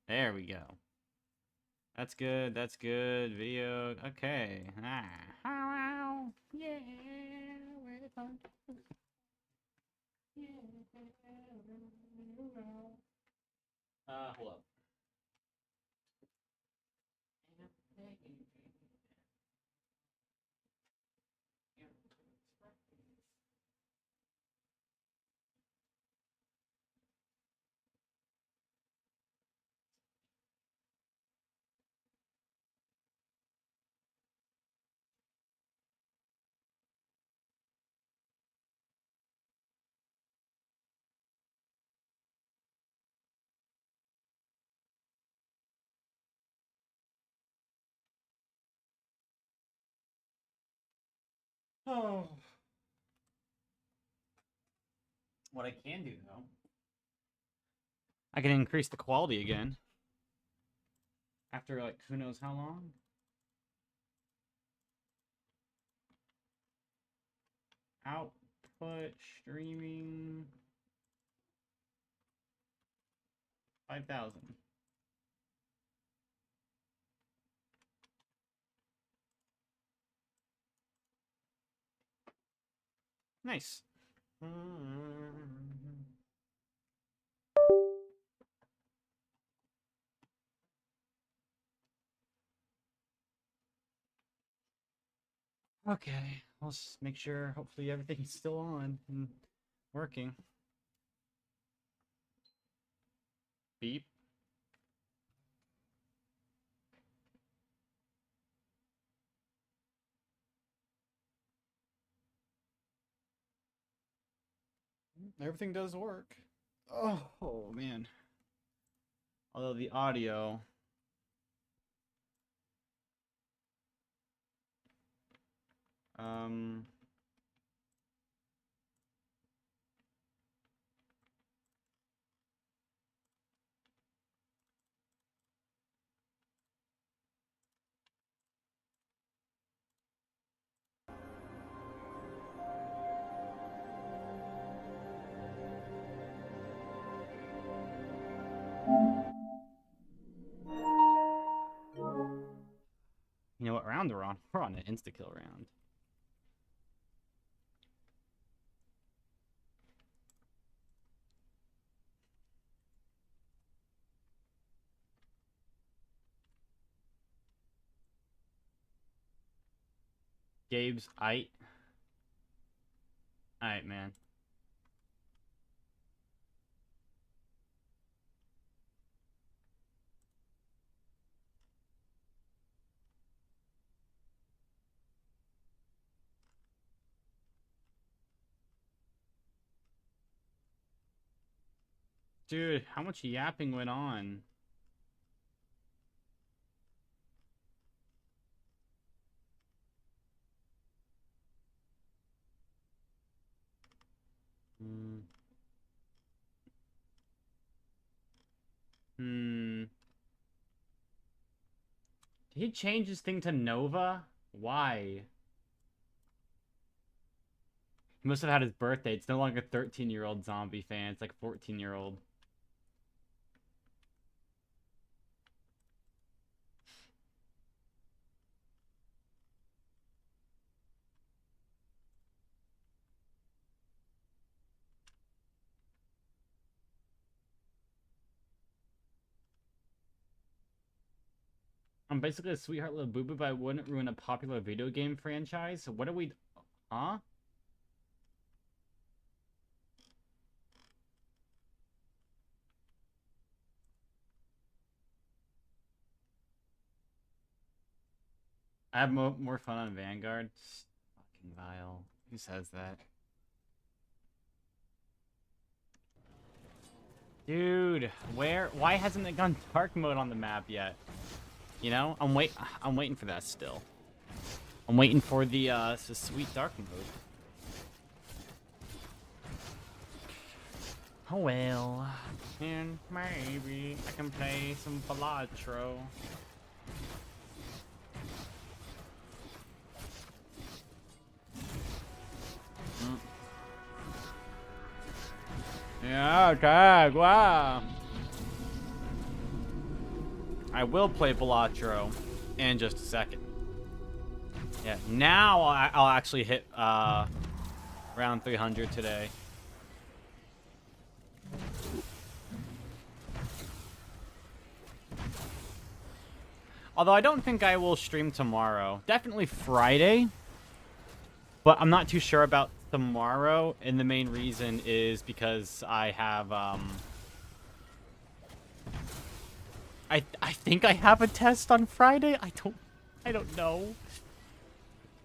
There we go. That's good. That's good. Video. Okay. Wow. Yeah. We're fun. Yeah. Hold up. Oh. What I can do though, I can increase the quality again. After like who knows how long. Output streaming 5,000. Nice. Okay, let's make sure hopefully everything's still on and working. Beep. Everything does work. Oh man. Although the audio. Um. You know what round we're on? We're on an insta-kill round. Gabe's aight. Alright, man. Dude, how much yapping went on? Hmm. Did he change his thing to Nova? Why? He must have had his birthday. It's no longer 13-year-old zombie fan. It's like 14-year-old. I'm basically a sweetheart little boo-boo, but I wouldn't ruin a popular video game franchise. So what are we... Huh? I have more fun on Vanguard. Fucking vile. Who says that? Dude, why hasn't it gone dark mode on the map yet? You know, I'm waiting for that still. I'm waiting for the sweet dark mode. Oh well, and maybe I can play some Balatro. Yeah, tag, wow. I will play Balatro in just a second. Yeah, now I'll actually hit round 300 today. Although I don't think I will stream tomorrow. Definitely Friday. But I'm not too sure about tomorrow. And the main reason is because I have, I think I have a test on Friday. I don't know.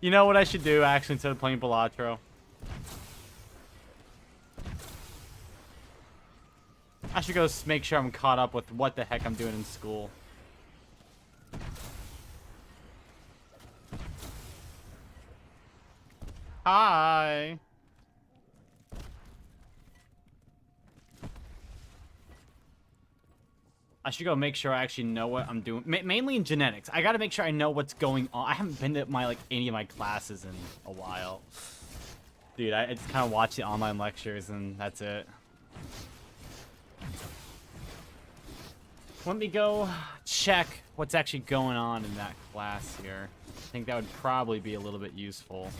You know what I should do, actually, instead of playing Balatro? I should go make sure I'm caught up with what the heck I'm doing in school. Hi. I should go make sure I actually know what I'm doing. Mainly in genetics. I gotta make sure I know what's going on. I haven't been to any of my classes in a while. Dude, I just kind of watch the online lectures and that's it. Let me go check what's actually going on in that class here. I think that would probably be a little bit useful.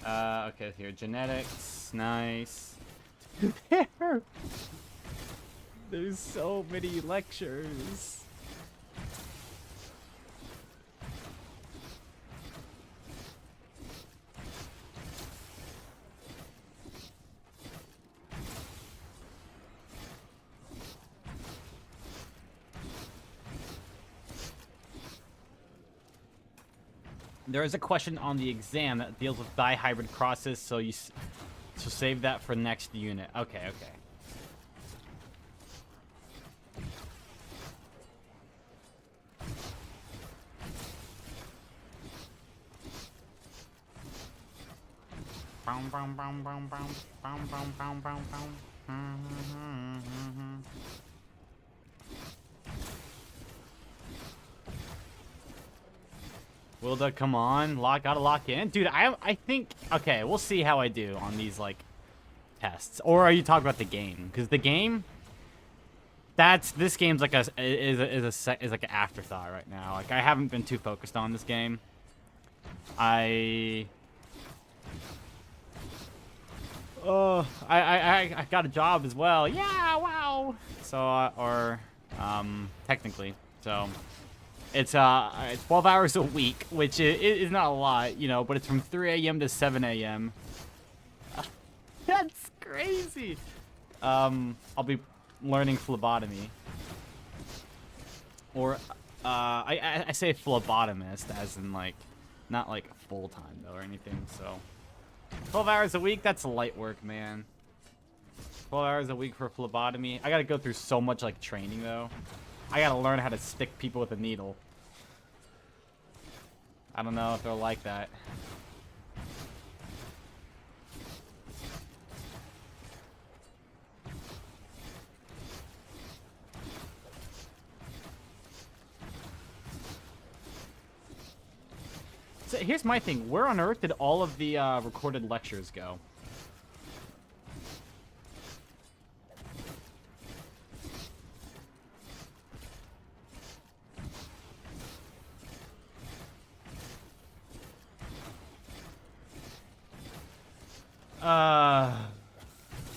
Okay, here, genetics, nice. There's so many lectures. There is a question on the exam that deals with dihybrid crosses, so save that for next unit. Okay, okay. Will that come on? Gotta lock in? Dude, I think... Okay, we'll see how I do on these, like, tests. Or are you talking about the game? Because the game... This game's like is like an afterthought right now. Like, I haven't been too focused on this game. I got a job as well. Yeah, wow. So, technically. So... It's 12 hours a week, which is not a lot, you know, but it's from 3 a.m. to 7 a.m. That's crazy. I'll be learning phlebotomy. Or, I say phlebotomist, as in, like, not, like, full-time, though, or anything, so. 12 hours a week, that's light work, man. 12 hours a week for phlebotomy. I gotta go through so much, like, training, though. I gotta learn how to stick people with a needle. I don't know if they'll like that. So here's my thing. Where on earth did all of the recorded lectures go?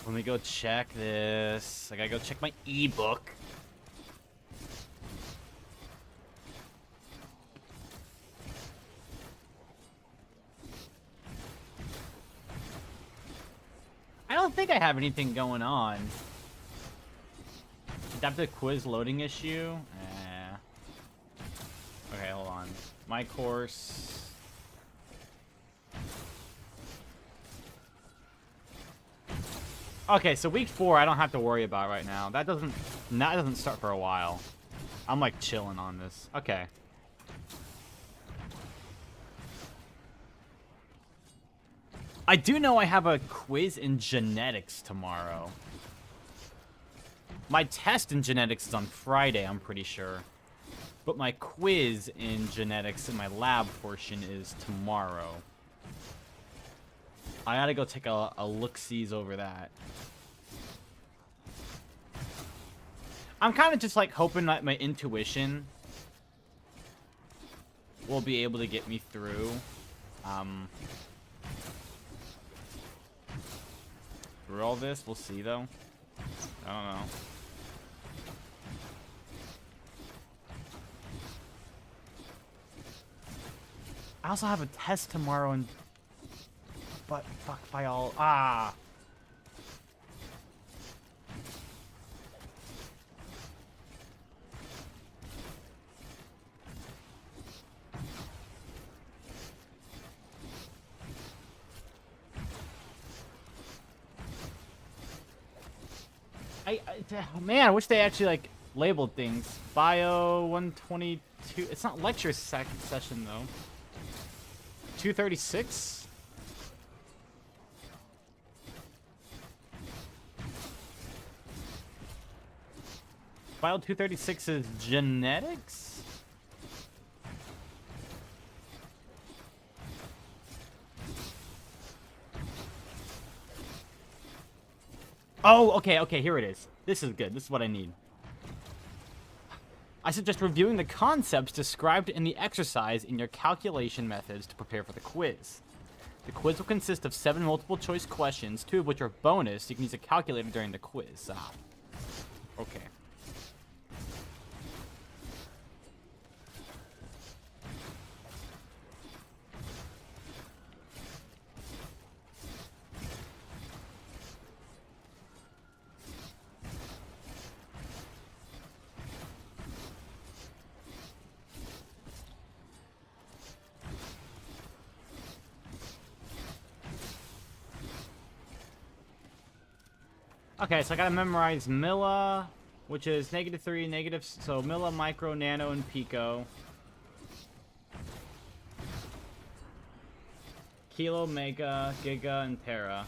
Let me go check this. I gotta go check my ebook. I don't think I have anything going on. Adaptive quiz loading issue? Okay, hold on. My course... Okay, so week 4 I don't have to worry about right now. That doesn't start for a while. I'm like chilling on this. Okay. I do know I have a quiz in genetics tomorrow. My test in genetics is on Friday, I'm pretty sure. But my quiz in genetics in my lab portion is tomorrow. I gotta go take a look-sees over that. I'm kind of just like hoping that my intuition will be able to get me through. Through all this, we'll see though. I don't know. I also have a test tomorrow and but fuck by all man, I wish they actually like labeled things. Bio 122. It's not lecture session though. 236. Bio 236 is genetics. Oh, okay, here it is. This is good. This is what I need. I suggest reviewing the concepts described in the exercise in your calculation methods to prepare for the quiz. The quiz will consist of 7 multiple-choice questions, 2 of which are bonus. You can use a calculator during the quiz. Okay. Okay, so I gotta memorize milli, which is -3, negative, so milli, micro, nano, and pico. Kilo, mega, giga, and tera.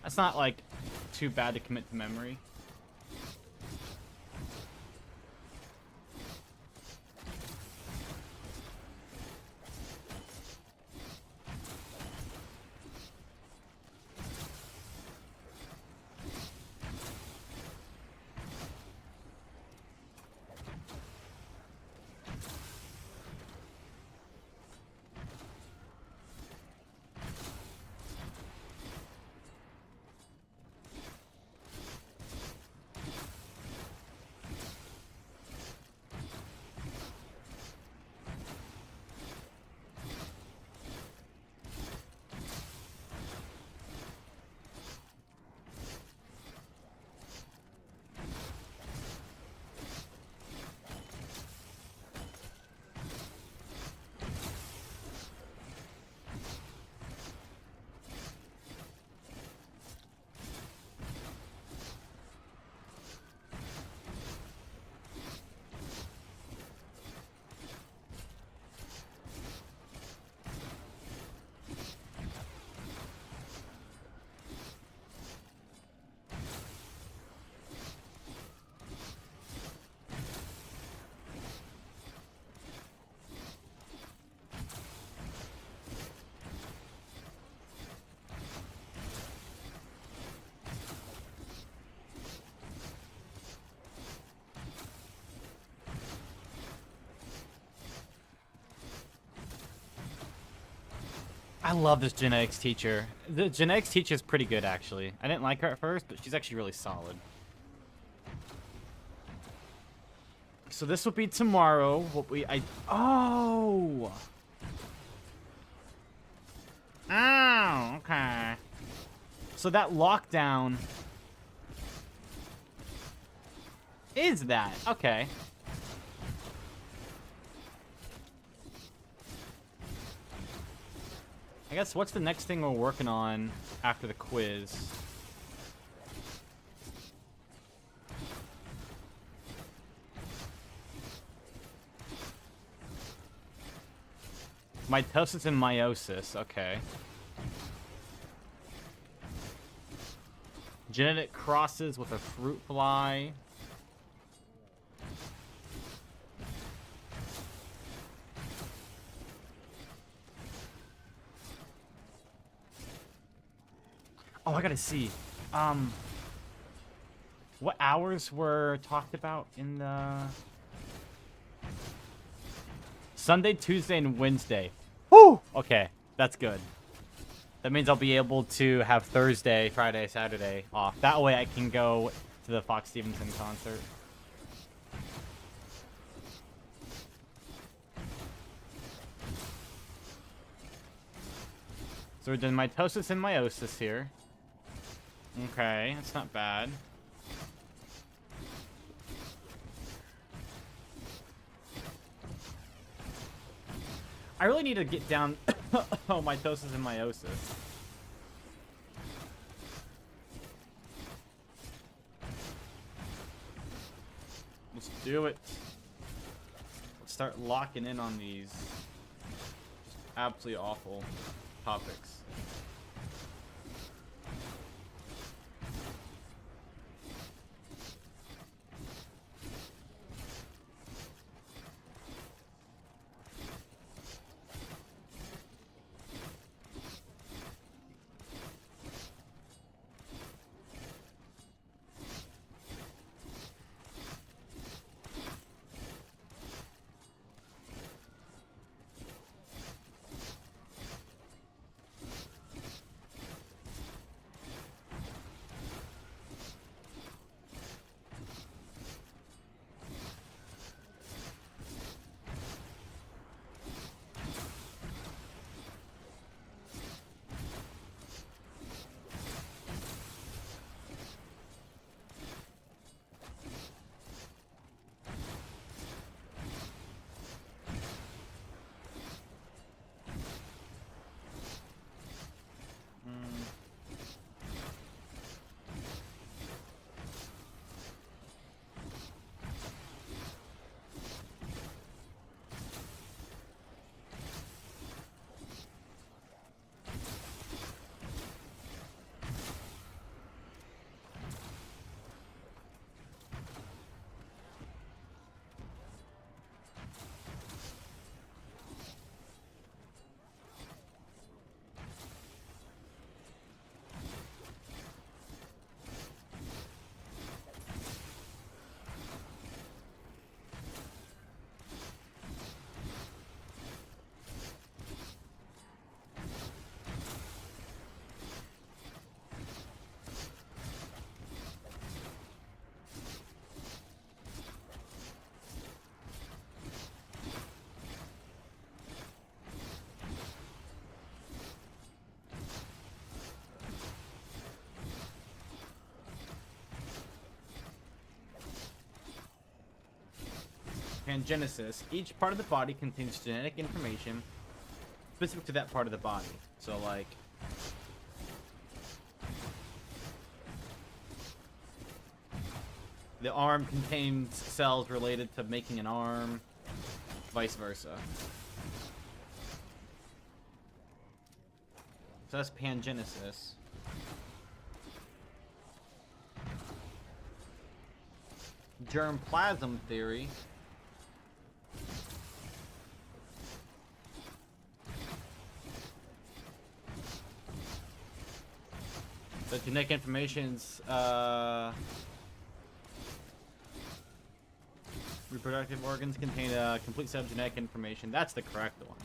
That's not, like, too bad to commit to memory. I love this genetics teacher. The genetics teacher is pretty good, actually. I didn't like her at first, but she's actually really solid. So this will be tomorrow. Oh! Oh, okay. So that lockdown is that. Okay. I guess what's the next thing we're working on after the quiz? Mitosis and meiosis, okay. Genetic crosses with a fruit fly. Oh, I gotta see. What hours were talked about in the Sunday, Tuesday, and Wednesday? Woo! Okay, that's good. That means I'll be able to have Thursday, Friday, Saturday off. That way I can go to the Fox Stevenson concert. So we're doing mitosis and meiosis here. Okay, that's not bad. I really need to get down mitosis and meiosis. Let's do it. Let's start locking in on these just absolutely awful topics. Pangenesis. Each part of the body contains genetic information specific to that part of the body. So, like, the arm contains cells related to making an arm, vice versa. So that's pangenesis. Germplasm theory. The genetic information's reproductive organs contain a complete set of genetic information. That's the correct one.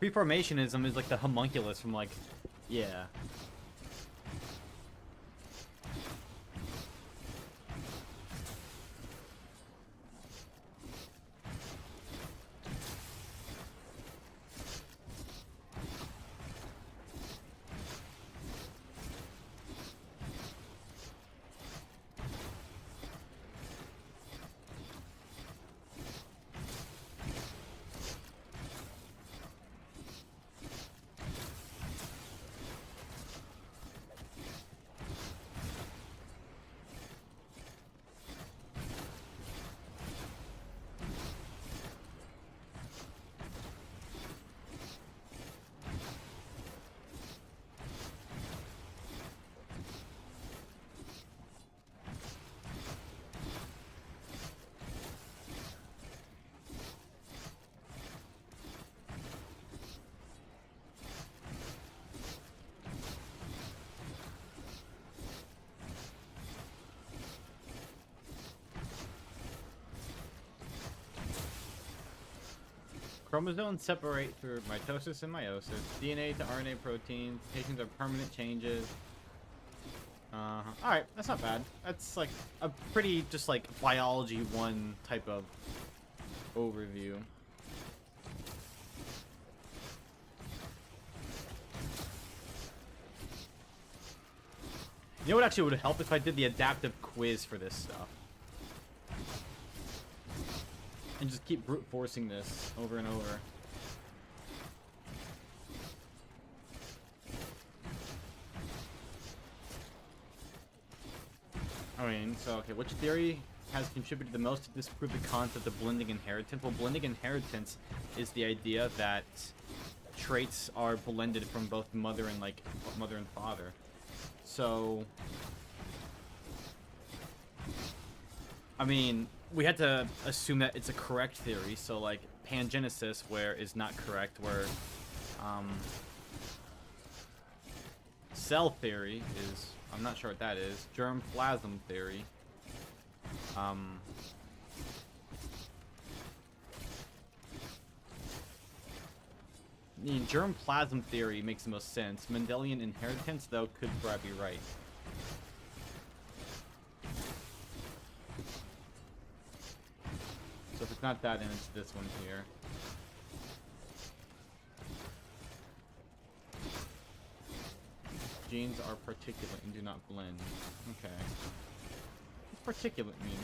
Preformationism is like the homunculus from, like, yeah. Chromosomes separate through mitosis and meiosis. DNA to RNA proteins. Mutations are permanent changes. Alright, that's not bad. That's like a pretty just like biology 1 type of overview. You know what actually would help if I did the adaptive quiz for this stuff? And just keep brute forcing this over and over. I mean, so, okay, which theory has contributed the most to disprove the concept of blending inheritance? Well, blending inheritance is the idea that traits are blended from both mother and father. So, I mean, we had to assume that it's a correct theory. So, like, pangenesis, where is not correct, where, cell theory is, I'm not sure what that is. Germ plasm theory. I mean, germ plasm theory makes the most sense. Mendelian inheritance, though, could probably be right. So if it's not that, then it's this one here. Genes are particulate and do not blend. Okay. What's particulate mean?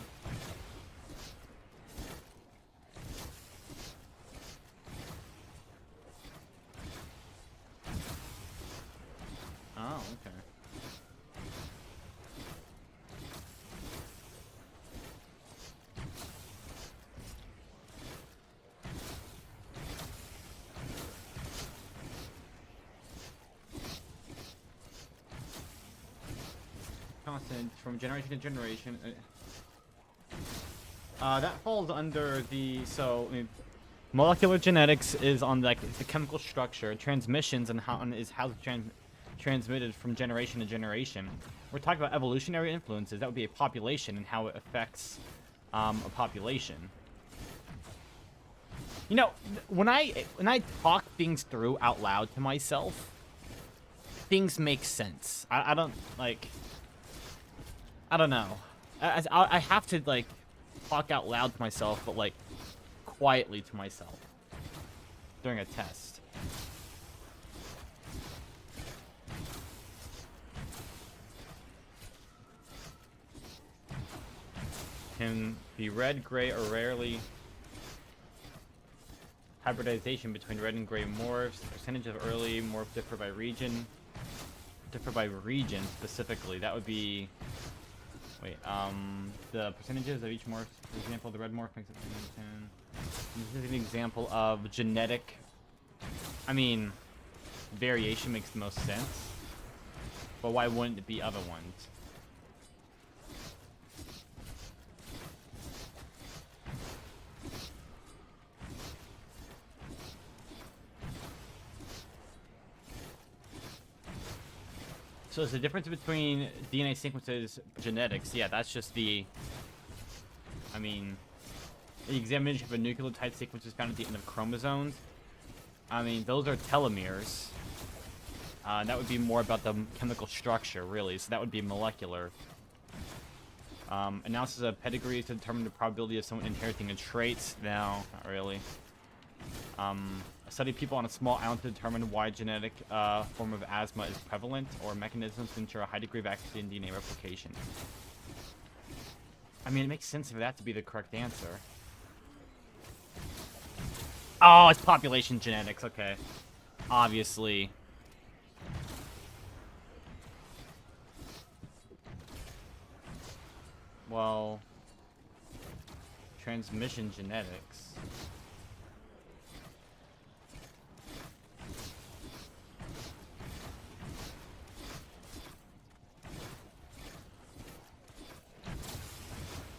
Oh, okay. Constant from generation to generation. That falls under the I mean, molecular genetics is on like the chemical structure, transmissions, and how it's transmitted from generation to generation. We're talking about evolutionary influences. That would be a population and how it affects a population. You know, when I talk things through out loud to myself, things make sense. I don't like. I don't know. I have to like talk out loud to myself, but like quietly to myself during a test. Can be red, gray, or rarely hybridization between red and gray morphs. The percentage of early morphs differ by region. Specifically. That would be. Wait, the percentages of each morph, for example, the red morph makes it 10. This is an example of genetic, I mean, variation makes the most sense, but why wouldn't it be other ones? So is the difference between DNA sequences, genetics? Yeah, that's just the. I mean, the examination of a nucleotide sequence is found at the end of chromosomes. I mean, those are telomeres. That would be more about the chemical structure, really. So that would be molecular. Analysis of pedigrees to determine the probability of someone inheriting a trait. No, not really. Study people on a small island to determine why genetic form of asthma is prevalent, or mechanisms to ensure a high degree of accuracy in DNA replication. I mean, it makes sense for that to be the correct answer. Oh, it's population genetics. Okay. Obviously. Well, transmission genetics.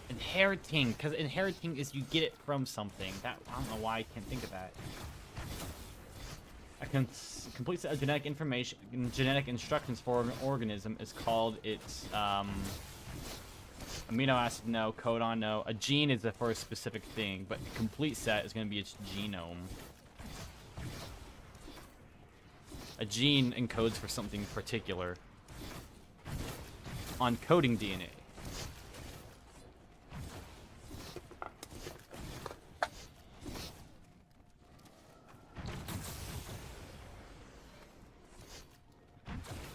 Inheriting, because inheriting is you get it from something. That I don't know why I can't think of that. A complete set of genetic information, genetic instructions for an organism is called its amino acid. No, codon. No, a gene is for a specific thing, but the complete set is going to be its genome. A gene encodes for something particular on coding DNA.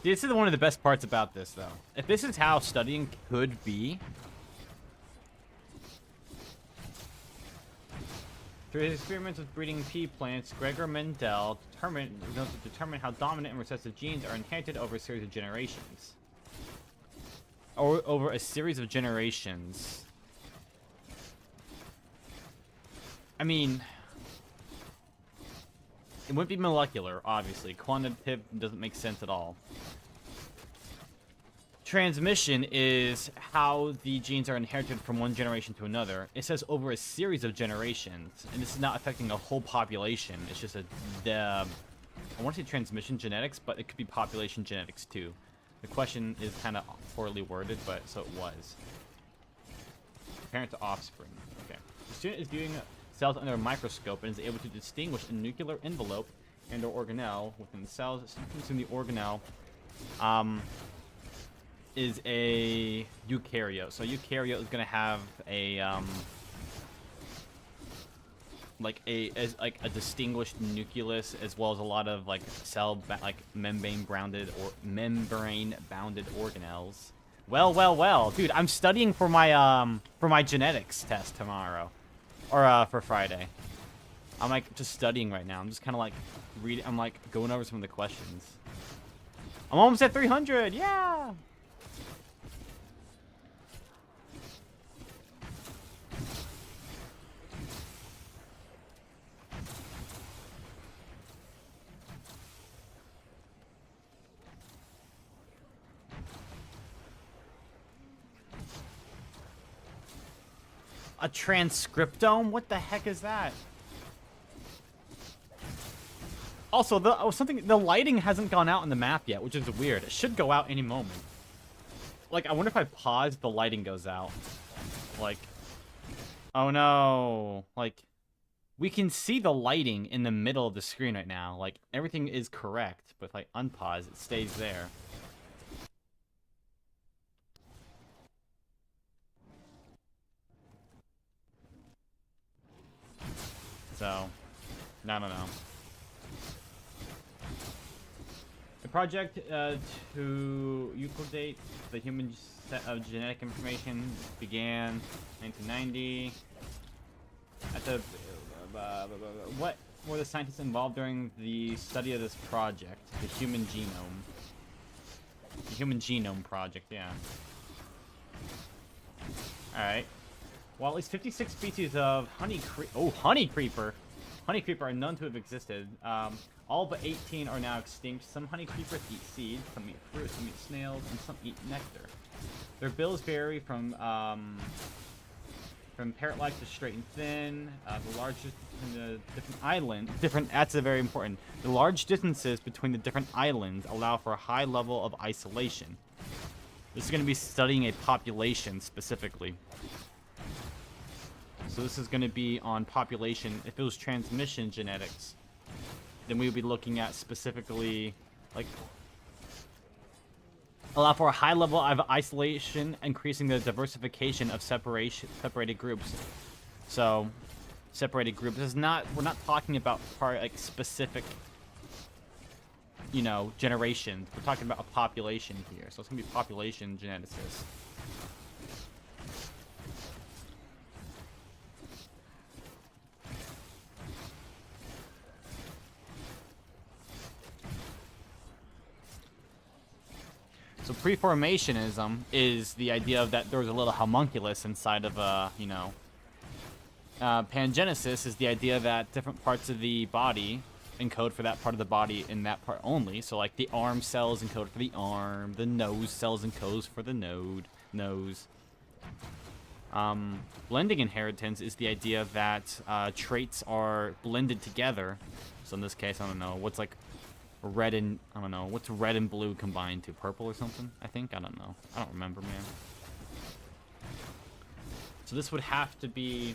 This is one of the best parts about this, though. If this is how studying could be, through his experiments with breeding pea plants, Gregor Mendel determined how dominant and recessive genes are inherited over a series of generations. Or over a series of generations. I mean, it wouldn't be molecular, obviously. Quantitative doesn't make sense at all. Transmission is how the genes are inherited from one generation to another. It says over a series of generations, and this is not affecting a whole population. It's just I want to say transmission genetics, but it could be population genetics too. The question is kind of poorly worded, but so it was. Parent to offspring. Okay. The student is viewing cells under a microscope and is able to distinguish a nuclear envelope and/or organelle within the cells. Sequencing the organelle is a eukaryote. So eukaryote is going to have a like a distinguished nucleus, as well as a lot of like membrane bounded organelles. Well, dude, I'm studying for my genetics test tomorrow, or for Friday. I'm like just studying right now. I'm just kind of like reading. I'm like going over some of the questions. I'm almost at 300. Yeah. A transcriptome? What the heck is that? Also, the lighting hasn't gone out in the map yet, which is weird. It should go out any moment. Like, I wonder if I pause, the lighting goes out. Like, oh no. Like, we can see the lighting in the middle of the screen right now. Like, everything is correct, but if I unpause, it stays there. So, I don't know. The project to elucidate the human set of genetic information began in 1990. At the what were the scientists involved during the study of this project? The Human Genome. The Human Genome Project, yeah. Alright. Well, at least 56 species of honey creeper are known to have existed. All but 18 are now extinct. Some honey creepers eat seeds, some eat fruit, some eat snails, and some eat nectar. Their bills vary from parrot-like to straight and thin. The large that's very important. The large distances between the different islands allow for a high level of isolation. This is going to be studying a population specifically. So this is going to be on population. If it was transmission genetics, then we would be looking at specifically, like, allow for a high level of isolation, increasing the diversification of separated groups. So, separated groups is not, we're not talking about specific, you know, generations. We're talking about a population here. So it's going to be population geneticists. So preformationism is the idea of that there was a little homunculus inside of a, you know, pangenesis is the idea that different parts of the body encode for that part of the body in that part only. So like the arm cells encode for the arm, the nose cells encode for the nose. Blending inheritance is the idea that traits are blended together. So in this case, I don't know, what's like red and, I don't know, what's red and blue combined to? Purple or something, I think? I don't know. I don't remember, man. So this would have to be...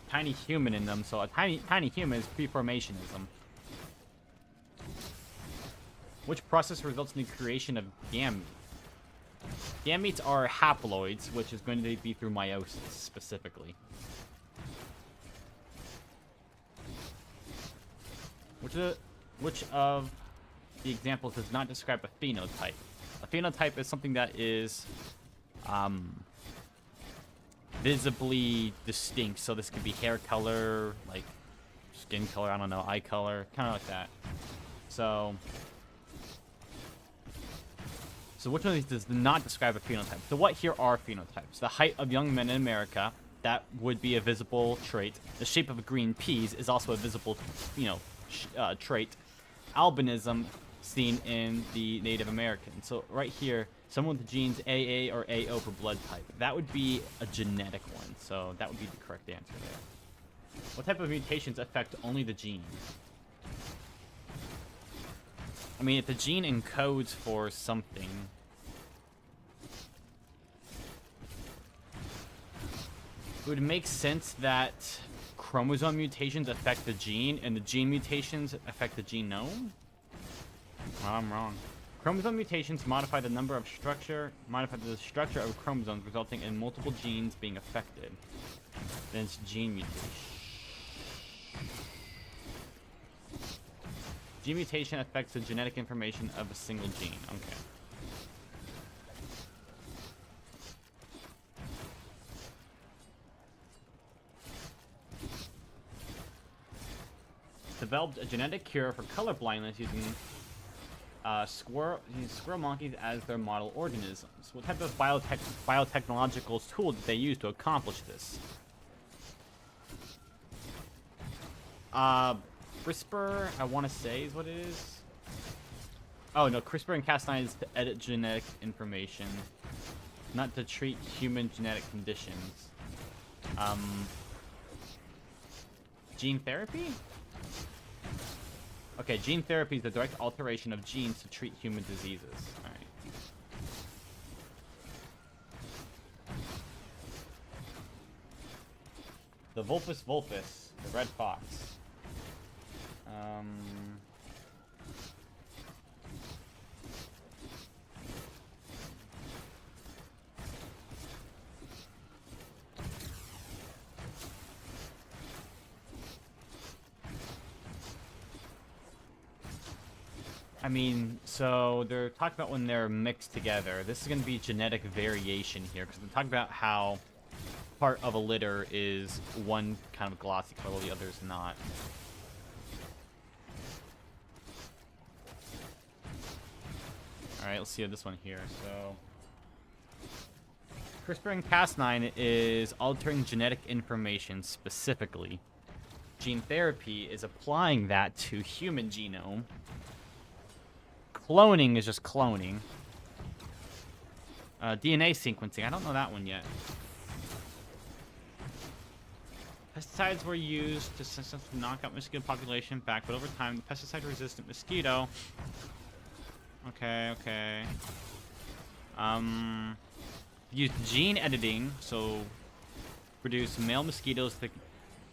tiny human in them, so a tiny human is preformationism. Which process results in the creation of gametes? Gametes are haploids, which is going to be through meiosis, specifically. Which of the examples does not describe a phenotype? A phenotype is something that is visibly distinct. So this could be hair color, like skin color, I don't know, eye color, kind of like that. So which one of these does not describe a phenotype? So what here are phenotypes? The height of young men in America, that would be a visible trait. The shape of green peas is also a visible, trait. Albinism seen in the Native American. So right here, someone with the genes AA or AO for blood type. That would be a genetic one, so that would be the correct answer there. What type of mutations affect only the gene? I mean, if the gene encodes for something... it would make sense that chromosome mutations affect the gene, and the gene mutations affect the genome? Well, I'm wrong. Chromosome mutations modify the structure of chromosomes, resulting in multiple genes being affected. Then it's gene mutation. Gene mutation affects the genetic information of a single gene. Okay. Developed a genetic cure for color blindness using squirrel monkeys as their model organisms. What type of biotechnological tool did they use to accomplish this? CRISPR, I want to say, is what it is. Oh no, CRISPR and Cas9 is to edit genetic information, not to treat human genetic conditions. Gene therapy? Okay, gene therapy is the direct alteration of genes to treat human diseases. Alright. The Vulpes vulpes, the red fox. I mean, so they're talking about when they're mixed together. This is going to be genetic variation here, because they're talking about how part of a litter is one kind of glossy color, the other is not. Alright, let's see this one here. So, CRISPR and Cas9 is altering genetic information specifically. Gene therapy is applying that to human genome. Cloning is just cloning. DNA sequencing, I don't know that one yet. Pesticides were used to successfully knock out mosquito population back, but over time, the pesticide-resistant mosquito... Okay. Used gene editing, so produce male mosquitoes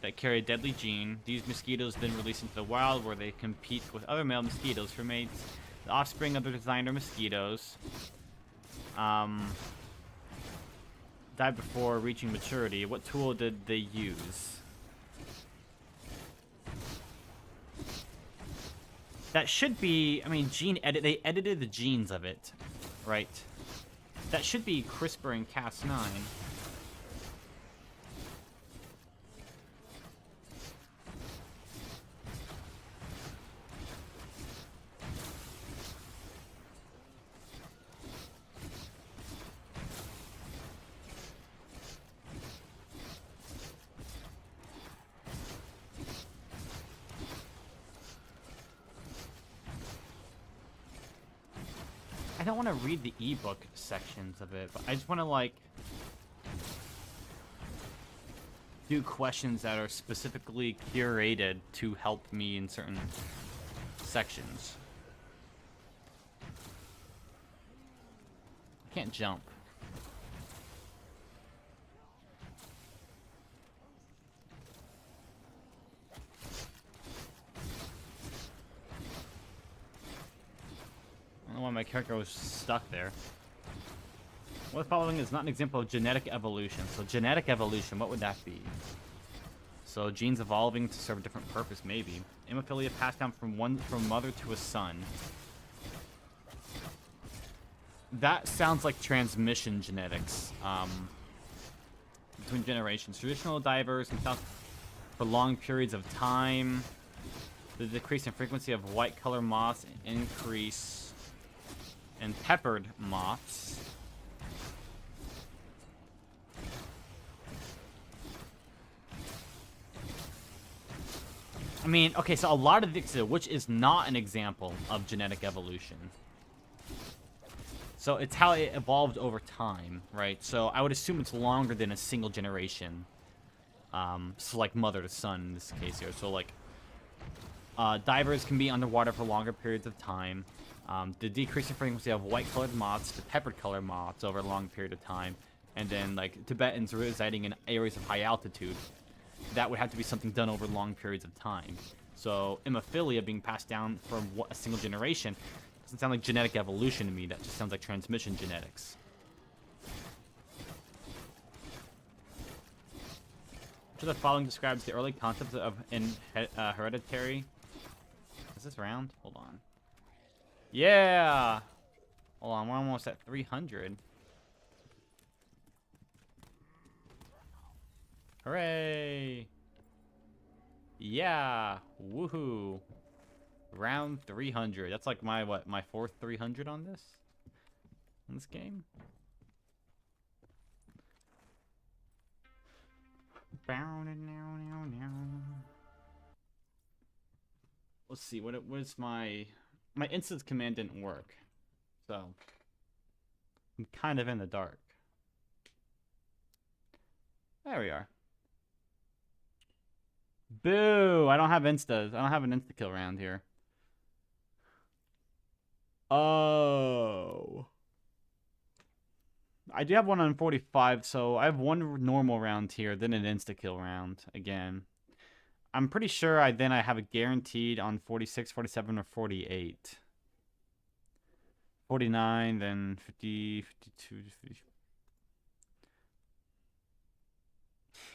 that carry a deadly gene. These mosquitoes then released into the wild, where they compete with other male mosquitoes for mates. The offspring of the designer mosquitoes died before reaching maturity. What tool did they use? That should be, I mean, they edited the genes of it, right? That should be CRISPR and Cas9. I don't want to read the ebook sections of it, but I just want to, like, do questions that are specifically curated to help me in certain sections. I can't jump. character was stuck there. What the following is not an example of genetic evolution. So genetic evolution, what would that be? So genes evolving to serve a different purpose, maybe. Hemophilia passed down from mother to a son. That sounds like transmission genetics between generations. Traditional divers and stuff for long periods of time. The decrease in frequency of white color moths, increase in peppered moths. I mean, okay, so a lot of things, which is not an example of genetic evolution. So it's how it evolved over time, right? So I would assume it's longer than a single generation. So like mother to son in this case here. So like divers can be underwater for longer periods of time. The decrease in frequency of white-colored moths to peppered-colored moths over a long period of time. And then like Tibetans residing in areas of high altitude. That would have to be something done over long periods of time. So hemophilia being passed down from a single generation doesn't sound like genetic evolution to me. That just sounds like transmission genetics. Which of the following describes the early concepts of hereditary? Is this round? Hold on. Yeah! Hold on, we're almost at 300. Hooray! Yeah! Woohoo! Round 300. That's like my, what, my fourth 300 on this? In this game? Let's see, what was my instance command didn't work. So, I'm kind of in the dark. There we are. Boo! I don't have instas. I don't have an insta-kill round here. Oh. I do have one on 45, so I have one normal round here, then an insta-kill round again. I'm pretty sure I have a guaranteed on 46, 47, or 48. 49, then 50, 52, 50.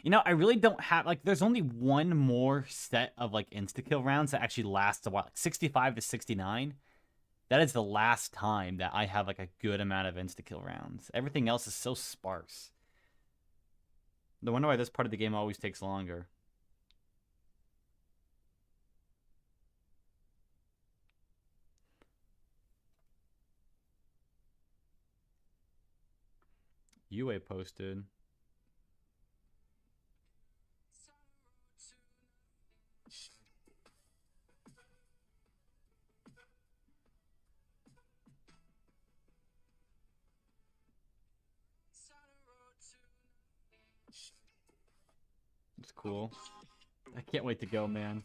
You know, I really don't have, like, there's only one more set of, like, insta-kill rounds that actually lasts a while. Like 65 to 69. That is the last time that I have, like, a good amount of insta-kill rounds. Everything else is so sparse. No wonder why this part of the game always takes longer. UA posted. It's cool. I can't wait to go, man.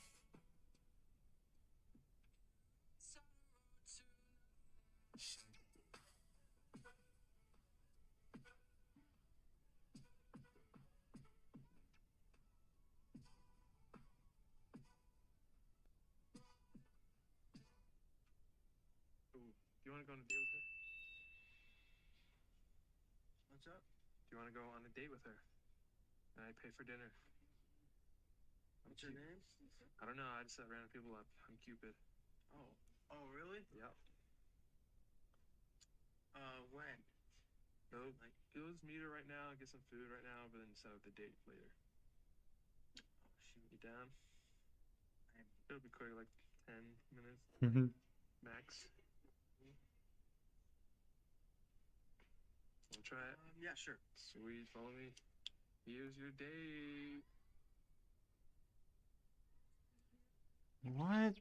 Do you want to go on a date with her? What's up? Do you want to go on a date with her? And I pay for dinner. What's your name? I don't know. I just set random people up. I'm Cupid. Oh. Oh, really? Yep. When? Go, go just meet her right now, get some food right now, but then set up the date later. Oh, shoot. You down? It'll be quick, like 10 minutes max. I'll try it. Yeah, sure. Sweet, follow me. Here's your date. What?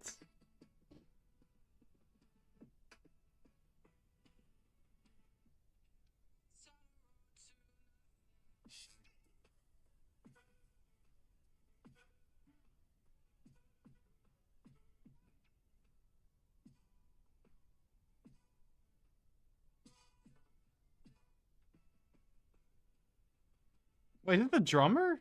Wait, is it the drummer?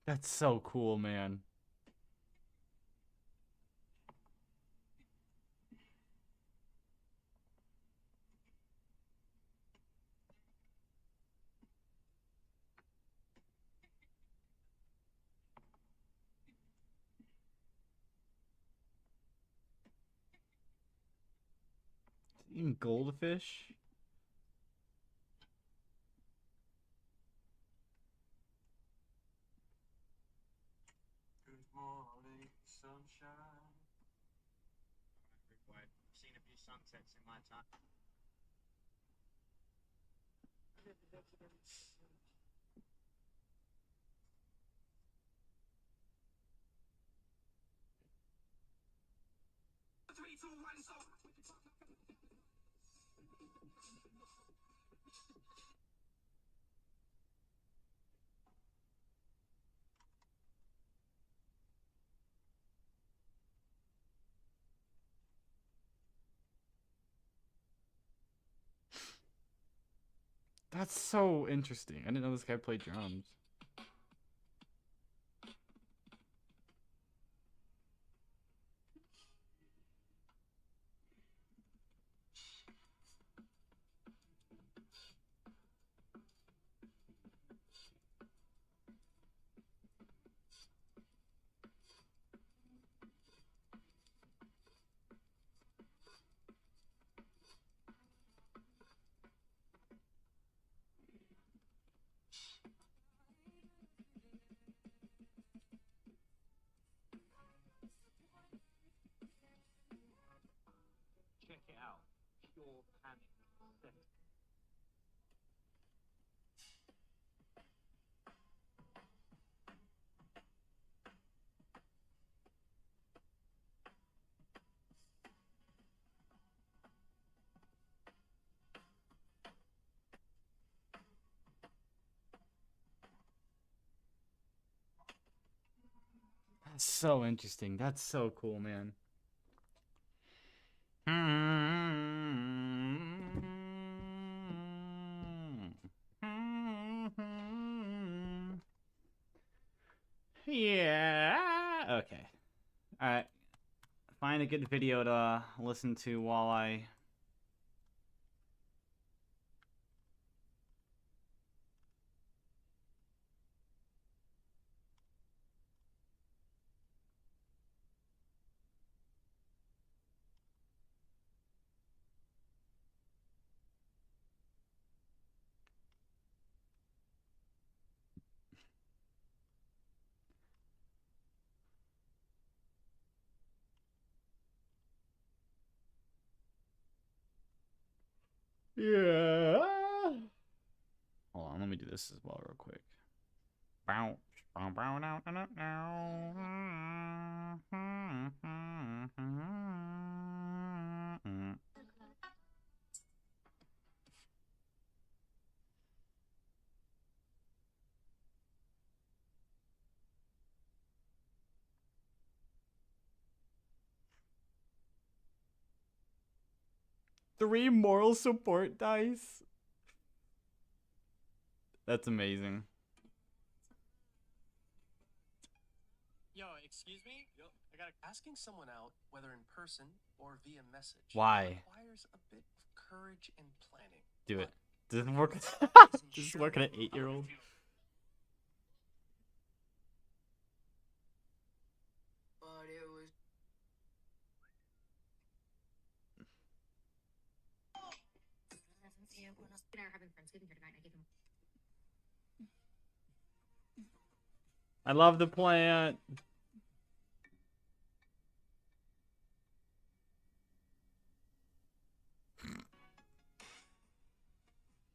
That's so cool, man. Even goldfish? Good morning, sunshine. I've seen a few sunsets in my time. Three, two, one, so. That's so interesting. I didn't know this guy played drums. Check it out. Pure panic. That's so interesting. That's so cool, man. Yeah. Okay. All right. Find a good video to listen to while I. Yeah. Hold on, let me do this as well, real quick. Bow. Bow, bow, now, now, now. 3 moral support dice. That's amazing. Yo, excuse me? I got asking someone out, whether in person or via message. Why? Requires a bit of courage and planning. Do it. But Does it work? isn't Does it sure work on an how it 8-year-old? feels. But it was. I love the plant.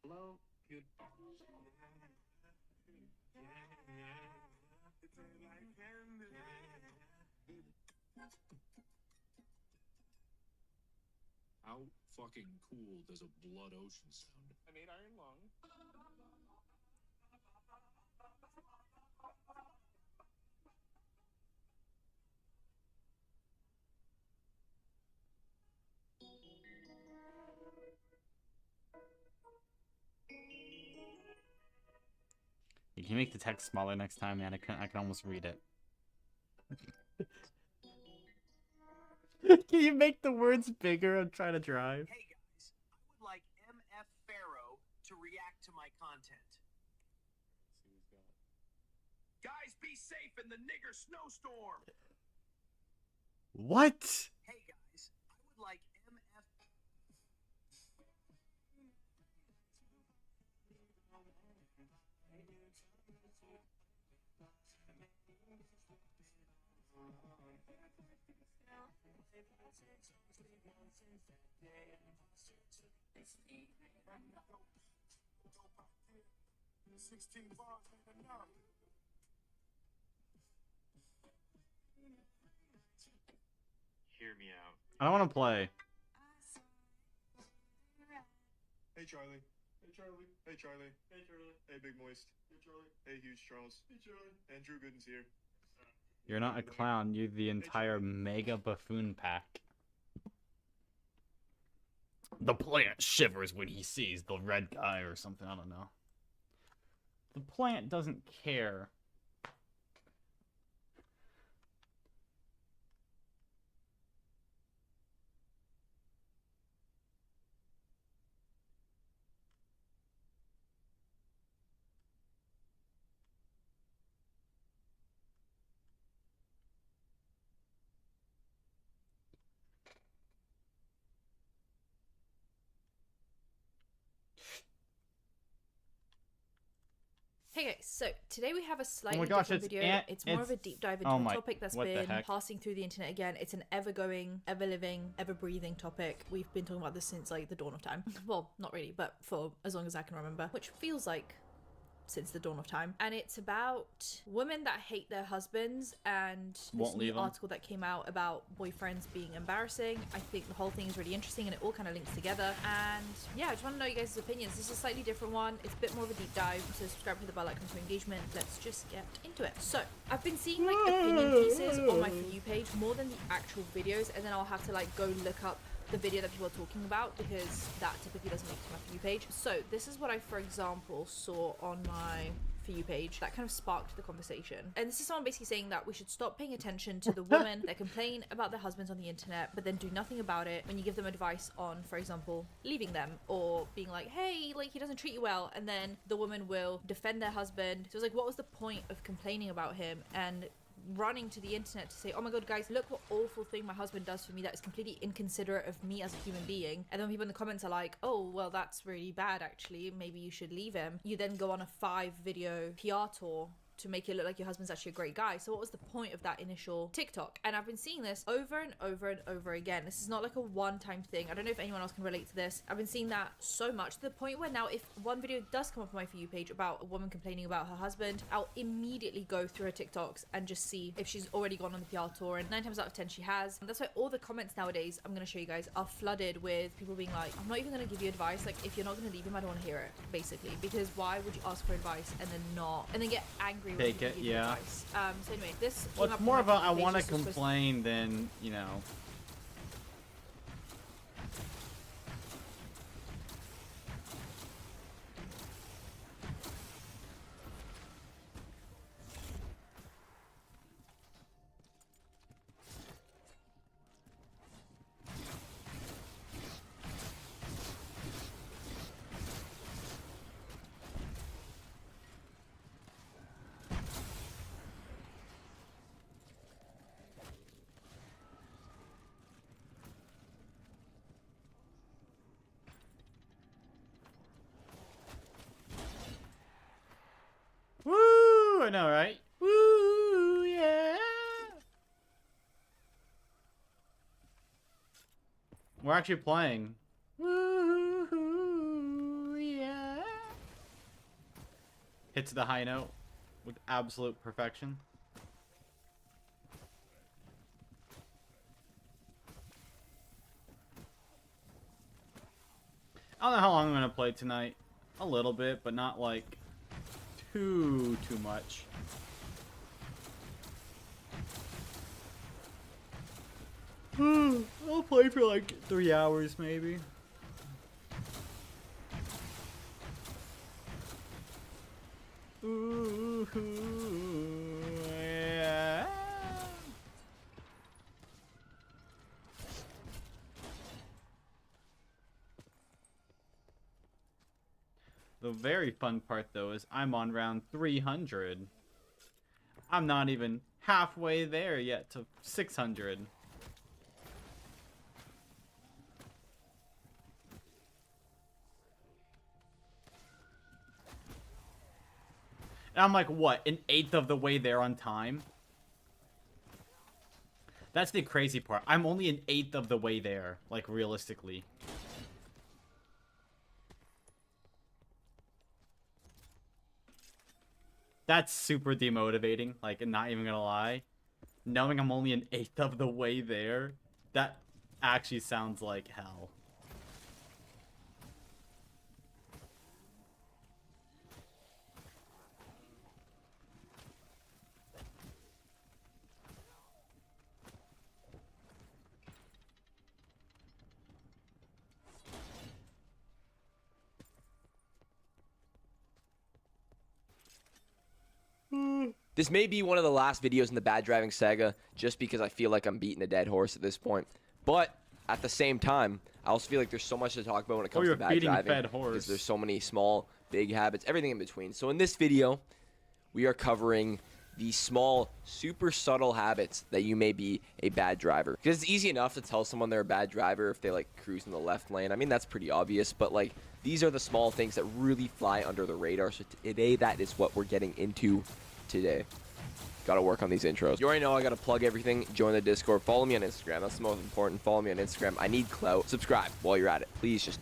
Hello, good. How fucking cool does a blood ocean sound? I made iron lung. You you make the text smaller next time, man? I can almost read it. Can you make the words bigger? I'm trying to drive. Hey guys, I would like MF Pharaoh to react to my content. Guys, be safe in the nigger snowstorm. What? Hey guys, I would like MF. Hear me out. I don't want to play. Hey Charlie. Hey Charlie. Hey Charlie. Hey Charlie. Hey Big Moist. Hey Charlie. Hey Huge Charles. Hey Charlie. Andrew Gooden's here. You're not a clown. You're the entire mega buffoon pack. The plant shivers when he sees the red guy or something. I don't know. The plant doesn't care. Hey guys, so today we have a slightly Oh my gosh, different it's video. It's more of a it's- deep dive into oh a my- topic that's what the been heck? passing through the internet again. It's an ever-going, ever-living, ever-breathing topic. We've been talking about this since like the dawn of time. Well, not really, but for as long as I can remember, which feels like since the dawn of time. And it's about women that hate their husbands and Won't this leave new 'em. article that came out about boyfriends being embarrassing. I think the whole thing is really interesting and it all kind of links together. And yeah, I just want to know you guys' opinions. This is a slightly different one. It's a bit more of a deep dive, so subscribe to the bell icon for engagement. Let's just get into it. So I've been seeing like opinion pieces on my For You page more than the actual videos, and then I'll have to like go look up the video that people are talking about because that typically doesn't make it to my For You page. So this is what I, for example, saw on my For You page that kind of sparked the conversation. And this is someone basically saying that we should stop paying attention to the women that complain about their husbands on the internet but then do nothing about it when you give them advice on, for example, leaving them or being like, hey, like he doesn't treat you well, and then the woman will defend their husband. So it's like, what was the point of complaining about him and running to the internet to say, oh my god guys, look what awful thing my husband does for me that is completely inconsiderate of me as a human being. And then people in the comments are like, oh well, that's really bad actually, maybe you should leave him. You then go on a 5-video PR tour to make it look like your husband's actually a great guy. So what was the point of that initial TikTok? And I've been seeing this over and over and over again. This is not like a one-time thing. I don't know if anyone else can relate to this. I've been seeing that so much to the point where now if one video does come up on my For You page about a woman complaining about her husband, I'll immediately go through her TikToks and just see if she's already gone on the PR tour, and 9 times out of 10 she has. And that's why all the comments nowadays, I'm going to show you guys, are flooded with people being like, I'm not even going to give you advice. Like, if you're not going to leave him, I don't want to hear it, basically. Because why would you ask for advice and then not, and then get angry when Take people it, give you yeah. advice? So anyway, this Well, came up it's on more my about For I You page. want to This was supposed complain than, you know. Woo! I know, right? Woo! Yeah! We're actually playing. Woo! Yeah! Hits the high note with absolute perfection. I don't know how long I'm gonna play tonight. A little bit, but not like too much. I'll play for like 3 hours maybe. Ooh, yeah. The very fun part, though, is I'm on round 300. I'm not even halfway there yet to 600. And I'm like, what, an eighth of the way there on time? That's the crazy part. I'm only an eighth of the way there, like, realistically. That's super demotivating, like, not even gonna lie. Knowing I'm only an eighth of the way there, that actually sounds like hell. This may be one of the last videos in the bad driving saga, just because I feel like I'm beating a dead horse at this point. But at the same time, I also feel like there's so much to talk about when it comes to bad driving. Fed horse. Because there's so many small, big habits, everything in between. So in this video, we are covering the small, super subtle habits that you may be a bad driver. Because it's easy enough to tell someone they're a bad driver if they like cruise in the left lane. I mean, that's pretty obvious, but like these are the small things that really fly under the radar. So today, that is what we're getting into today. Gotta work on these intros. You already know I gotta plug everything. Join the Discord. Follow me on Instagram. That's the most important. Follow me on Instagram. I need clout. Subscribe while you're at it. Please just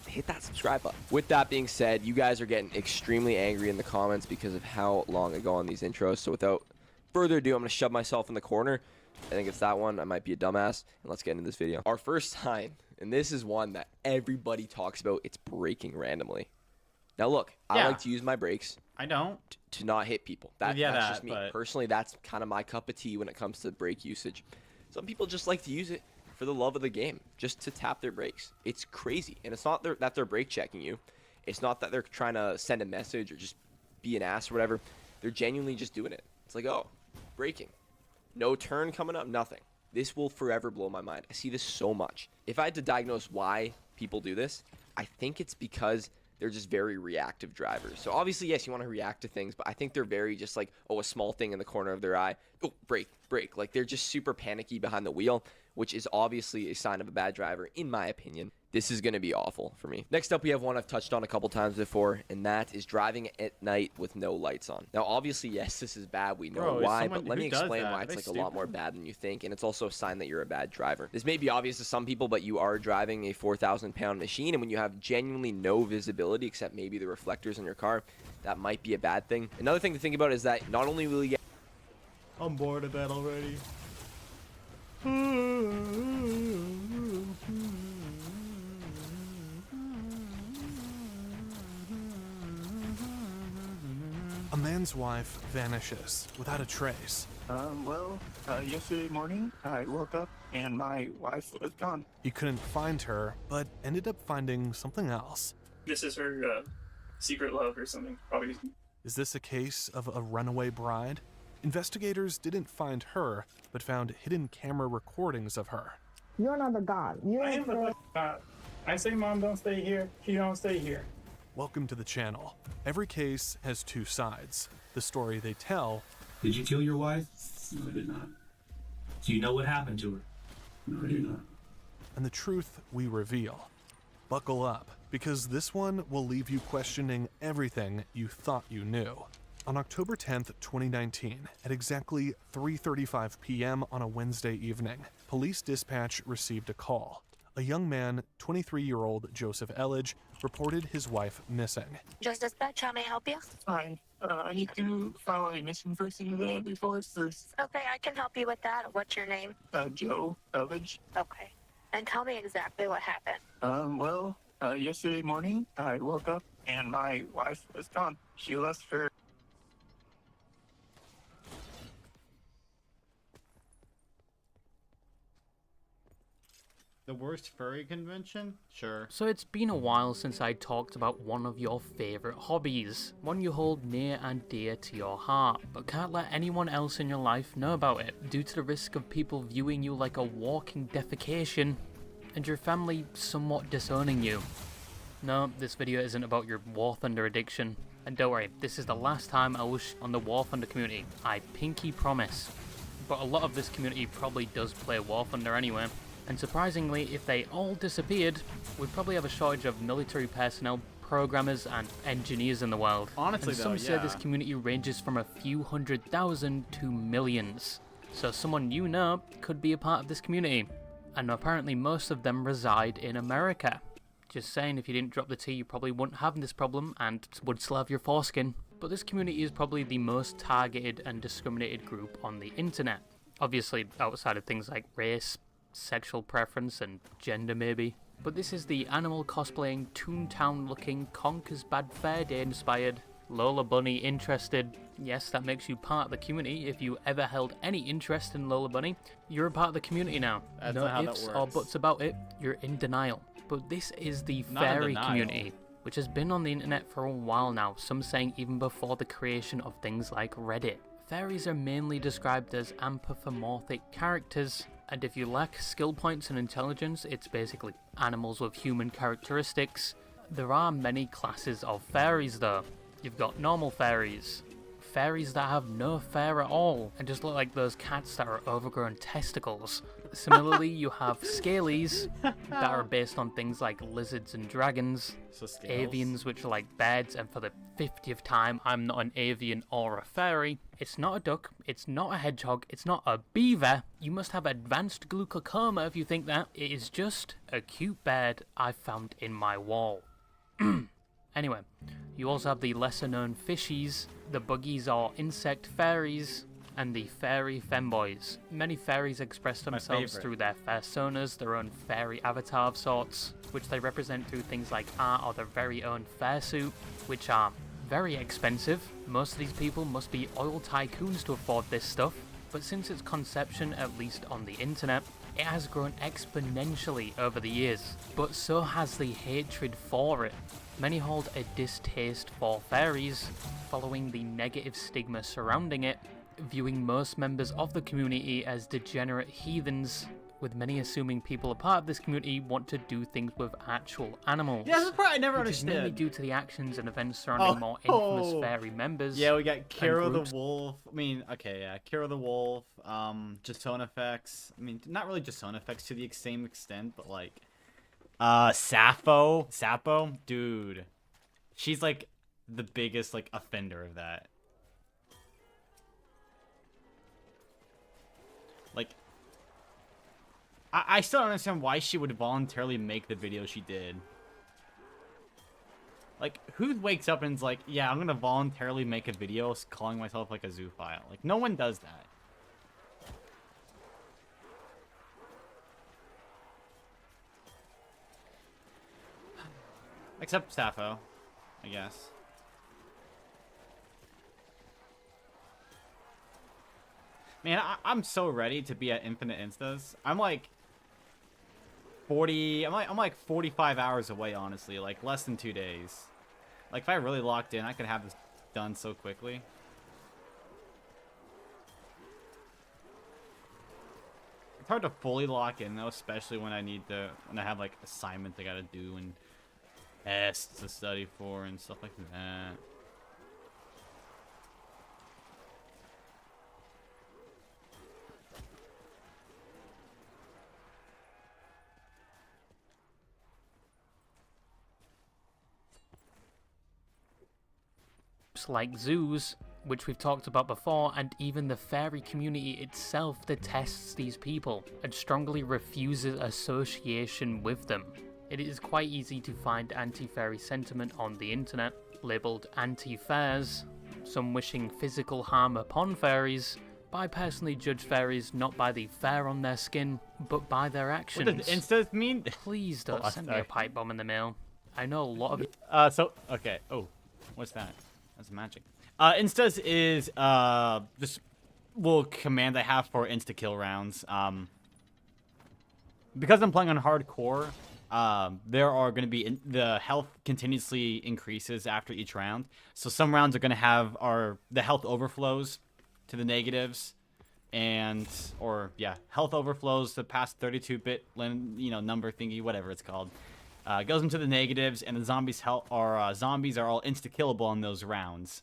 hit that subscribe button. With that being said, you guys are getting extremely angry in the comments because of how long I go on these intros. So without further ado, I'm gonna shove myself in the corner. I think it's that one. I might be a dumbass. And let's get into this video. Our first sign, and this is one that everybody talks about, it's braking randomly. Now look, I like to use my brakes. I don't. To not hit people. That's just me. But... Personally, that's kind of my cup of tea when it comes to brake usage. Some people just like to use it for the love of the game, just to tap their brakes. It's crazy. And it's not that they're brake checking you. It's not that they're trying to send a message or just be an ass or whatever. They're genuinely just doing it. It's like, oh, braking. No turn coming up, nothing. This will forever blow my mind. I see this so much. If I had to diagnose why people do this, I think it's because they're just very reactive drivers. So obviously, yes, you want to react to things, but I think they're very just like, oh, a small thing in the corner of their eye. Oh, brake. Like they're just super panicky behind the wheel, which is obviously a sign of a bad driver, in my opinion. This is going to be awful for me. Next up, we have one I've touched on a couple times before, and that is driving at night with no lights on. Now, obviously, yes, this is bad. We know why, but let me explain why it's like a lot more bad than you think, and it's also a sign that you're a bad driver. This may be obvious to some people, but you are driving a 4,000-pound machine, and when you have genuinely no visibility except maybe the reflectors in your car, that might be a bad thing. Another thing to think about is that not only will you get... I'm bored of that already. A man's wife vanishes without a trace. Yesterday morning, I woke up and my wife was gone. He couldn't find her, but ended up finding something else. This is her secret love or something, probably. Is this a case of a runaway bride? Investigators didn't find her, but found hidden camera recordings of her. You're not the god. I am the god. I say, Mom, don't stay here. She don't stay here. Welcome to the channel. Every case has two sides. The story they tell. Did you kill your wife? No, I did not. Do you know what happened to her? No, I do not. And the truth we reveal. Buckle up, because this one will leave you questioning everything you thought you knew. On October 10th, 2019, at exactly 3:35 p.m. on a Wednesday evening, police dispatch received a call. A young man, 23-year-old Joseph Elledge, reported his wife missing. Just dispatch, how may I help you? Fine. I need to file a missing person report first. Okay, I can help you with that. What's your name? Joe Elledge. Okay. And tell me exactly what happened. Yesterday morning, I woke up and my wife was gone. She left her... The worst furry convention? Sure. So it's been a while since I talked about one of your favourite hobbies, one you hold near and dear to your heart, but can't let anyone else in your life know about it, due to the risk of people viewing you like a walking defecation, and your family somewhat disowning you. No, this video isn't about your War Thunder addiction, and don't worry, this is the last time I wish on the War Thunder community, I pinky promise. But a lot of this community probably does play War Thunder anyway. And surprisingly, if they all disappeared, we'd probably have a shortage of military personnel, programmers, and engineers in the world. Honestly, and some though, say yeah. this community ranges from a few 100,000 to millions. So someone you know could be a part of this community. And apparently most of them reside in America. Just saying, if you didn't drop the T, you probably wouldn't have this problem and would still have your foreskin. But this community is probably the most targeted and discriminated group on the internet. Obviously, outside of things like race, sexual preference, and gender maybe. But this is the animal cosplaying, Toontown looking, Conker's Bad Fur Day inspired, Lola Bunny interested. Yes, that makes you part of the community. If you ever held any interest in Lola Bunny, you're a part of the community now. That's no not how that ifs or works. buts about it, you're in denial. But this is the Not in fairy denial. community, which has been on the internet for a while now, some saying even before the creation of things like Reddit. Fairies are mainly described as anthropomorphic characters, and if you lack skill points and intelligence, it's basically animals with human characteristics. There are many classes of fairies though. You've got normal fairies, fairies that have no fur at all, and just look like those cats that are overgrown testicles. Similarly, you have scalies that are based on things like lizards and dragons, So scales. avians, which are like birds, and for the 50th time, I'm not an avian or a fairy. It's not a duck, it's not a hedgehog, it's not a beaver. You must have advanced glaucoma if you think that. It is just a cute bird I found in my wall. Anyway, you also have the lesser known fishies, the buggies or insect fairies, and the fairy femboys. Many fairies express themselves favorite. through their personas, their own fairy avatar of sorts, which they represent through things like art or their very own fursuit, which are very expensive. Most of these people must be oil tycoons to afford this stuff, but since its conception, at least on the internet, it has grown exponentially over the years, but so has the hatred for it. Many hold a distaste for fairies, following the negative stigma surrounding it, viewing most members of the community as degenerate heathens, with many assuming people a part of this community want to do things with actual animals. Yeah, that's the part I never which is mainly understood. due to the actions and events surrounding more infamous fairy members. Yeah, we got and Kiro groups. the Wolf. I mean, okay, yeah, Kiro the Wolf, Jasone effects. I mean, not really Jasone effects to the same extent, but like, Sappho, dude, she's like the biggest like offender of that. Like, I still don't understand why she would voluntarily make the video she did. Like, who wakes up and is like, yeah, I'm gonna voluntarily make a video calling myself like a zoophile? Like, no one does that. Except Sappho, I guess. Man, I'm so ready to be at Infinite Instas. I'm like 45 hours away, honestly. Like, less than 2 days. Like, if I really locked in, I could have this done so quickly. It's hard to fully lock in, though, especially when I have, like, assignments I gotta do and tests to study for and stuff like that. Like zoos, which we've talked about before, and even the fairy community itself detests these people and strongly refuses association with them. It is quite easy to find anti-fairy sentiment on the internet, labelled anti-fairs, some wishing physical harm upon fairies. But I personally judge fairies not by the fur on their skin, but by their actions. What does Instas mean? Please don't Oh, send me sorry. a pipe bomb in the mail. I know a lot of Okay. Oh, what's that? That's magic. Instas is just little command I have for insta kill rounds. because I'm playing on hardcore, there are going to be the health continuously increases after each round. So some rounds are going to have the health overflows to the negatives, health overflows to past 32-bit number thingy, whatever it's called. Goes into the negatives, and the zombies are all insta-killable on those rounds.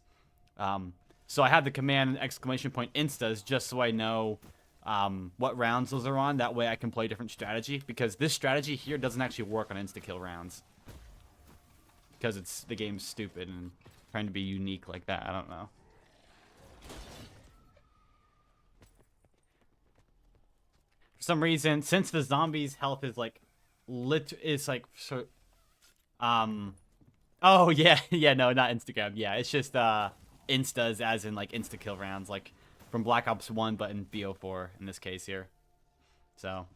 So I have the command ! Instas just so I know what rounds those are on. That way I can play a different strategy, because this strategy here doesn't actually work on insta-kill rounds. Because the game's stupid and trying to be unique like that. I don't know. For some reason, since the zombies' health is like oh yeah, no, not Instagram. Yeah, it's just instas, as in like insta-kill rounds, like from Black Ops 1, but in BO4 in this case here. So.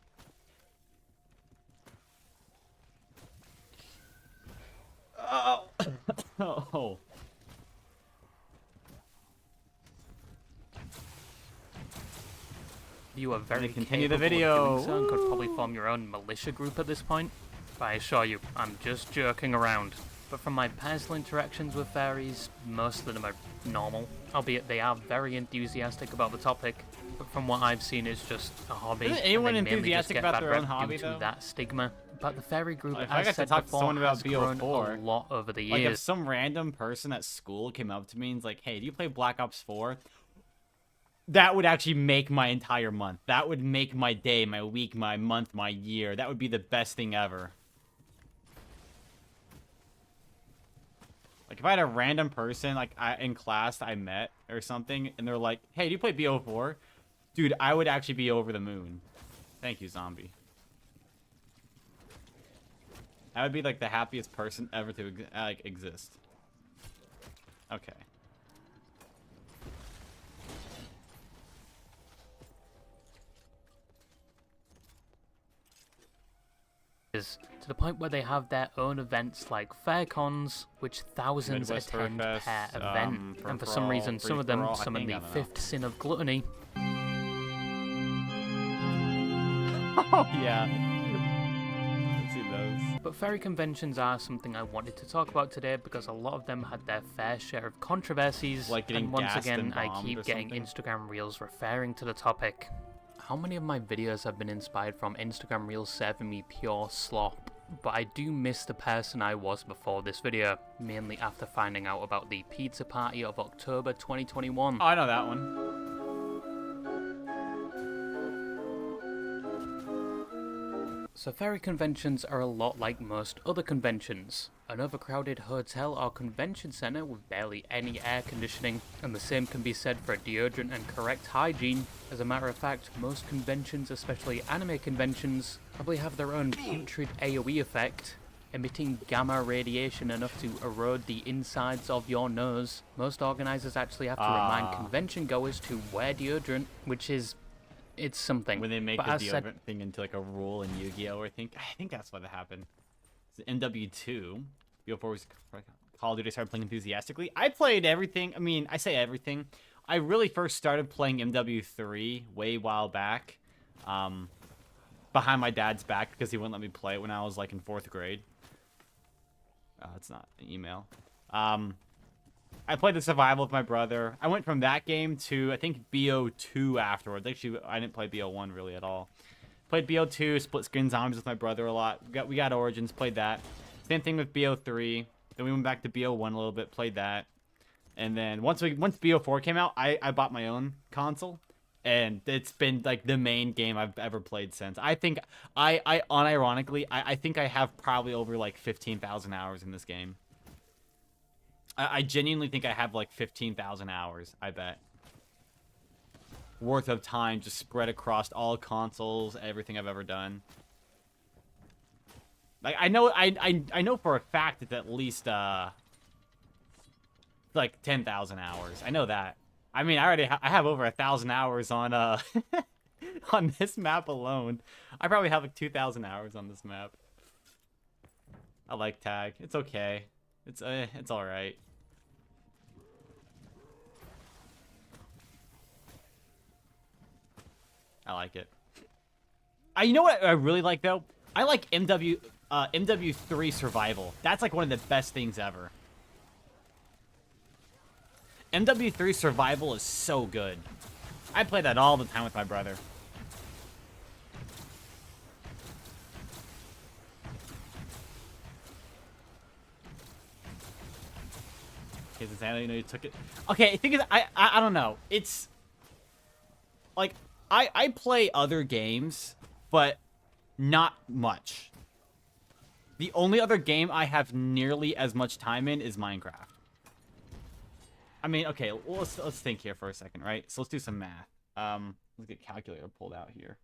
Oh. Oh. You are very continue the capable of video. doing so and could probably form your own militia group at this point. But I assure you, I'm just joking around. But from my personal interactions with fairies, most of them are normal, albeit they are very enthusiastic about the topic. But from what I've seen, it's just a hobby. Isn't anyone and they mainly just enthusiastic get about bad their own rep hobby, due to though? that stigma. But the fairy group, If I as got to said talk to before, someone about has grown BO4, a lot over the like if years. some random person at school came up to me and's like, "Hey, do you play Black Ops 4?" That would actually make my entire month. That would make my day, my week, my month, my year. That would be the best thing ever. Like if I had a random person like in class I met or something, and they're like, "Hey, do you play BO4?" Dude, I would actually be over the moon. Thank you, zombie. I would be like the happiest person ever to exist. Okay. To the point where they have their own events like fair cons, which thousands Midwest attend Furfest, per event, and for some all, reason some of them free-for-all, summon the I don't know. fifth sin of gluttony. Oh yeah. I've seen those. But fairy conventions are something I wanted to talk about today because a lot of them had their fair share of controversies, Like getting and once gassed again and I bombed keep or getting something? Instagram Reels referring to the topic. How many of my videos have been inspired from Instagram Reels serving me pure slop? But I do miss the person I was before this video, mainly after finding out about the pizza party of October 2021. Oh, I know that one. So fairy conventions are a lot like most other conventions. An overcrowded hotel or convention centre with barely any air conditioning, and the same can be said for deodorant and correct hygiene. As a matter of fact, most conventions, especially anime conventions, probably have their own putrid AoE effect, emitting gamma radiation enough to erode the insides of your nose. Most organisers actually have to remind convention goers to wear deodorant, which is... it's something. When they make But the as said- deodorant thing into like a rule in Yu-Gi-Oh! I think that's what happened. It's MW2. BO4 was Call of Duty. Started playing enthusiastically. I played everything. I mean, I say everything. I really first started playing MW3 way while back, behind my dad's back because he wouldn't let me play it when I was like in 4th grade. It's not an email. I played the survival with my brother. I went from that game to, I think, BO2 afterwards. Actually, I didn't play BO1 really at all. Played BO2, split screen zombies with my brother a lot. We got Origins, played that. Same thing with BO3. Then we went back to BO1 a little bit, played that. And then once BO4 came out, I bought my own console. And it's been like the main game I've ever played since. I think, unironically, I think I have probably over like 15,000 hours in this game. I genuinely think I have like 15,000 hours, I bet. Worth of time just spread across all consoles, everything I've ever done. Like I know for a fact it's at least like 10,000 hours. I know that. I mean, I have over 1,000 hours on on this map alone. I probably have like 2,000 hours on this map. I like tag. It's okay. It's all right. I like it. You know what I really like though? I like MW3 Survival. That's like one of the best things ever. MW3 Survival is so good. I play that all the time with my brother. Kids insanity, you know you took it. Okay, the thing is, I don't know. It's like I play other games, but not much. The only other game I have nearly as much time in is Minecraft. I mean, okay, well, let's think here for a second, right? So let's do some math. Let's get a calculator pulled out here.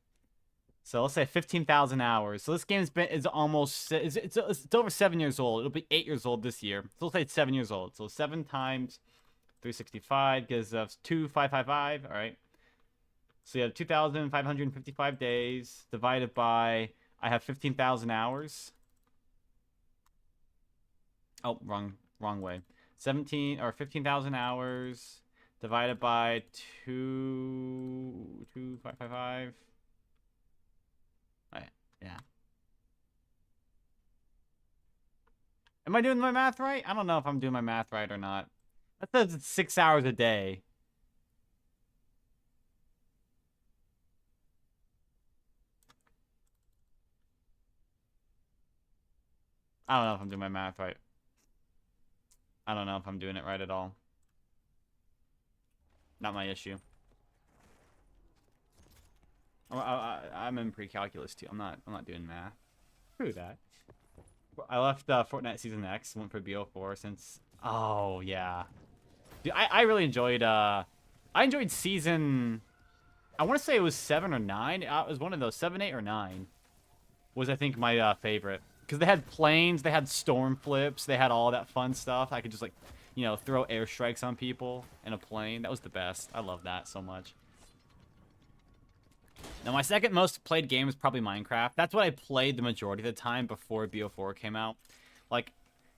So let's say 15,000 hours. So this game's been it's over 7 years old. It'll be 8 years old this year. So let's say it's 7 years old. So 7 times 365 gives us 2,555. All right. So you have 2,555 days divided by I have 15,000 hours. Oh, wrong way. 15,000 hours divided by 2,555. Right, yeah. Am I doing my math right? I don't know if I'm doing my math right or not. That says it's 6 hours a day. I don't know if I'm doing my math right. I don't know if I'm doing it right at all. Not my issue. I'm in pre-calculus too. I'm not doing math. Screw that. I left Fortnite Season X. Went for BO4 since. Oh yeah. Dude, I really enjoyed. I enjoyed season. I want to say it was 7 or 9. It was one of those 7, 8, or 9. Was I think my favorite. Because they had planes, they had storm flips, they had all that fun stuff. I could just, like, you know, throw airstrikes on people in a plane. That was the best. I love that so much. Now, my second most played game is probably Minecraft. That's what I played the majority of the time before BO4 came out. Like,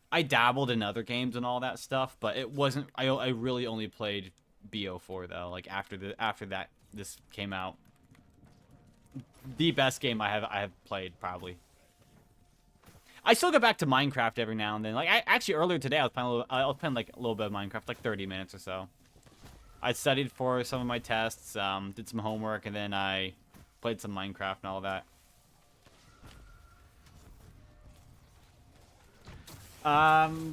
I dabbled in other games and all that stuff, but it wasn't... I really only played BO4, though. Like, after that, this came out. The best game I have played, probably. I still go back to Minecraft every now and then. Like, actually earlier today, I was playing like a little bit of Minecraft, like 30 minutes or so. I studied for some of my tests, did some homework, and then I played some Minecraft and all that.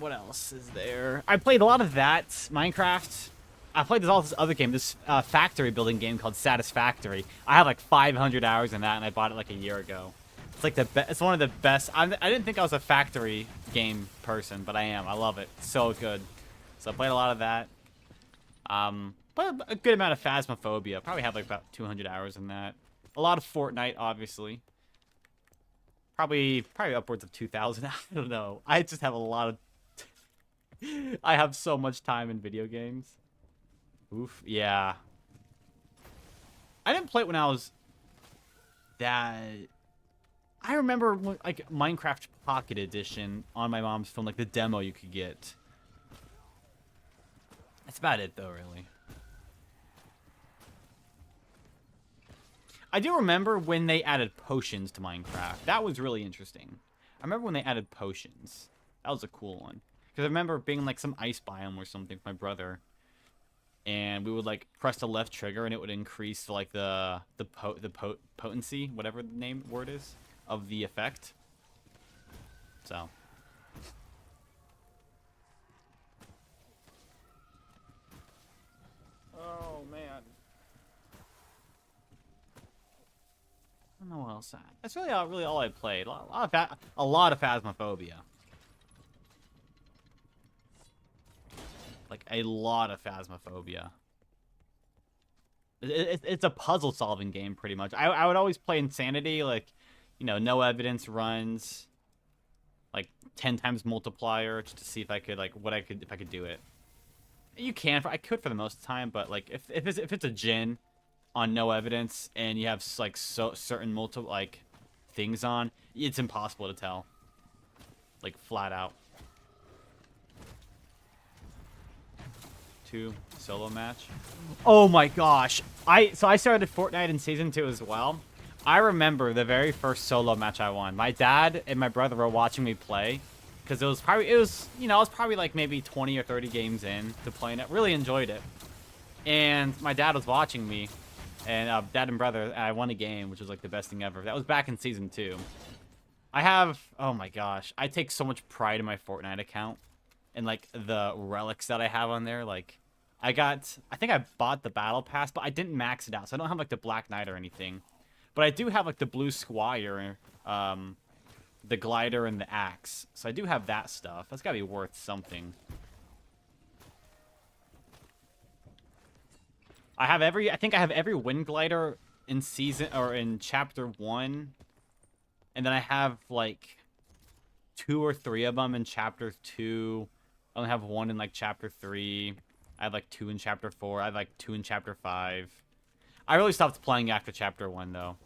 What else is there? I played a lot of that Minecraft. I played this other game, this factory building game called Satisfactory. I have like 500 hours in that, and I bought it like a year ago. It's like it's one of the best. I didn't think I was a factory game person, but I am. I love it. It's so good. So I played a lot of that. But a good amount of Phasmophobia. Probably have like about 200 hours in that. A lot of Fortnite, obviously. Probably upwards of 2,000. I don't know. I just have a lot of... I have so much time in video games. Oof. Yeah. I didn't play it when I was that... I remember, like, Minecraft Pocket Edition on my mom's phone, like, the demo you could get. That's about it, though, really. I do remember when they added potions to Minecraft. That was really interesting. I remember when they added potions. That was a cool one. Because I remember being in, like, some ice biome or something with my brother. And we would, like, press the left trigger, and it would increase, like, the potency, whatever the word is, of the effect. So. Oh, man. I don't know what else. That's really all I played. A lot of Phasmophobia. Like, a lot of Phasmophobia. It's a puzzle-solving game, pretty much. I would always play Insanity, like, you know, no evidence runs, like 10 times multiplier, just to see if I could, like, if I could do it. You can, I could for the most time, but like if it's a Jin on no evidence and you have like certain things on, it's impossible to tell, like flat out. 2 solo match. Oh my gosh, I started Fortnite in season 2 as well. I remember the very first solo match I won. My dad and my brother were watching me play. Because it was, you know, I was probably like maybe 20 or 30 games in to playing it. Really enjoyed it. And my dad was watching me. And dad and brother, and I won a game, which was like the best thing ever. That was back in Season 2. I have, oh my gosh. I take so much pride in my Fortnite account. And like the relics that I have on there. Like, I think I bought the Battle Pass, but I didn't max it out. So I don't have like the Black Knight or anything. But I do have like the Blue Squire, the glider, and the axe. So I do have that stuff. That's gotta be worth something. I think I have every wind glider in season or in chapter 1. And then I have like 2 or 3 of them in chapter 2. I only have 1 in like chapter 3. I have like 2 in chapter 4. I have like 2 in chapter 5. I really stopped playing after chapter 1 though.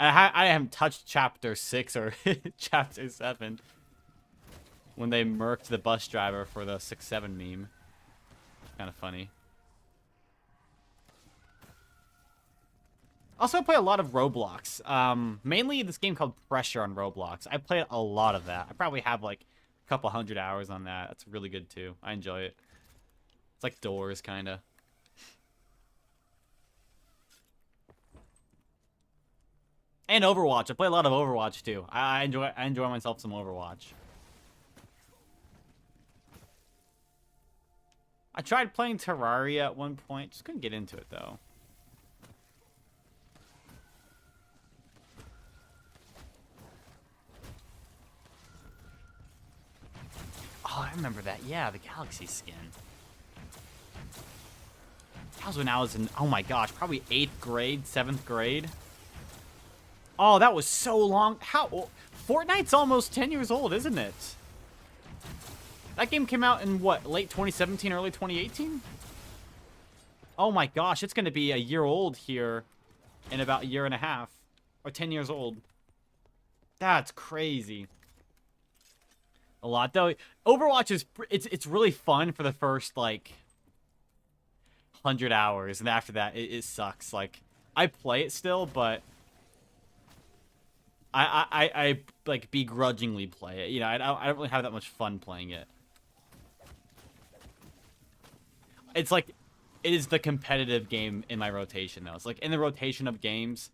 I haven't touched chapter 6 or chapter 7 when they murked the bus driver for the 6-7 meme. Kind of funny. Also, I play a lot of Roblox. Mainly this game called Pressure on Roblox. I play a lot of that. I probably have like a couple 100 hours on that. That's really good too. I enjoy it. It's like Doors, kind of. And Overwatch. I play a lot of Overwatch too. I enjoy myself some Overwatch. I tried playing Terraria at one point. Just couldn't get into it though. Oh, I remember that. Yeah, the Galaxy skin. That was when I was in, oh my gosh, probably 8th grade, 7th grade. Oh, that was so long. How? Fortnite's almost 10 years old, isn't it? That game came out in, what, late 2017, early 2018? Oh my gosh, it's going to be a year old here in about a year and a half. Or 10 years old. That's crazy. A lot, though. Overwatch is, it's really fun for the first, like, 100 hours. And after that, it sucks. Like, I play it still, but I like begrudgingly play it. You know, I don't really have that much fun playing it. It's like, it is the competitive game in my rotation though. It's like in the rotation of games,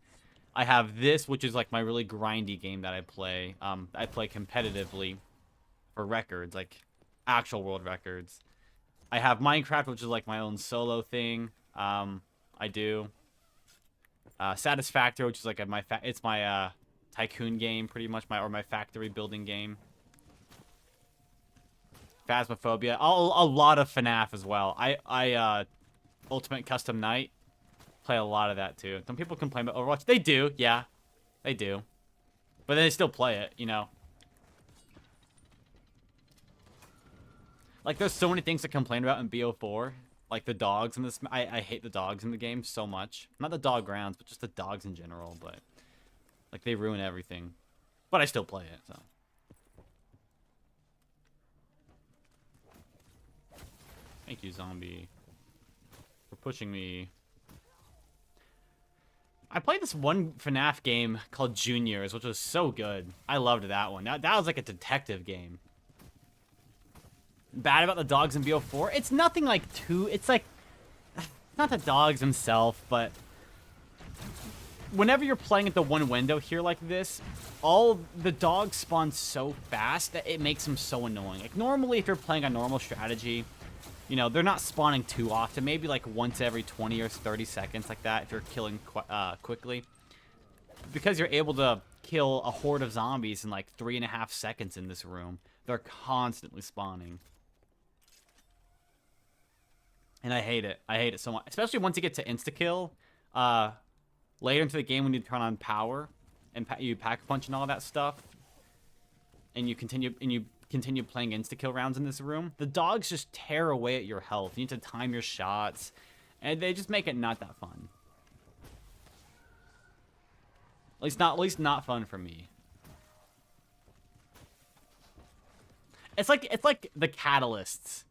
I have this, which is like my really grindy game that I play. I play competitively for records, like actual world records. I have Minecraft, which is like my own solo thing. I do. Satisfactory, which is like it's my tycoon game, pretty much, or my factory building game. Phasmophobia, a lot of FNAF as well. I Ultimate Custom Night, play a lot of that too. Some people complain about Overwatch. They do, yeah, they do, but they still play it, you know. Like, there's so many things to complain about in BO4, like the dogs in this. I hate the dogs in the game so much. Not the dog grounds, but just the dogs in general. But like, they ruin everything. But I still play it, so. Thank you, zombie, for pushing me. I played this one FNAF game called Juniors, which was so good. I loved that one. That was like a detective game. Bad about the dogs in BO4? It's nothing like it's like, not the dogs themselves, but whenever you're playing at the one window here like this, all the dogs spawn so fast that it makes them so annoying. Like, normally if you're playing a normal strategy, you know, they're not spawning too often. Maybe like once every 20 or 30 seconds like that if you're killing quickly. Because you're able to kill a horde of zombies in like 3.5 seconds in this room, they're constantly spawning. And I hate it. I hate it so much. Especially once you get to insta-kill. Later into the game when you turn on power and you pack-punch and all that stuff. And you continue playing insta-kill rounds in this room. The dogs just tear away at your health. You need to time your shots. And they just make it not that fun. At least not fun for me. It's like the catalysts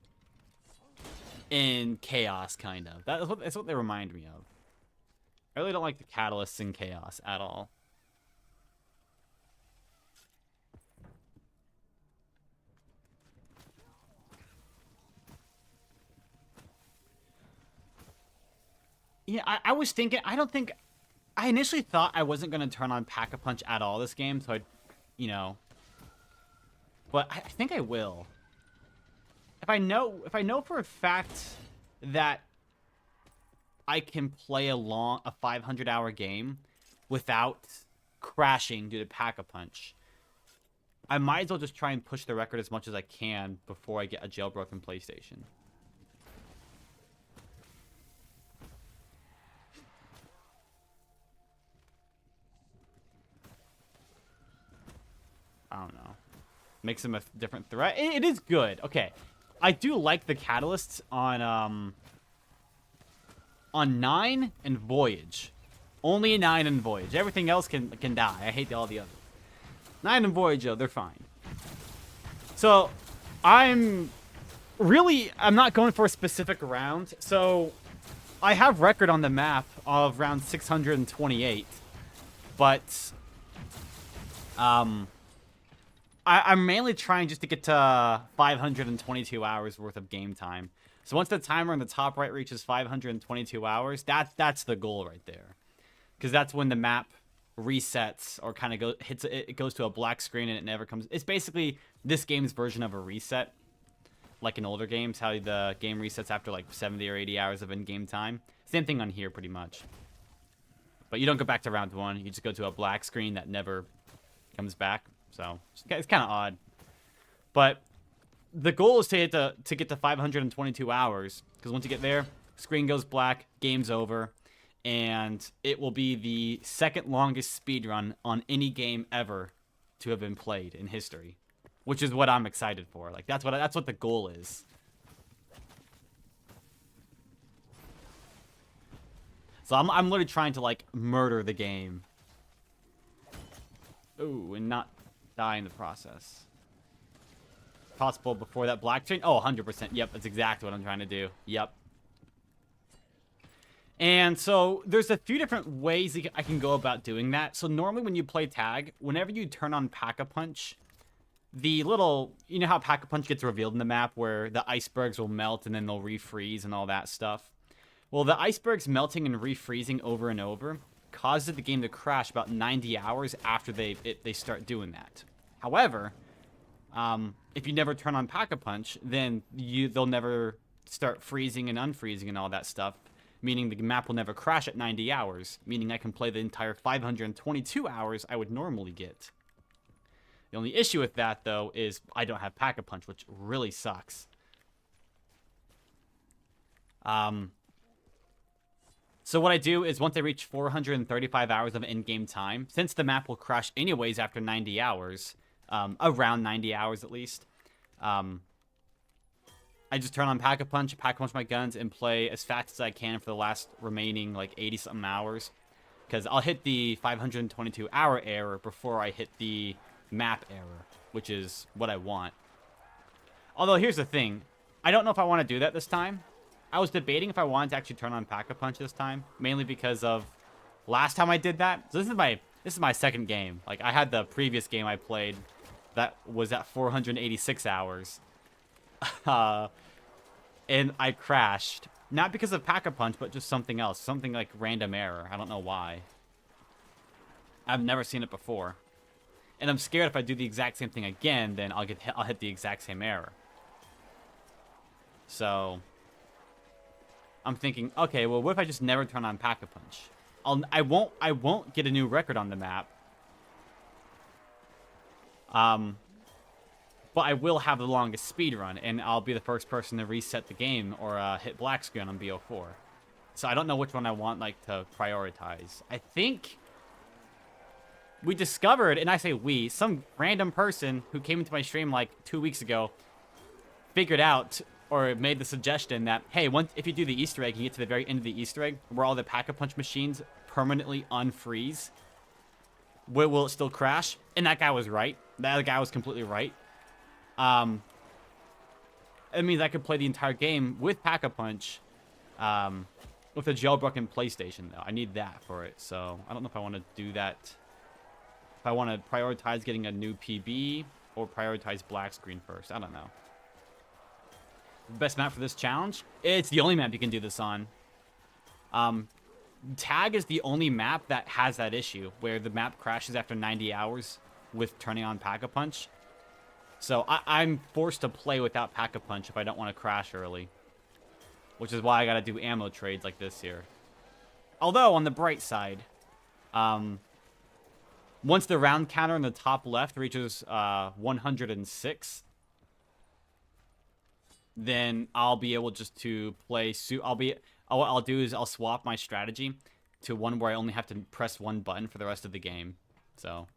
in Chaos, kind of. That's what they remind me of. I really don't like the catalysts in Chaos at all. Yeah, I was thinking, I initially thought I wasn't going to turn on Pack-a-Punch at all this game, so you know. But I think I will. If I know for a fact that I can play a 500-hour game without crashing due to Pack-a-Punch, I might as well just try and push the record as much as I can before I get a jailbroken PlayStation. I don't know. Makes him a different threat. It is good. Okay. I do like the catalysts on 9 and Voyage. Only 9 and Voyage. Everything else can die. I hate all the others. 9 and Voyage, though, they're fine. So, I'm not going for a specific round. So, I have record on the map of round 628. But, I'm mainly trying just to get to 522 hours worth of game time. So once the timer in the top right reaches 522 hours, that's the goal right there. Because that's when the map resets or kind of it goes to a black screen and it never comes. It's basically this game's version of a reset. Like in older games, how the game resets after like 70 or 80 hours of in-game time. Same thing on here pretty much. But you don't go back to round 1. You just go to a black screen that never comes back. So it's kind of odd, but the goal is to get to 522 hours, because once you get there, screen goes black, game's over, and it will be the second longest speedrun on any game ever to have been played in history, which is what I'm excited for. Like that's what the goal is. So I'm literally trying to like murder the game. Ooh, and not die in the process. Possible before that black chain? Oh, 100%. Yep, that's exactly what I'm trying to do. Yep. And so there's a few different ways I can go about doing that. So normally when you play tag, whenever you turn on Pack-a-Punch, the little, you know how Pack-a-Punch gets revealed in the map where the icebergs will melt and then they'll refreeze and all that stuff? Well, the icebergs melting and refreezing over and over causes the game to crash about 90 hours after they start doing that. However, if you never turn on Pack-a-Punch, then they'll never start freezing and unfreezing and all that stuff, meaning the map will never crash at 90 hours, meaning I can play the entire 522 hours I would normally get. The only issue with that, though, is I don't have Pack-a-Punch, which really sucks. So what I do is once I reach 435 hours of in-game time, since the map will crash anyways after 90 hours, around 90 hours at least, I just turn on Pack-a-Punch my guns, and play as fast as I can for the last remaining like 80-something hours. Because I'll hit the 522-hour error before I hit the map error, which is what I want. Although here's the thing, I don't know if I want to do that this time. I was debating if I wanted to actually turn on Pack-a-Punch this time, mainly because of last time I did that. So this is my second game. Like I had the previous game I played that was at 486 hours. And I crashed. Not because of Pack-a-Punch, but just something else. Something like random error. I don't know why. I've never seen it before. And I'm scared if I do the exact same thing again, then I'll hit the exact same error. So I'm thinking, okay, well, what if I just never turn on Pack-a-Punch? I won't get a new record on the map. But I will have the longest speed run, and I'll be the first person to reset the game or hit black screen on BO4. So I don't know which one I want to prioritize. I think we discovered, and I say we, some random person who came into my stream like 2 weeks ago figured out or made the suggestion that, hey, if you do the Easter egg, you get to the very end of the Easter egg where all the Pack-a-Punch machines permanently unfreeze. Will it still crash? And that guy was right. That guy was completely right. It means I could play the entire game with Pack-a-Punch with a jailbroken PlayStation, though. I need that for it, so I don't know if I want to do that. If I want to prioritize getting a new PB or prioritize black screen first. I don't know. Best map for this challenge? It's the only map you can do this on. Tag is the only map that has that issue, where the map crashes after 90 hours with turning on Pack-a-Punch. So I'm forced to play without Pack-a-Punch if I don't want to crash early. Which is why I gotta do ammo trades like this here. Although, on the bright side, once the round counter in the top left reaches 106, then I'll be able just to play... what I'll do is I'll swap my strategy to one where I only have to press one button for the rest of the game. So,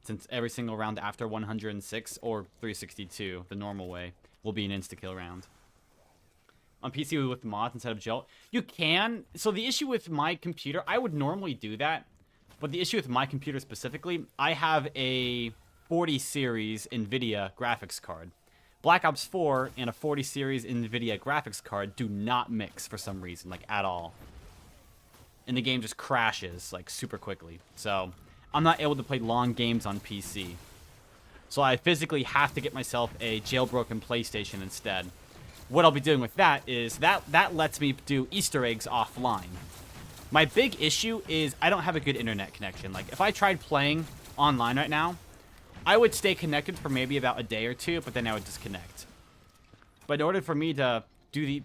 since every single round after 106 or 362, the normal way, will be an insta-kill round. On PC with mods instead of gel, you can. So the issue with my computer, I would normally do that, but the issue with my computer specifically, I have a 40 series NVIDIA graphics card. Black Ops 4 and a 40 series NVIDIA graphics card do not mix for some reason, like at all. And the game just crashes like super quickly. So I'm not able to play long games on PC. So I physically have to get myself a jailbroken PlayStation instead. What I'll be doing with that is that lets me do Easter eggs offline. My big issue is I don't have a good internet connection. Like, if I tried playing online right now, I would stay connected for maybe about a day or two, but then I would disconnect. But in order for me to do the,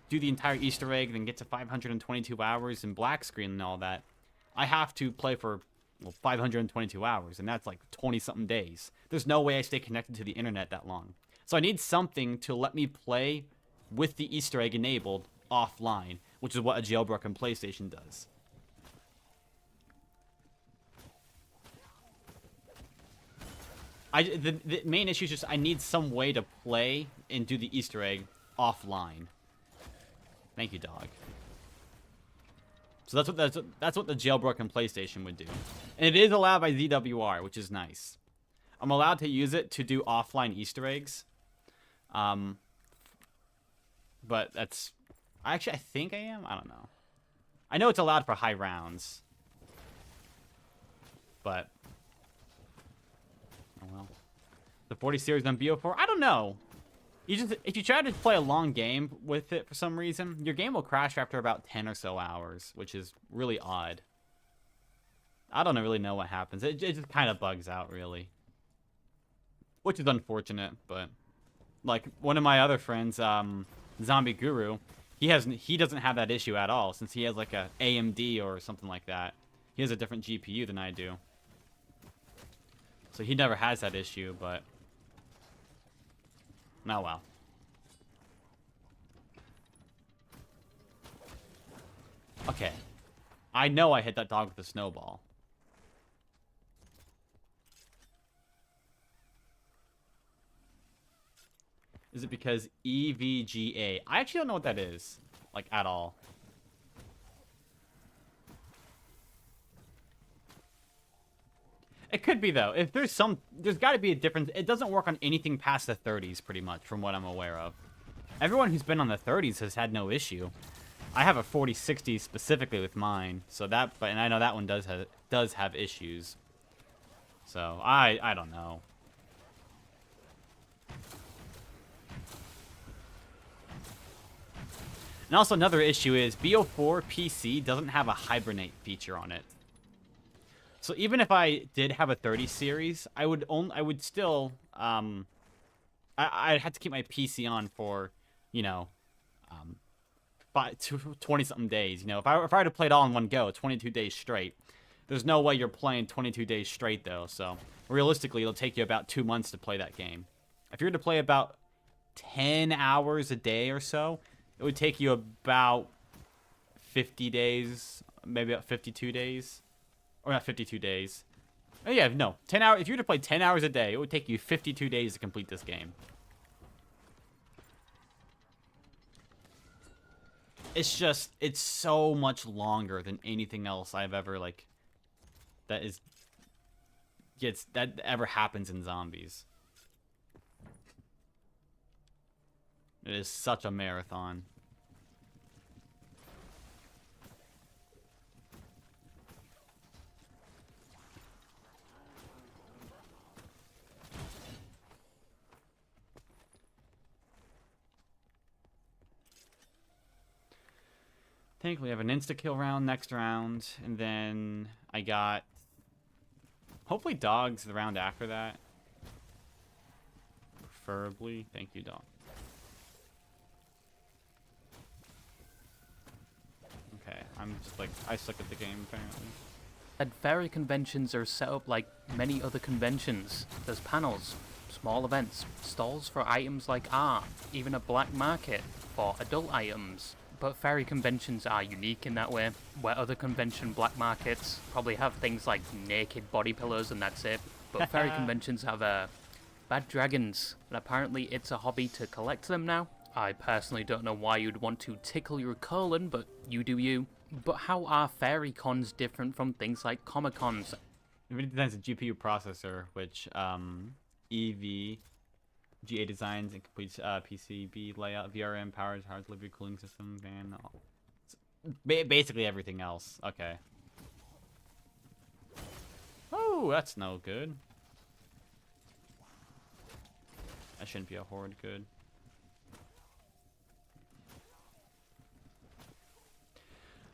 do the entire Easter egg, then get to 522 hours in black screen and all that, I have to play for, 522 hours, and that's like 20-something days. There's no way I stay connected to the internet that long. So I need something to let me play with the Easter egg enabled offline, which is what a jailbroken PlayStation does. The main issue is just I need some way to play and do the Easter egg offline. Thank you, dog. So that's what the jailbroken PlayStation would do. And it is allowed by ZWR, which is nice. I'm allowed to use it to do offline Easter eggs. But that's... I think I am? I don't know. I know it's allowed for high rounds. But... oh well. The 40 series on BO4? I don't know. If you try to play a long game with it for some reason, your game will crash after about 10 or so hours, which is really odd. I don't really know what happens. It just kind of bugs out, really. Which is unfortunate, but... like, one of my other friends, Zombie Guru, he doesn't have that issue at all, since he has, like, a AMD or something like that. He has a different GPU than I do. So he never has that issue, but... oh well. Okay. I know I hit that dog with a snowball. Is it because EVGA? I actually don't know what that is. Like, at all. It could be, though. If there's got to be a difference. It doesn't work on anything past the 30s, pretty much, from what I'm aware of. Everyone who's been on the 30s has had no issue. I have a 4060 specifically with mine, so and I know that one does have issues. So I don't know. And also another issue is BO4 PC doesn't have a hibernate feature on it. So even if I did have a 30 series, I would still I'd have to keep my PC on for 20-something days. If I were to play it all in one go, 22 days straight, there's no way you're playing 22 days straight though. So realistically, it'll take you about 2 months to play that game. If you were to play about 10 hours a day or so, it would take you about 50 days, maybe about 52 days. Or not 52 days. Oh yeah, no. 10 hours. If you were to play 10 hours a day, it would take you 52 days to complete this game. It's so much longer than anything else I've ever, that ever happens in zombies. It is such a marathon. think we have an insta-kill round next round, and then I got hopefully dogs the round after that. Preferably. Thank you, dog. Okay, I'm just like, I suck at the game apparently. And fairy conventions are set up like many other conventions. There's panels, small events, stalls for items like art, even a black market for adult items. But fairy conventions are unique in that way, where other convention black markets probably have things like naked body pillows and that's it. But fairy conventions have bad dragons, and apparently it's a hobby to collect them now. I personally don't know why you'd want to tickle your colon, but you do you. But how are fairy cons different from things like Comic Cons? NVIDIA designs a GPU processor, which EV, GA designs and completes PCB layout, VRM, powers, hard delivery, cooling system, van, basically everything else. Okay. Oh, that's no good. That shouldn't be a horde good.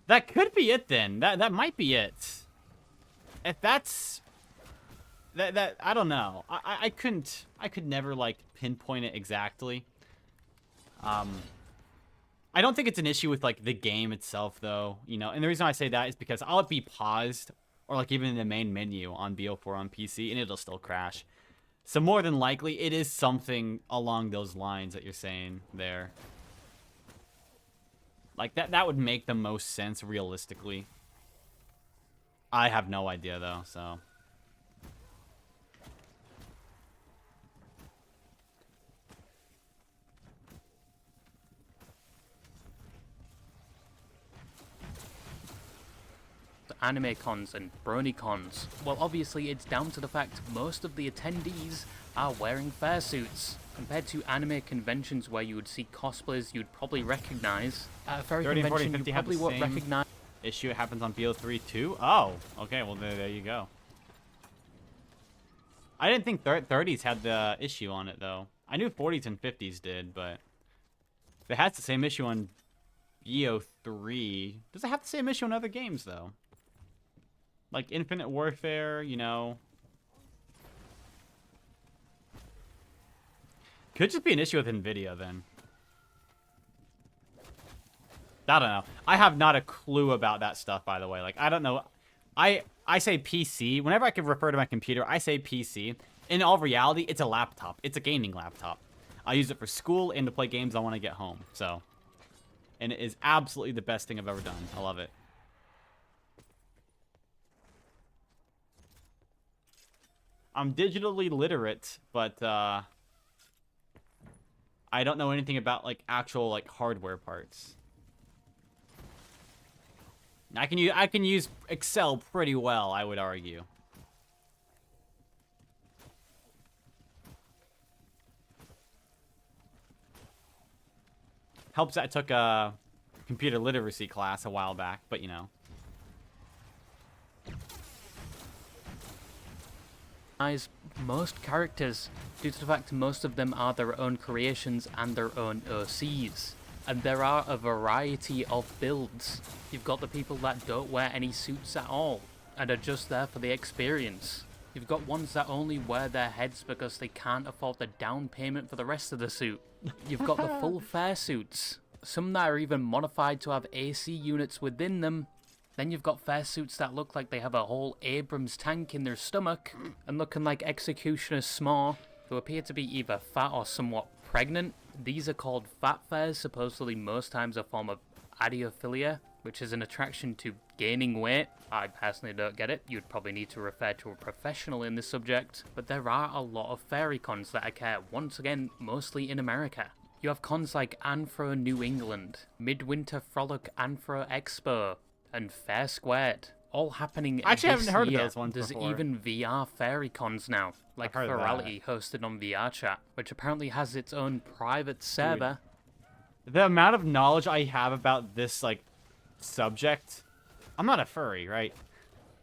That could be it then. That might be it. If that's that I don't know. I could never like pinpoint it exactly. I don't think it's an issue with like the game itself though, you know. And the reason I say that is because I'll be paused or like even in the main menu on BO4 on PC and it'll still crash. So more than likely it is something along those lines that you're saying there. Like, that would make the most sense, realistically. I have no idea, though, so... The anime cons and brony cons. Well, obviously, it's down to the fact most of the attendees are wearing fursuits. Compared to anime conventions where you would see cosplayers you'd probably recognize, at a fairy 30, 40, convention 50 you have probably the won't same recognize. issue. It happens on BO3 too? Oh, okay, well, there you go. I didn't think 30s had the issue on it, though. I knew 40s and 50s did, but... If it has the same issue on BO3, does it have the same issue on other games, though? Like Infinite Warfare, you know... Could just be an issue with NVIDIA, then. I don't know. I have not a clue about that stuff, by the way. Like, I don't know. I say PC. Whenever I can refer to my computer, I say PC. In all reality, it's a laptop. It's a gaming laptop. I use it for school and to play games I want to get home. So, and it is absolutely the best thing I've ever done. I love it. I'm digitally literate, but, I don't know anything about like actual like hardware parts. I can use Excel pretty well, I would argue. Helps that I took a computer literacy class a while back, but you know. Most characters, due to the fact most of them are their own creations and their own OCs. And there are a variety of builds. You've got the people that don't wear any suits at all, and are just there for the experience. You've got ones that only wear their heads because they can't afford the down payment for the rest of the suit. You've got the full fair suits, some that are even modified to have AC units within them. Then you've got fursuits that look like they have a whole Abrams tank in their stomach, and looking like Executioner S'more, who appear to be either fat or somewhat pregnant. These are called fat fairs, supposedly most times a form of adiophilia, which is an attraction to gaining weight. I personally don't get it. You'd probably need to refer to a professional in this subject. But there are a lot of fairy cons that occur, once again, mostly in America. You have cons like Anthro New England, Midwinter Frolic Anthro Expo, and Fair Squared, all happening I actually this haven't heard year. of those ones There's before. even VR fairy cons now, like I've heard of that. Ferality hosted on VRChat, which apparently has its own private server. The amount of knowledge I have about this like subject, I'm not a furry, right?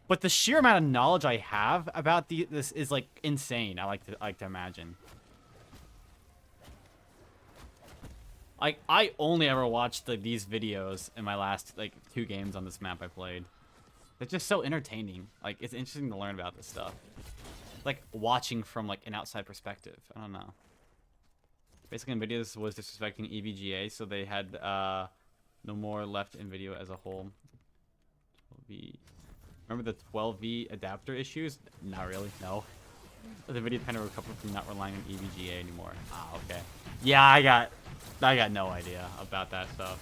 But the sheer amount of knowledge I have about this is like insane. I like to imagine. Like, I only ever watched these videos in my last, like, 2 games on this map I played. They're just so entertaining. Like, it's interesting to learn about this stuff. Like, watching from, like, an outside perspective. I don't know. Basically, NVIDIA was disrespecting EVGA, so they had, no more left in video as a whole. 12V. Remember the 12V adapter issues? Not really, no. The video kind of recovered from not relying on EVGA anymore. Ah, okay. Yeah, I got no idea about that stuff.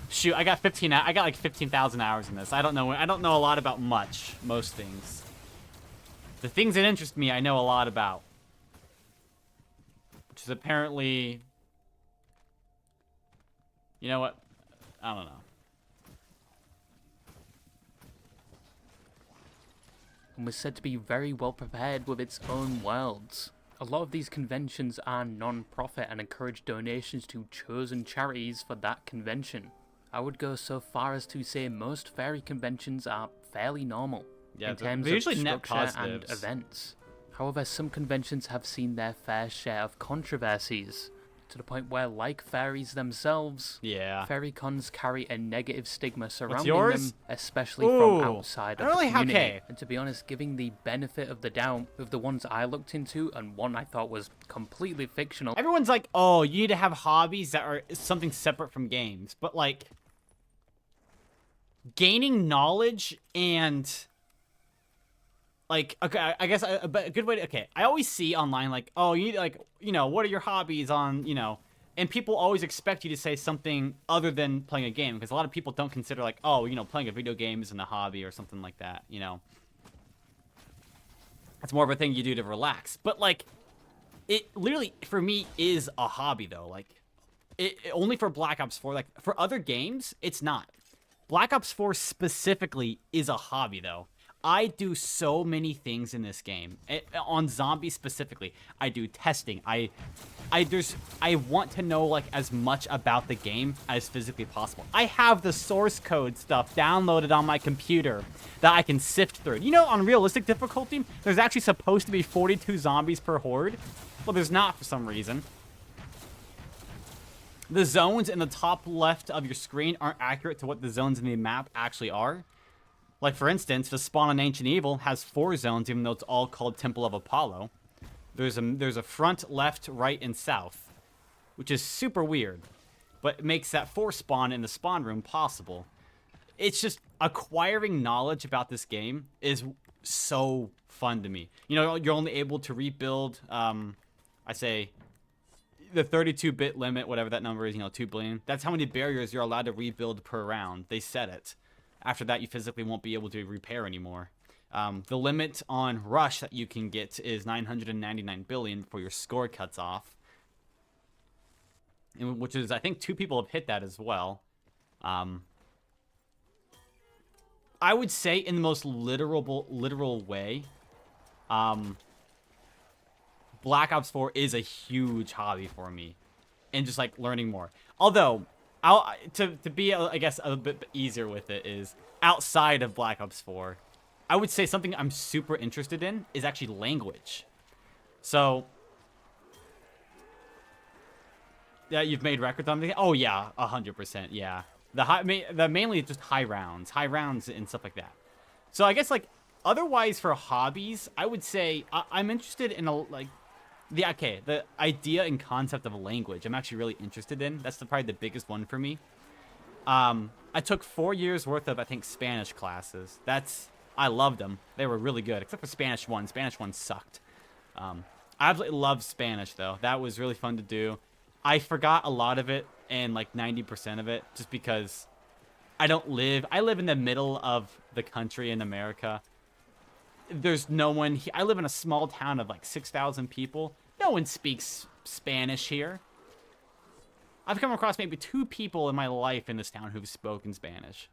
Shoot, I got like 15,000 hours in this. I don't know a lot about most things. The things that interest me, I know a lot about. Which is apparently, you know what? I don't know. And was said to be very well prepared with its own worlds. A lot of these conventions are non-profit and encourage donations to chosen charities for that convention. I would go so far as to say most fairy conventions are fairly normal in terms of usually net structure and positives. events. However, some conventions have seen their fair share of controversies, to the point where, like fairies themselves, fairy cons carry a negative stigma surrounding them, especially from outside of the community. And to be honest, giving the benefit of the doubt of the ones I looked into, and one I thought was completely fictional. Everyone's like, oh, you need to have hobbies that are something separate from games. But, like, gaining knowledge and, like, okay, I guess a good way to, okay, I always see online, like, oh, you need, like, you know, what are your hobbies on, you know, and people always expect you to say something other than playing a game, because a lot of people don't consider, like, oh, you know, playing a video game isn't a hobby or something like that, you know. It's more of a thing you do to relax. But, like, it literally, for me, is a hobby, though. Like, only for Black Ops 4. Like, for other games, it's not. Black Ops 4 specifically is a hobby, though. I do so many things in this game. On zombies specifically, I do testing. I want to know, like, as much about the game as physically possible. I have the source code stuff downloaded on my computer that I can sift through. You know, on realistic difficulty, there's actually supposed to be 42 zombies per horde. Well, there's not for some reason. The zones in the top left of your screen aren't accurate to what the zones in the map actually are. Like, for instance, the spawn in Ancient Evil has 4 zones, even though it's all called Temple of Apollo. There's a front, left, right, and south, which is super weird, but it makes that 4 spawn in the spawn room possible. It's just, acquiring knowledge about this game is so fun to me. You know, you're only able to rebuild, I say, the 32-bit limit, whatever that number is, you know, 2 billion. That's how many barriers you're allowed to rebuild per round. They set it. After that, you physically won't be able to repair anymore. The limit on Rush that you can get is 999 billion before your score cuts off. Which is, I think 2 people have hit that as well. I would say in the most literal way, Black Ops 4 is a huge hobby for me. And just, like, learning more. Although, to be, I guess, a bit easier with it is, outside of Black Ops 4, I would say something I'm super interested in is actually language. So, yeah, you've made records on the, oh yeah, 100%, yeah. The mainly just high rounds and stuff like that. So I guess, like, otherwise for hobbies, I would say I'm interested in the idea and concept of a language. I'm actually really interested in. That's probably the biggest one for me. I took 4 years worth of, I think, Spanish classes. I loved them. They were really good, except for Spanish 1. Spanish 1 sucked. I absolutely loved Spanish, though. That was really fun to do. I forgot a lot of it, and like 90% of it, just because I live in the middle of the country in America. There's no one here. I live in a small town of like 6,000 people. No one speaks Spanish here. I've come across maybe 2 people in my life in this town who've spoken Spanish.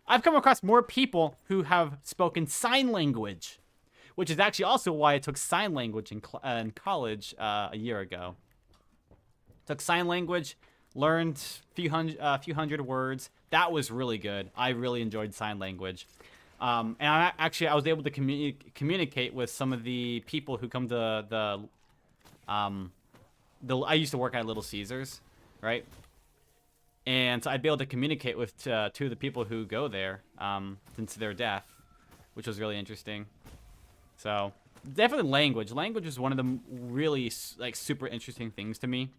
I've come across more people who have spoken sign language, which is actually also why I took sign language in college a year ago. Took sign language, learned a few hundred words. That was really good. I really enjoyed sign language. And I was able to communicate with some of the people who come to I used to work at Little Caesars, right? And so I'd be able to communicate with two of the people who go there since their death, which was really interesting. So definitely language. Language is one of the really like super interesting things to me.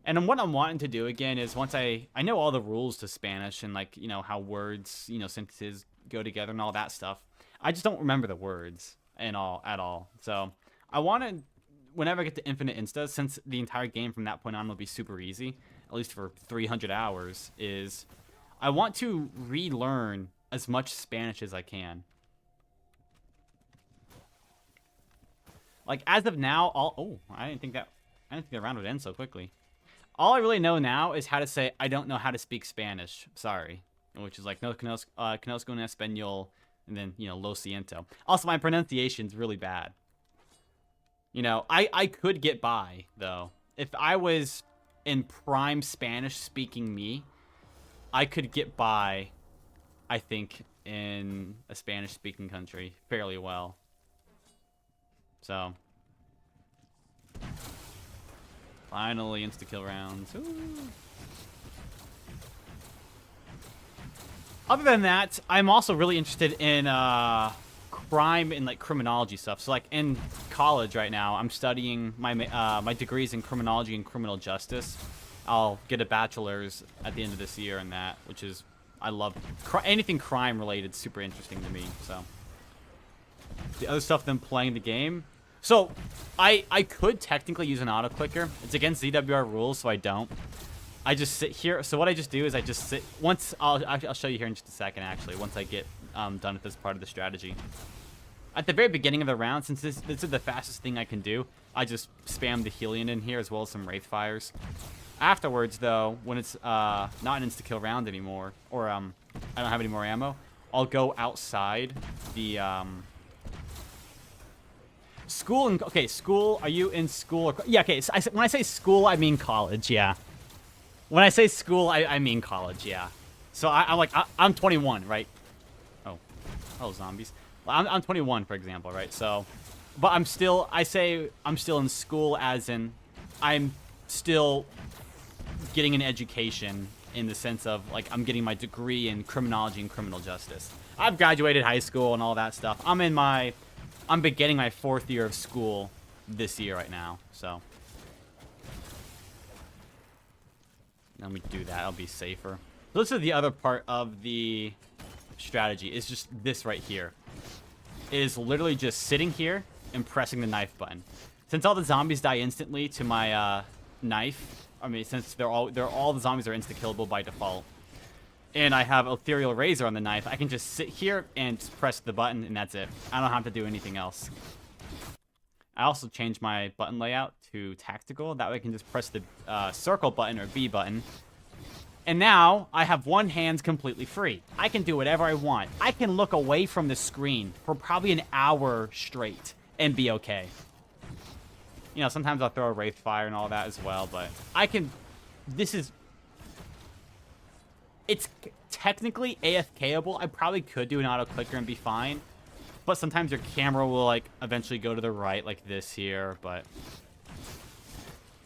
And then what I'm wanting to do again is once I know all the rules to Spanish and like, you know, how words, you know, sentences go together and all that stuff. I just don't remember the words at all. So I want to, whenever I get to Infinite Insta, since the entire game from that point on will be super easy, at least for 300 hours, is I want to relearn as much Spanish as I can. Like as of now, I didn't think the round would end so quickly. All I really know now is how to say I don't know how to speak Spanish. Sorry, which is like no conozco en español, and then you know lo siento. Also, my pronunciation's really bad. You know, I could get by though if I was in prime Spanish speaking me. I could get by, I think, in a Spanish speaking country fairly well. So, finally, insta-kill rounds. Ooh. Other than that, I'm also really interested in crime and like criminology stuff. So, like in college right now, I'm studying my degrees in criminology and criminal justice. I'll get a bachelor's at the end of this year in that, which is I love anything crime related. Super interesting to me. So, the other stuff than playing the game. So, I could technically use an auto clicker. It's against ZWR rules, so I don't. I just sit here. So what I just do is I just sit. Once I'll show you here in just a second. Actually, once I get done with this part of the strategy. At the very beginning of the round, since this is the fastest thing I can do, I just spam the Helion in here as well as some Wraith Fires. Afterwards, though, when it's not an insta-kill round anymore, or I don't have any more ammo, I'll go outside the school. And okay, school. Are you in school? Or, yeah. Okay. So when I say school, I mean college. Yeah. When I say school, I mean college. Yeah. So I'm 21, right? Oh, zombies. I'm 21, for example, right? So, but I'm still in school, as in I'm still getting an education in the sense of like I'm getting my degree in criminology and criminal justice. I've graduated high school and all that stuff. I'm beginning my 4th year of school this year right now. So let me do that. I'll be safer. So this is the other part of the strategy. Is just this right here. It is literally just sitting here and pressing the knife button. Since all the zombies die instantly to my knife, I mean, since all the zombies are insta-killable by default, and I have Ethereal Razor on the knife, I can just sit here and just press the button, and that's it. I don't have to do anything else. I also changed my button layout to tactical. That way I can just press the circle button or B button. And now I have one hand completely free. I can do whatever I want. I can look away from the screen for probably an hour straight and be okay. You know, sometimes I'll throw a Wraith Fire and all that as well, but I can... It's technically AFKable. I probably could do an auto clicker and be fine. But sometimes your camera will, like, eventually go to the right, like this here, but...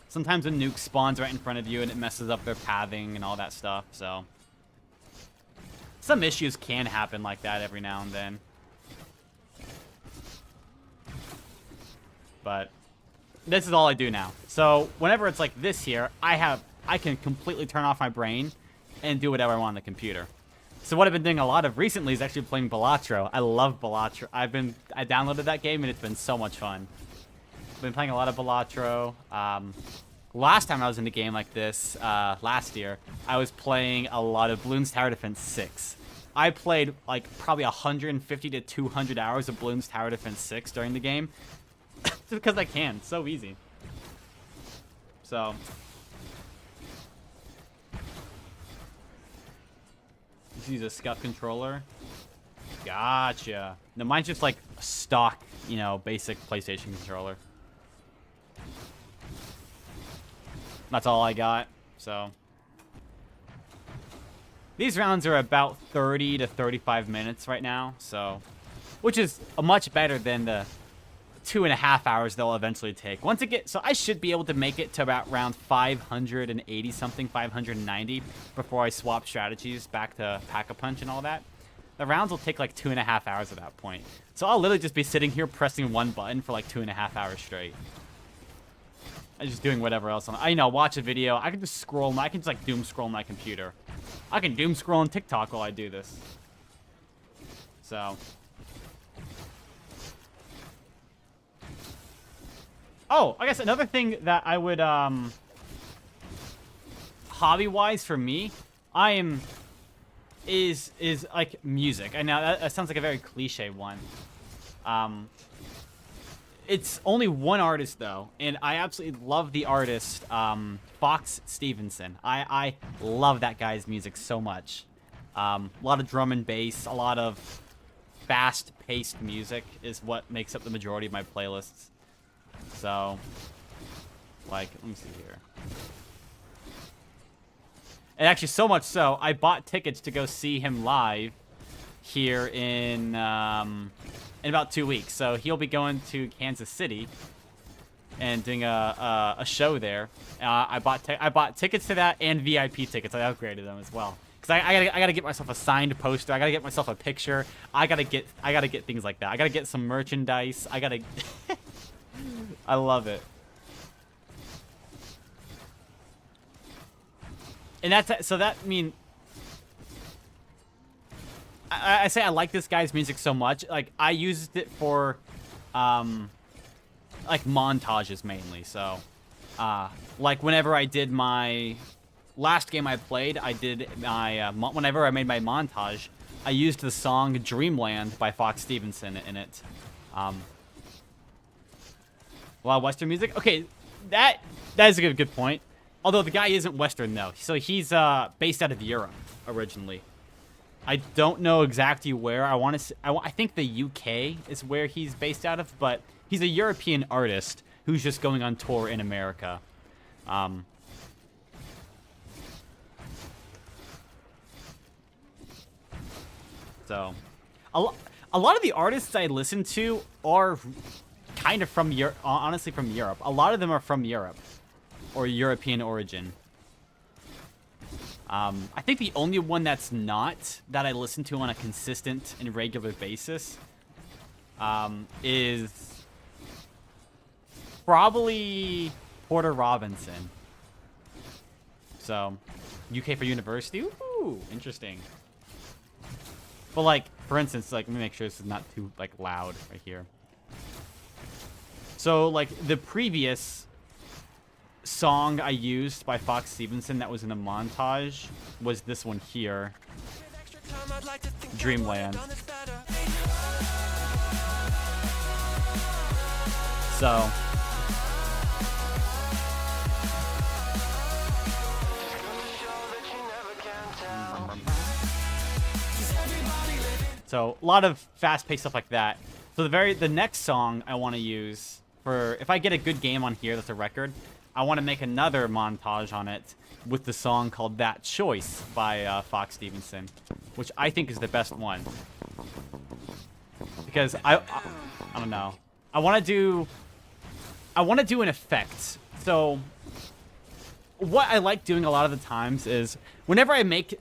Sometimes a nuke spawns right in front of you and it messes up their pathing and all that stuff, so... Some issues can happen like that every now and then. But... this is all I do now. So, whenever it's like this here, I can completely turn off my brain and do whatever I want on the computer. So what I've been doing a lot of recently is actually playing Balatro. I love Balatro. I downloaded that game and it's been so much fun. I've been playing a lot of Balatro. Last time I was in the game like this, last year, I was playing a lot of Bloons Tower Defense 6. I played like probably 150 to 200 hours of Bloons Tower Defense 6 during the game. Just because I can. It's so easy. So... just use a scuff controller. Gotcha. No, mine's just like stock, you know, basic PlayStation controller. That's all I got, so. These rounds are about 30 to 35 minutes right now, so. Which is much better than the 2.5 hours they'll eventually take. Once it gets, so I should be able to make it to about around 580 something, 590 before I swap strategies back to Pack-a-Punch and all that. The rounds will take like 2.5 hours at that point. So I'll literally just be sitting here pressing one button for like 2.5 hours straight. I'm just doing whatever else. I know, watch a video. I can just scroll. I can just like doom scroll my computer. I can doom scroll on TikTok while I do this. So. Oh, I guess another thing that I would, hobby-wise for me, is like music. I know that sounds like a very cliche one. It's only one artist though, and I absolutely love the artist, Fox Stevenson. I love that guy's music so much. A lot of drum and bass, a lot of fast-paced music is what makes up the majority of my playlists. So, like, let me see here. And actually, so much so, I bought tickets to go see him live here in about 2 weeks. So he'll be going to Kansas City and doing a show there. I bought tickets to that and VIP tickets. I upgraded them as well. Cause I gotta get myself a signed poster. I gotta get myself a picture. I gotta get things like that. I gotta get some merchandise. I love it. And I say I like this guy's music so much. Like, I used it for, like, montages mainly. So, like, whenever I did my last game I played, I did my, whenever I made my montage, I used the song Dreamland by Fox Stevenson in it. A lot of Western music. Okay, that is a good point. Although the guy isn't Western though, so he's based out of Europe originally. I don't know exactly where. I think the UK is where he's based out of, but he's a European artist who's just going on tour in America. So, a lot of the artists I listen to are kind of from Europe, honestly from Europe. A lot of them are from Europe or European origin. I think the only one that's not, that I listen to on a consistent and regular basis, is probably Porter Robinson. So, UK for University? Ooh, interesting. But like, for instance, like, let me make sure this is not too, like, loud right here. So, like, the previous song I used by Fox Stevenson that was in a montage was this one here, Dreamland. So, a lot of fast-paced stuff like that. So the next song I want to use for, if I get a good game on here that's a record, I want to make another montage on it with the song called That Choice by Fox Stevenson, which I think is the best one. Because I don't know. I want to do an effect. So what I like doing a lot of the times is whenever I make a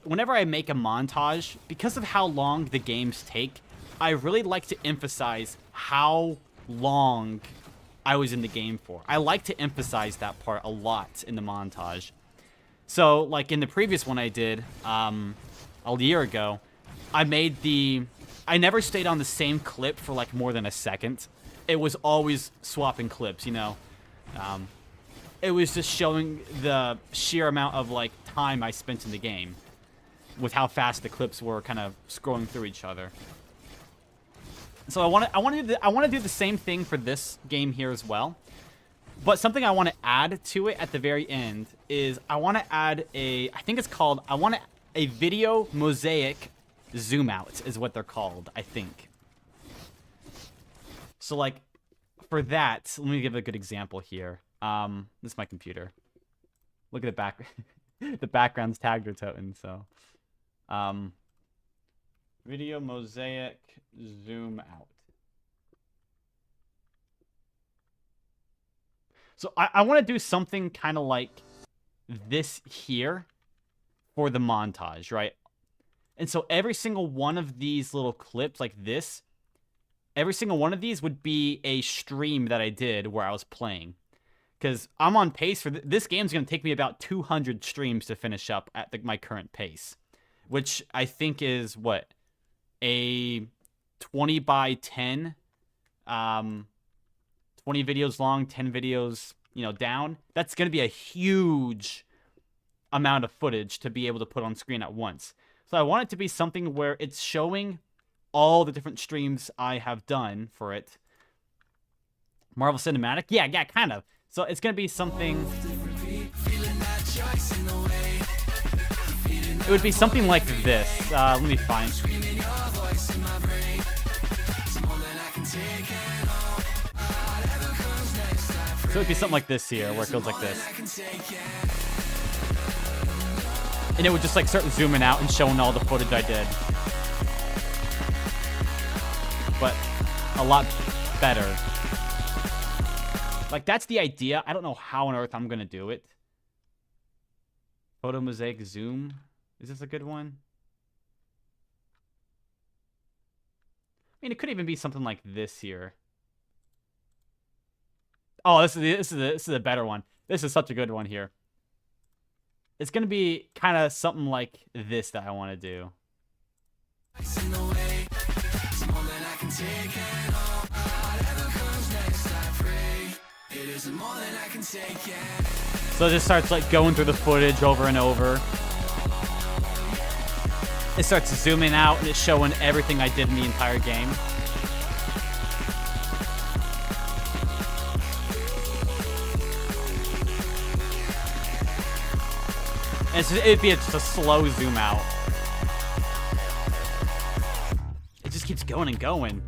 montage, because of how long the games take, I really like to emphasize how long I was in the game for. I like to emphasize that part a lot in the montage. So, like in the previous one I did a year ago, I never stayed on the same clip for like more than a second. It was always swapping clips, you know. It was just showing the sheer amount of like time I spent in the game with how fast the clips were kind of scrolling through each other. So I want to do the same thing for this game here as well. But something I want to add to it at the very end is I want to add a video mosaic zoom out is what they're called, I think. So like for that, let me give a good example here. This is my computer. Look at the back. The background's tagged or toten, so video mosaic zoom out. So I want to do something kind of like this here for the montage, right? And so every single one of these little clips like this, every single one of these would be a stream that I did where I was playing. Because I'm on pace for this game's going to take me about 200 streams to finish up at my current pace. Which I think is, what? A 20 by 10, 20 videos long, 10 videos, down. That's going to be a huge amount of footage to be able to put on screen at once. So I want it to be something where it's showing all the different streams I have done for it. Marvel Cinematic? Yeah, kind of. So it's going to be something... It would be something like this. Let me find... So it would be something like this here, where it goes like this. And it would just like start zooming out and showing all the footage I did. But a lot better. Like, that's the idea. I don't know how on earth I'm going to do it. Photo mosaic zoom. Is this a good one? I mean, it could even be something like this here. Oh, this is a better one. This is such a good one here. It's going to be kind of something like this that I want to do. So it just starts like going through the footage over and over. It starts zooming out and it's showing everything I did in the entire game. And it'd be just a slow zoom out. It just keeps going and going.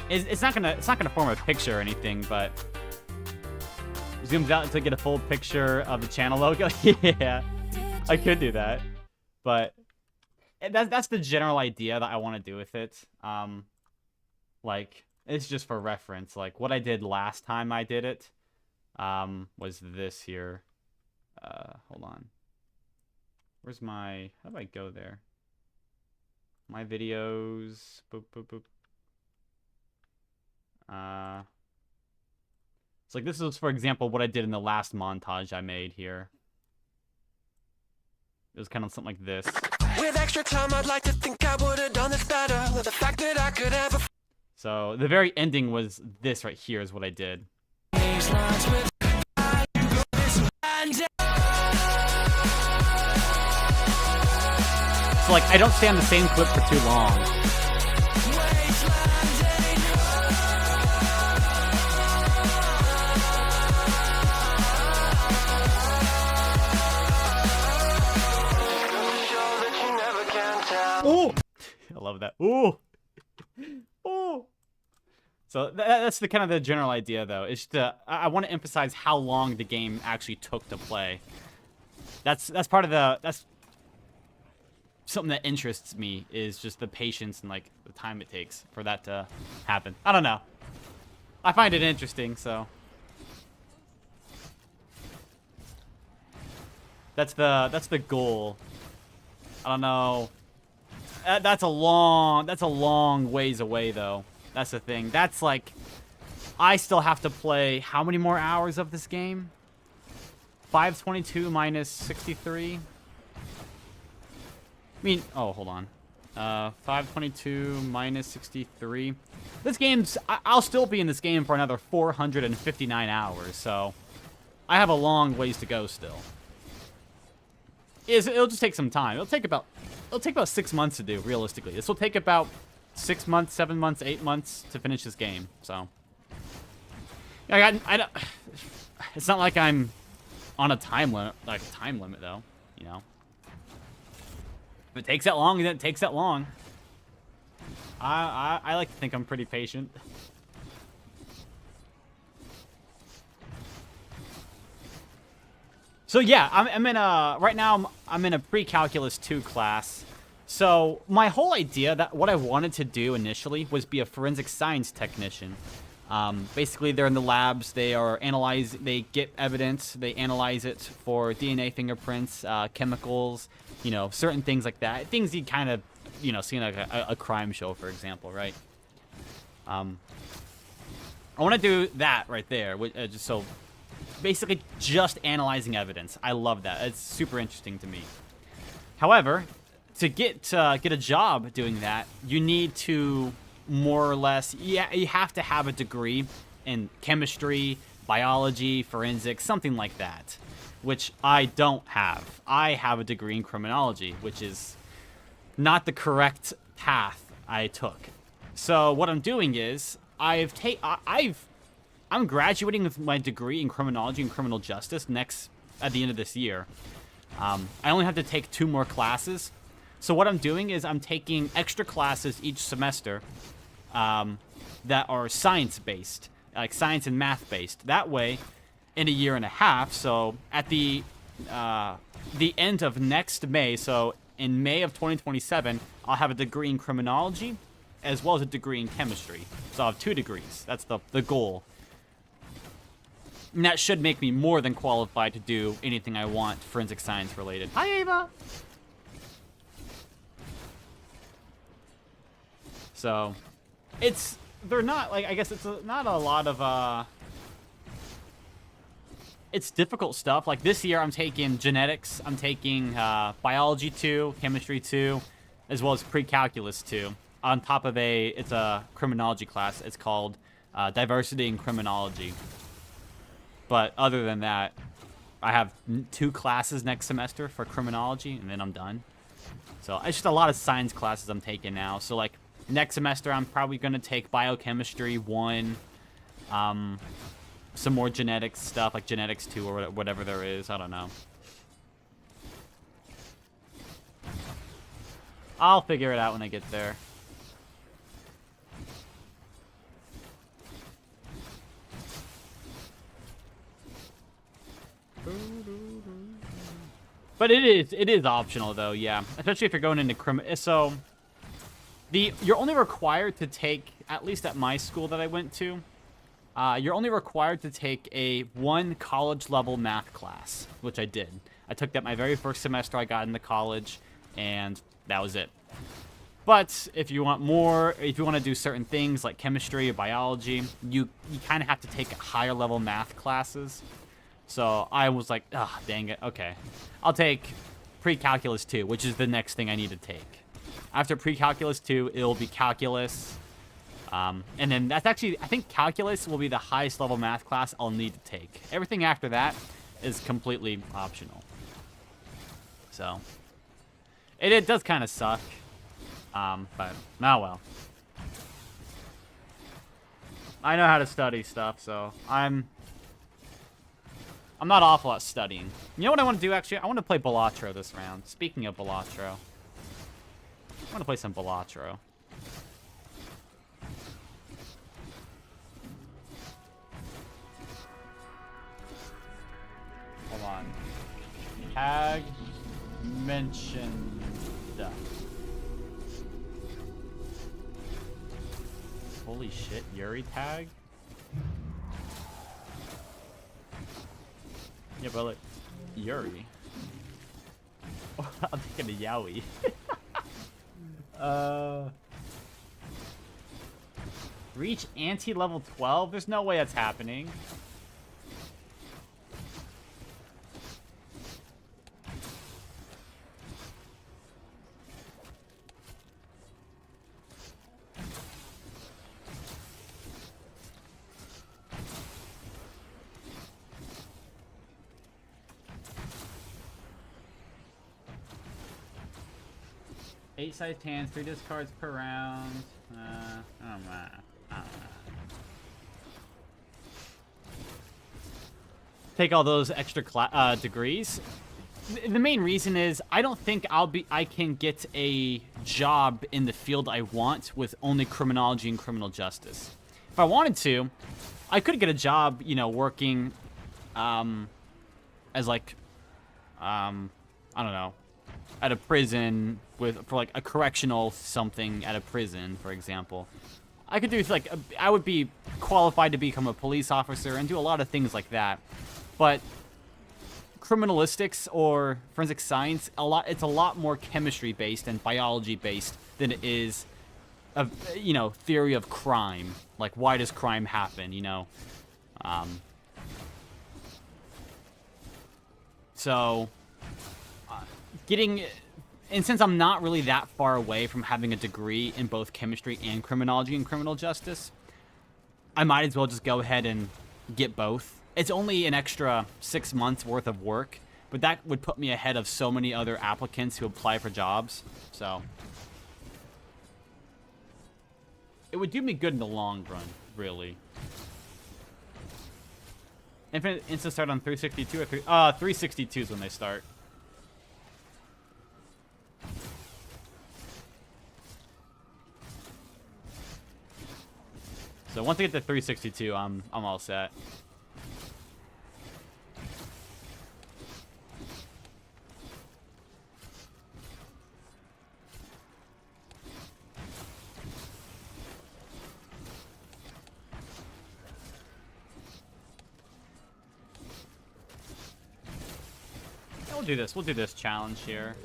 It's not gonna form a picture or anything, but zooms out to get a full picture of the channel logo. Yeah, I could do that, but that's the general idea that I want to do with it. Like, it's just for reference. Like, what I did last time I did it was this here. Hold on. Where's my... How do I go there? My videos. Boop, boop, boop. So like, this is, for example, what I did in the last montage I made here. It was kind of something like this. With extra time, I'd like to think I would have done this better. With the fact that I could ever... So the very ending was this right here is what I did. So like, I don't stay on the same clip for too long. Oh, I love that. Ooh. Oh. So that's the kind of the general idea, though. It's I want to emphasize how long the game actually took to play. That's part of that's something that interests me, is just the patience and like the time it takes for that to happen. I don't know. I find it interesting, so that's the goal. I don't know. That's a long ways away, though. That's the thing. That's like, I still have to play how many more hours of this game? 522 minus 63. I mean, oh, hold on. 522 minus 63. This game's... I'll still be in this game for another 459 hours, so I have a long ways to go still. It'll just take some time. It'll take about 6 months to do, realistically. This will take about 6 months, 7 months, 8 months to finish this game, so... I don't... It's not like I'm on a time limit, though, you know? If it takes that long, then it takes that long. I like to think I'm pretty patient. So yeah, I'm in a... Right now, I'm in a pre-calculus 2 class. So my whole idea, that what I wanted to do initially was be a forensic science technician. Basically, they're in the labs. They get evidence. They analyze it for DNA, fingerprints, chemicals, certain things like that. Things you kind of, see in a crime show, for example, right? I want to do that right there. So basically just analyzing evidence. I love that. It's super interesting to me. However, to get a job doing that, you need to more or less, you have to have a degree in chemistry, biology, forensics, something like that, which I don't have. I have a degree in criminology, which is not the correct path I took. So what I'm doing is I'm graduating with my degree in criminology and criminal justice at the end of this year. I only have to take 2 more classes. So what I'm doing is I'm taking extra classes each semester that are science-based, like science and math-based. That way, in a year and a half, so at the end of next May, so in May of 2027, I'll have a degree in criminology as well as a degree in chemistry. So I'll have 2 degrees. That's the goal. And that should make me more than qualified to do anything I want forensic science related. Hi, Ava! So, they're not, like, I guess it's not a lot of, it's difficult stuff. Like, this year I'm taking genetics, I'm taking biology 2, chemistry 2, as well as pre-calculus 2. On top of it's a criminology class. It's called diversity in criminology. But other than that, I have 2 classes next semester for criminology, and then I'm done. So it's just a lot of science classes I'm taking now. So, like, next semester I'm probably going to take biochemistry 1, some more genetics stuff, like genetics 2 or whatever there is. I don't know. I'll figure it out when I get there. But it is optional though, yeah. Especially if you're going into so you're only required to take, at least at my school that I went to, you're only required to take a 1 college level math class, which I did. I took that my very first semester I got into college, and that was it. But if you want more, if you want to do certain things like chemistry or biology, you kind of have to take higher level math classes. So I was like, ah, dang it. Okay. I'll take pre-calculus 2, which is the next thing I need to take. After pre-calculus 2, it'll be calculus. And then that's actually, I think calculus will be the highest level math class I'll need to take. Everything after that is completely optional. So it does kind of suck. But oh well. I know how to study stuff, so I'm not awful at studying. You know what I want to do, actually? I want to play Balatro this round. Speaking of Balatro. I want to play some Balatro. Hold on. Tag mentioned. Holy shit, Yuri tag? Yeah, but like, Yuri. I'm thinking of Yowie. Reach anti-level 12? There's no way that's happening. Eight sized hands, 3 discards per round. I don't know. Take all those extra degrees. The main reason is I don't think I can get a job in the field I want with only criminology and criminal justice. If I wanted to, I could get a job, you know, working as like I don't know, at a prison for like a correctional something at a prison, for example. I could do like I would be qualified to become a police officer and do a lot of things like that. But criminalistics or forensic science, it's a lot more chemistry based and biology based than it is a, you know, theory of crime. Like, why does crime happen, you know? So and since I'm not really that far away from having a degree in both chemistry and criminology and criminal justice, I might as well just go ahead and get both. It's only an extra 6 months worth of work, but that would put me ahead of so many other applicants who apply for jobs. So it would do me good in the long run, really. Infinite Insta start on 362 or 362 is when they start. So once I get to 362, I'm all set. Yeah, we'll do this. We'll do this challenge here.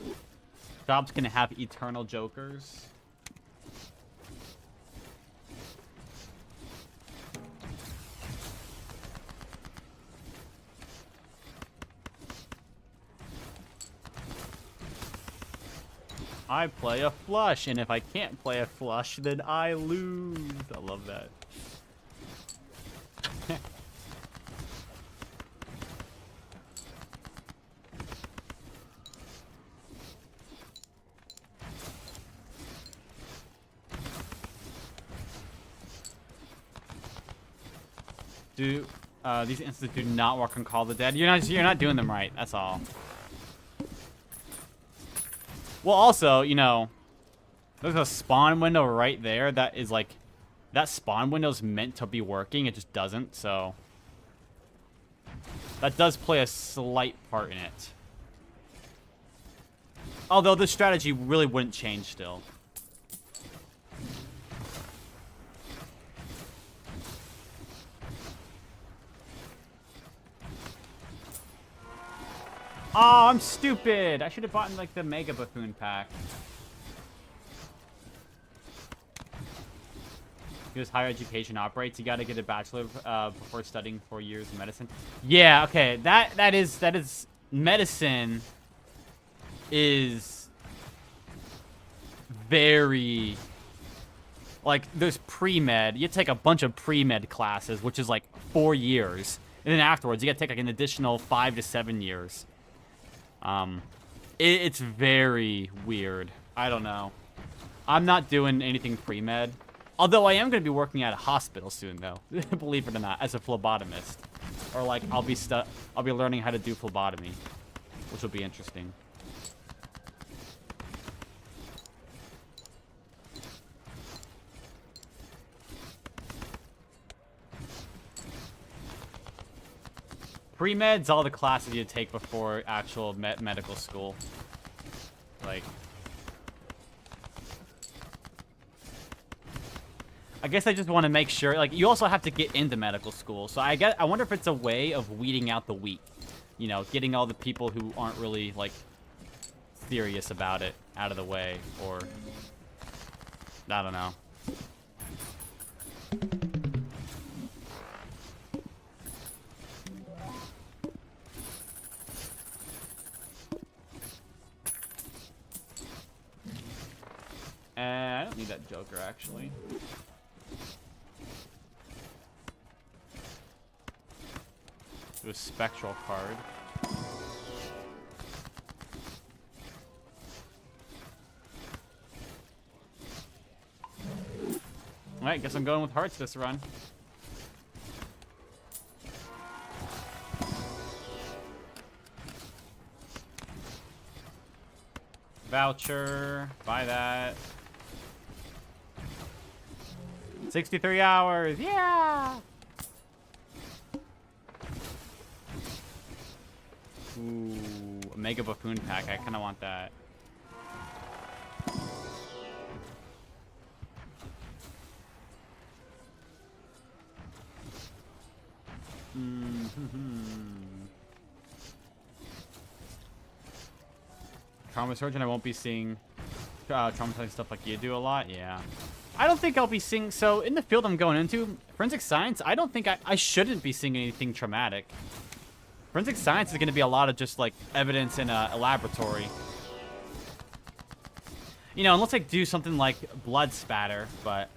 Job's gonna have eternal jokers. I play a flush, and if I can't play a flush, then I lose. I love that. These instances do not work on Call of the Dead. You're not doing them right. That's all. Well, also, you know, there's a spawn window right there that is like, that spawn window's meant to be working. It just doesn't, so that does play a slight part in it. Although the strategy really wouldn't change still. Oh, I'm stupid. I should have bought like the Mega Buffoon pack. Because higher education operates, you got to get a bachelor before studying 4 years of medicine. Yeah, okay. That is medicine is very, like, there's pre-med. You take a bunch of pre-med classes, which is like 4 years. And then afterwards, you got to take like an additional 5 to 7 years. It's very weird. I don't know. I'm not doing anything pre-med. Although I am going to be working at a hospital soon, though. Believe it or not, as a phlebotomist. Or like, I'll be learning how to do phlebotomy, which will be interesting. Pre-med's all the classes you take before actual medical school. Like, I guess I just want to make sure, like, you also have to get into medical school. So I wonder if it's a way of weeding out the weak. You know, getting all the people who aren't really, like, serious about it out of the way. Or, I don't know. I don't need that Joker, actually. Do a spectral card. Alright, guess I'm going with hearts this run. Voucher. Buy that. 63 hours. Yeah! Ooh, a Mega Buffoon pack. I kind of want that. Trauma surgeon, I won't be seeing traumatizing stuff like you do a lot. Yeah. I don't think I'll be seeing... So, in the field I'm going into, forensic science, I don't think I shouldn't be seeing anything traumatic. Forensic science is going to be a lot of just, like, evidence in a laboratory. You know, unless I do something like blood spatter, but...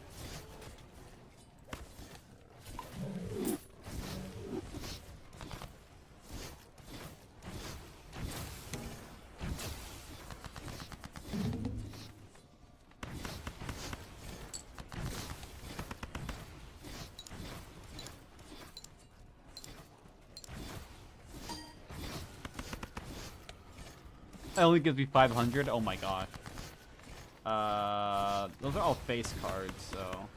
It only gives me 500. Oh my god. Those are all face cards, so.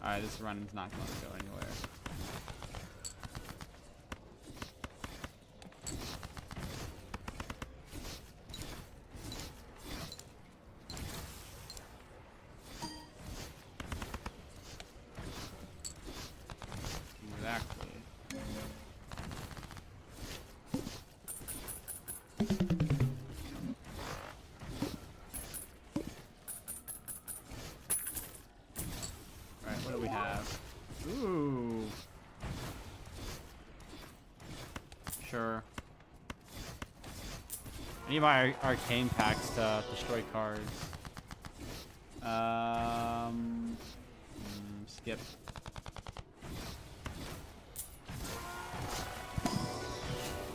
Alright, this run is not going to go anywhere. Exactly. Alright, what do we have? Ooh. Sure. I need my arcane packs to destroy cards. Skip.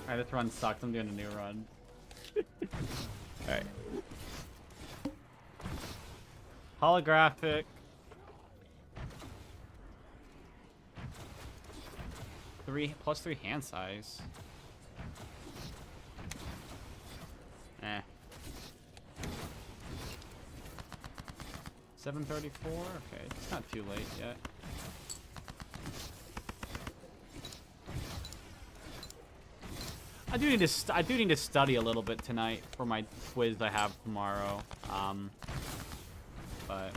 Alright, this run sucks. I'm doing a new run. Alright. Holographic. 3+3 hand size. Eh. 734? Okay, it's not too late yet. I do need to study a little bit tonight for my quiz I have tomorrow. But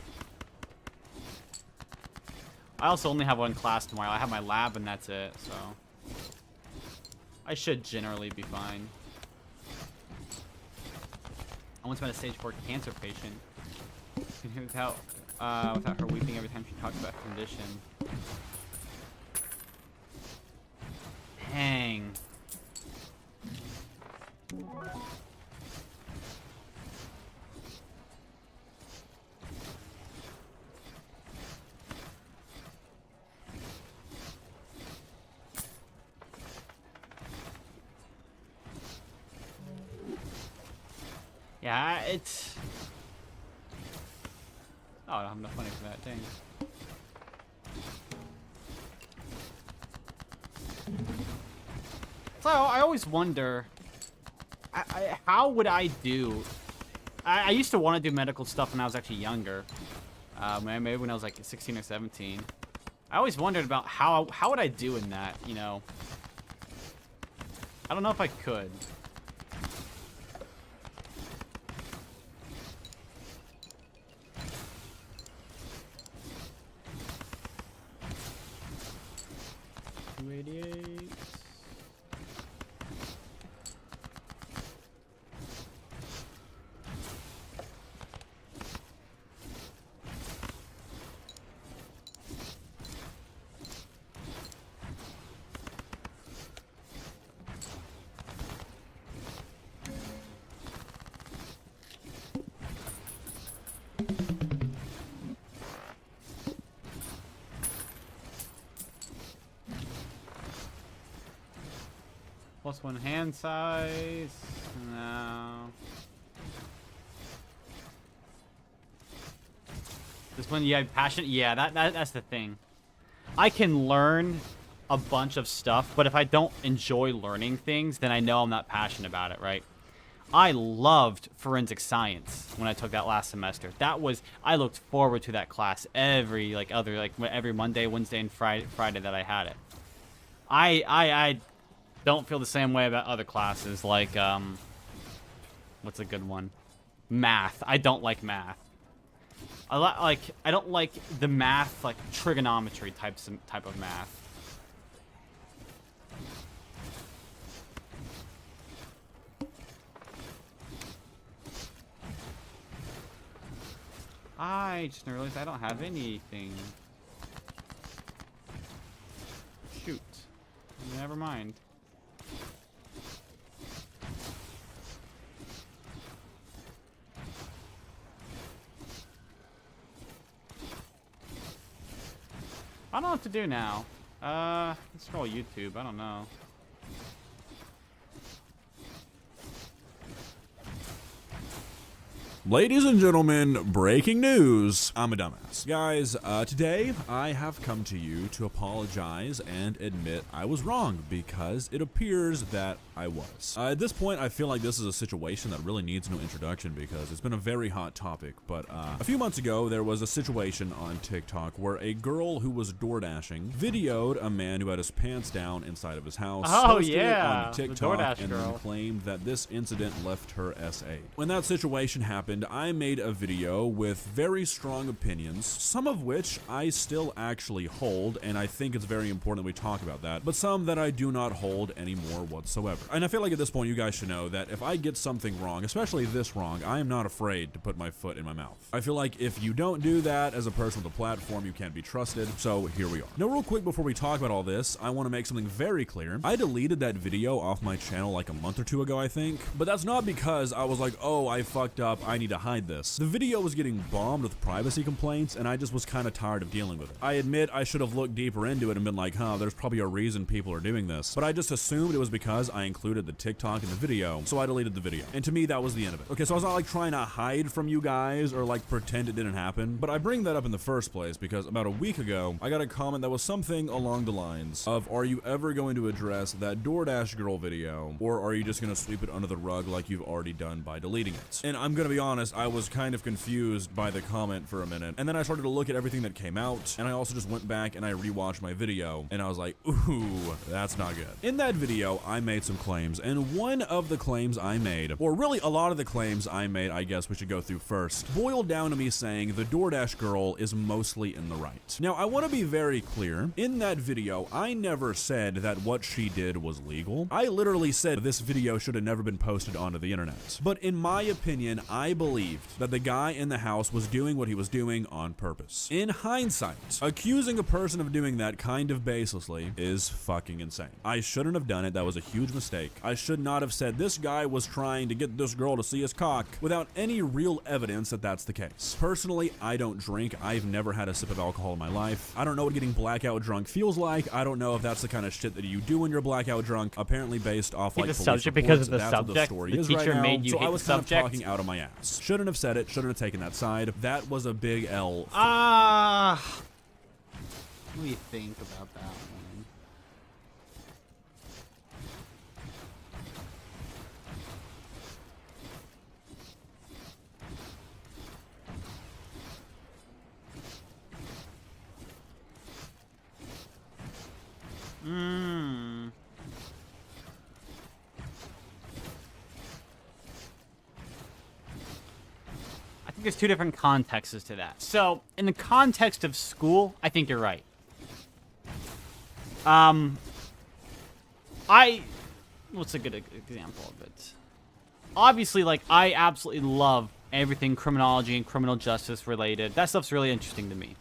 I also only have one class tomorrow. I have my lab and that's it, so I should generally be fine. I once met a stage 4 cancer patient without her weeping every time she talked about her condition. Dang. Yeah, it's... Oh, I don't have enough money for that, dang. So, I always wonder... how would I do... I used to want to do medical stuff when I was actually younger. Maybe when I was like 16 or 17. I always wondered about how would I do in that, you know? I don't know if I could. +1 hand size. No. This one, yeah, passionate. Yeah, that's the thing. I can learn a bunch of stuff, but if I don't enjoy learning things, then I know I'm not passionate about it, right? I loved forensic science when I took that last semester. I looked forward to that class every every Monday, Wednesday, and Friday that I had it. don't feel the same way about other classes, like, what's a good one? Math. I don't like math. I don't like the math, like, trigonometry type of math. I just realized I don't have anything. Shoot. Never mind. I don't know what to do now. Let's scroll YouTube. I don't know. Ladies and gentlemen, breaking news. I'm a dumbass. Guys, today I have come to you to apologize and admit I was wrong because it appears that I was. At this point, I feel like this is a situation that really needs no introduction because it's been a very hot topic. But a few months ago, there was a situation on TikTok where a girl who was door dashing videoed a man who had his pants down inside of his house. Oh, posted yeah, it on the TikTok DoorDash and girl. then claimed that this incident left her SA. When that situation happened, I made a video with very strong opinions, some of which I still actually hold, and I think it's very important that we talk about that, but some that I do not hold anymore whatsoever. And I feel like at this point you guys should know that if I get something wrong, especially this wrong, I am not afraid to put my foot in my mouth. I feel like if you don't do that as a person with a platform, you can't be trusted, so here we are. Now real quick before we talk about all this, I want to make something very clear. I deleted that video off my channel like a month or two ago, I think, but that's not because I was like, oh, I fucked up, I need to hide this. The video was getting bombed with privacy complaints, and I just was kind of tired of dealing with it. I admit I should have looked deeper into it and been like, huh, there's probably a reason people are doing this, but I just assumed it was because I included the TikTok in the video, so I deleted the video. And to me, that was the end of it. Okay, so I was not like trying to hide from you guys or like pretend it didn't happen, but I bring that up in the first place because about a week ago, I got a comment that was something along the lines of, are you ever going to address that DoorDash girl video, or are you just going to sweep it under the rug like you've already done by deleting it? And I'm going to be honest, I was kind of confused by the comment for a minute, and then I started to look at everything that came out, and I also just went back and I rewatched my video, and I was like, ooh, that's not good. In that video, I made some claims, and one of the claims I made, or really a lot of the claims I made, I guess we should go through first, boiled down to me saying the DoorDash girl is mostly in the right. Now, I want to be very clear. In that video, I never said that what she did was legal. I literally said this video should have never been posted onto the internet. But in my opinion, I believed that the guy in the house was doing what he was doing on purpose. In hindsight, accusing a person of doing that kind of baselessly is fucking insane. I shouldn't have done it. That was a huge mistake. I should not have said this guy was trying to get this girl to see his cock without any real evidence that that's the case. Personally, I don't drink. I've never had a sip of alcohol in my life. I don't know what getting blackout drunk feels like. I don't know if that's the kind of shit that you do when you're blackout drunk. Apparently based off like the police subject because reports, of the that's what subject. story The is teacher right now. made you So hate I was the kind subject. of talking out of my ass. Shouldn't have said it. Shouldn't have taken that side. That was a big L. What do you think about that one? I think there's two different contexts to that. So, in the context of school, I think you're right. What's a good example of it? Obviously, like, I absolutely love everything criminology and criminal justice related. That stuff's really interesting to me.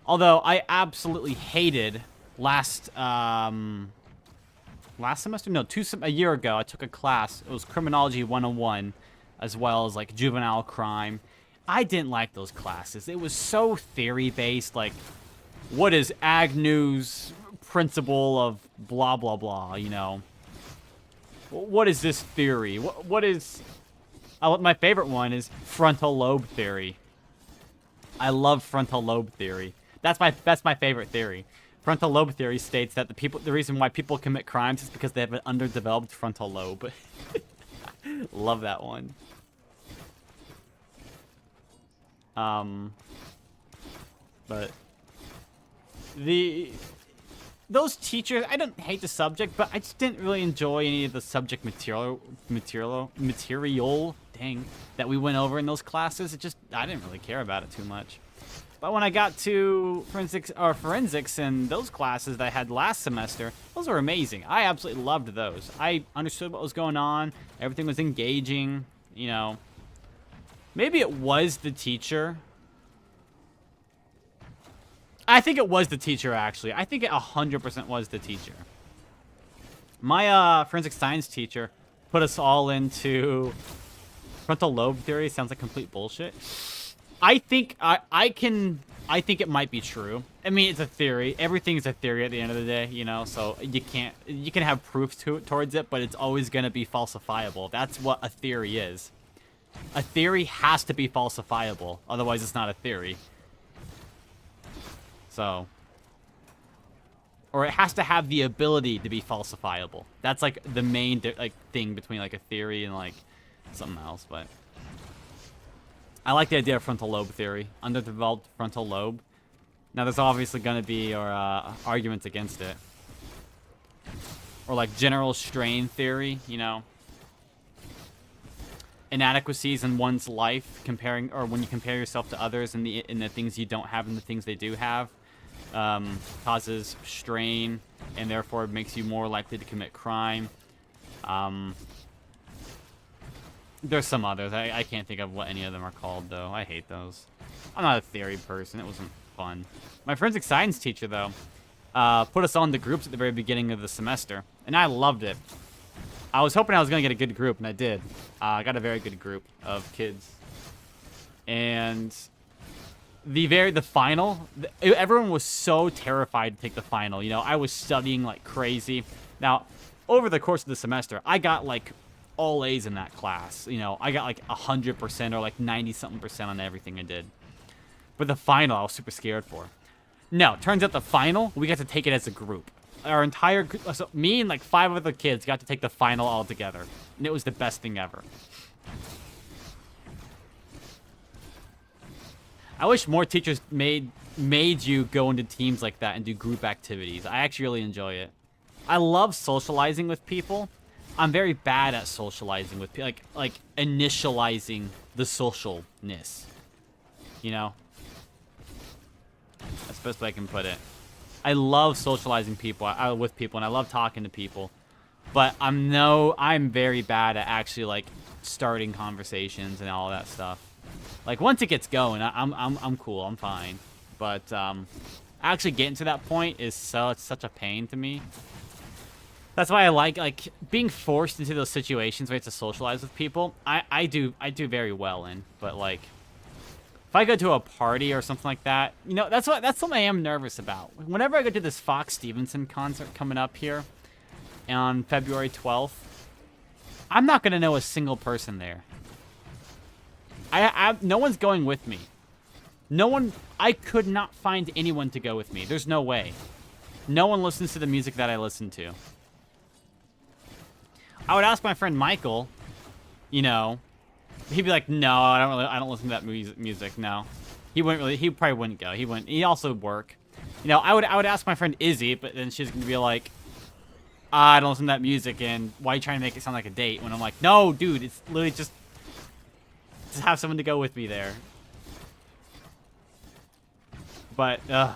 Although, I absolutely hated last semester? No, a year ago, I took a class. It was Criminology 101, as well as, like, juvenile crime. I didn't like those classes. It was so theory-based, like, what is Agnew's principle of blah, blah, blah, you know? What is this theory? What is... my favorite one is frontal lobe theory. I love frontal lobe theory. That's my favorite theory. Frontal lobe theory states that the reason why people commit crimes is because they have an underdeveloped frontal lobe. Love that one. But those teachers, I don't hate the subject, but I just didn't really enjoy any of the subject material, dang, that we went over in those classes. I didn't really care about it too much. But when I got to forensics and those classes that I had last semester, those were amazing. I absolutely loved those. I understood what was going on. Everything was engaging, you know. Maybe it was the teacher. I think it was the teacher, actually. I think it 100% was the teacher. My forensic science teacher put us all into frontal lobe theory. Sounds like complete bullshit. I think I think it might be true. I mean, it's a theory. Everything is a theory at the end of the day, you know. So you can have proof towards it, but it's always gonna be falsifiable. That's what a theory is. A theory has to be falsifiable, otherwise it's not a theory. So, or it has to have the ability to be falsifiable. That's like the main thing between like a theory and like something else. But I like the idea of frontal lobe theory, underdeveloped frontal lobe. Now there's obviously going to be arguments against it, or like general strain theory. You know, inadequacies in one's life, when you compare yourself to others and the things you don't have and the things they do have. Causes strain and therefore makes you more likely to commit crime. There's some others. I can't think of what any of them are called, though. I hate those. I'm not a theory person. It wasn't fun. My forensic science teacher, though, put us all into groups at the very beginning of the semester, and I loved it. I was hoping I was going to get a good group, and I did. I got a very good group of kids. And the final, everyone was so terrified to take the final. You know, I was studying like crazy. Now, over the course of the semester, I got like all A's in that class. You know, I got like 100% or like 90-something% on everything I did. But the final, I was super scared for. No, turns out the final, we got to take it as a group. Our entire group, so me and like 5 other kids got to take the final all together. And it was the best thing ever. I wish more teachers made you go into teams like that and do group activities. I actually really enjoy it. I love socializing with people. I'm very bad at socializing with people, like initializing the socialness. You know? That's the best way I can put it. I love socializing with people, and I love talking to people. But I'm very bad at actually like starting conversations and all that stuff. Like once it gets going, I'm cool, I'm fine. But actually getting to that point is such a pain to me. That's why I like being forced into those situations where you have to socialize with people. I do very well in, but like if I go to a party or something like that, you know, that's something I am nervous about. Whenever I go to this Fox Stevenson concert coming up here on February 12th, I'm not gonna know a single person there. No one's going with me. I could not find anyone to go with me. There's no way. No one listens to the music that I listen to. I would ask my friend Michael, you know, he'd be like, no, I don't listen to that music, no. He probably wouldn't go. He also work. You know, I would ask my friend Izzy, but then she's gonna be like, I don't listen to that music, and why are you trying to make it sound like a date? When I'm like, no, dude, it's literally just have someone to go with me there. But no.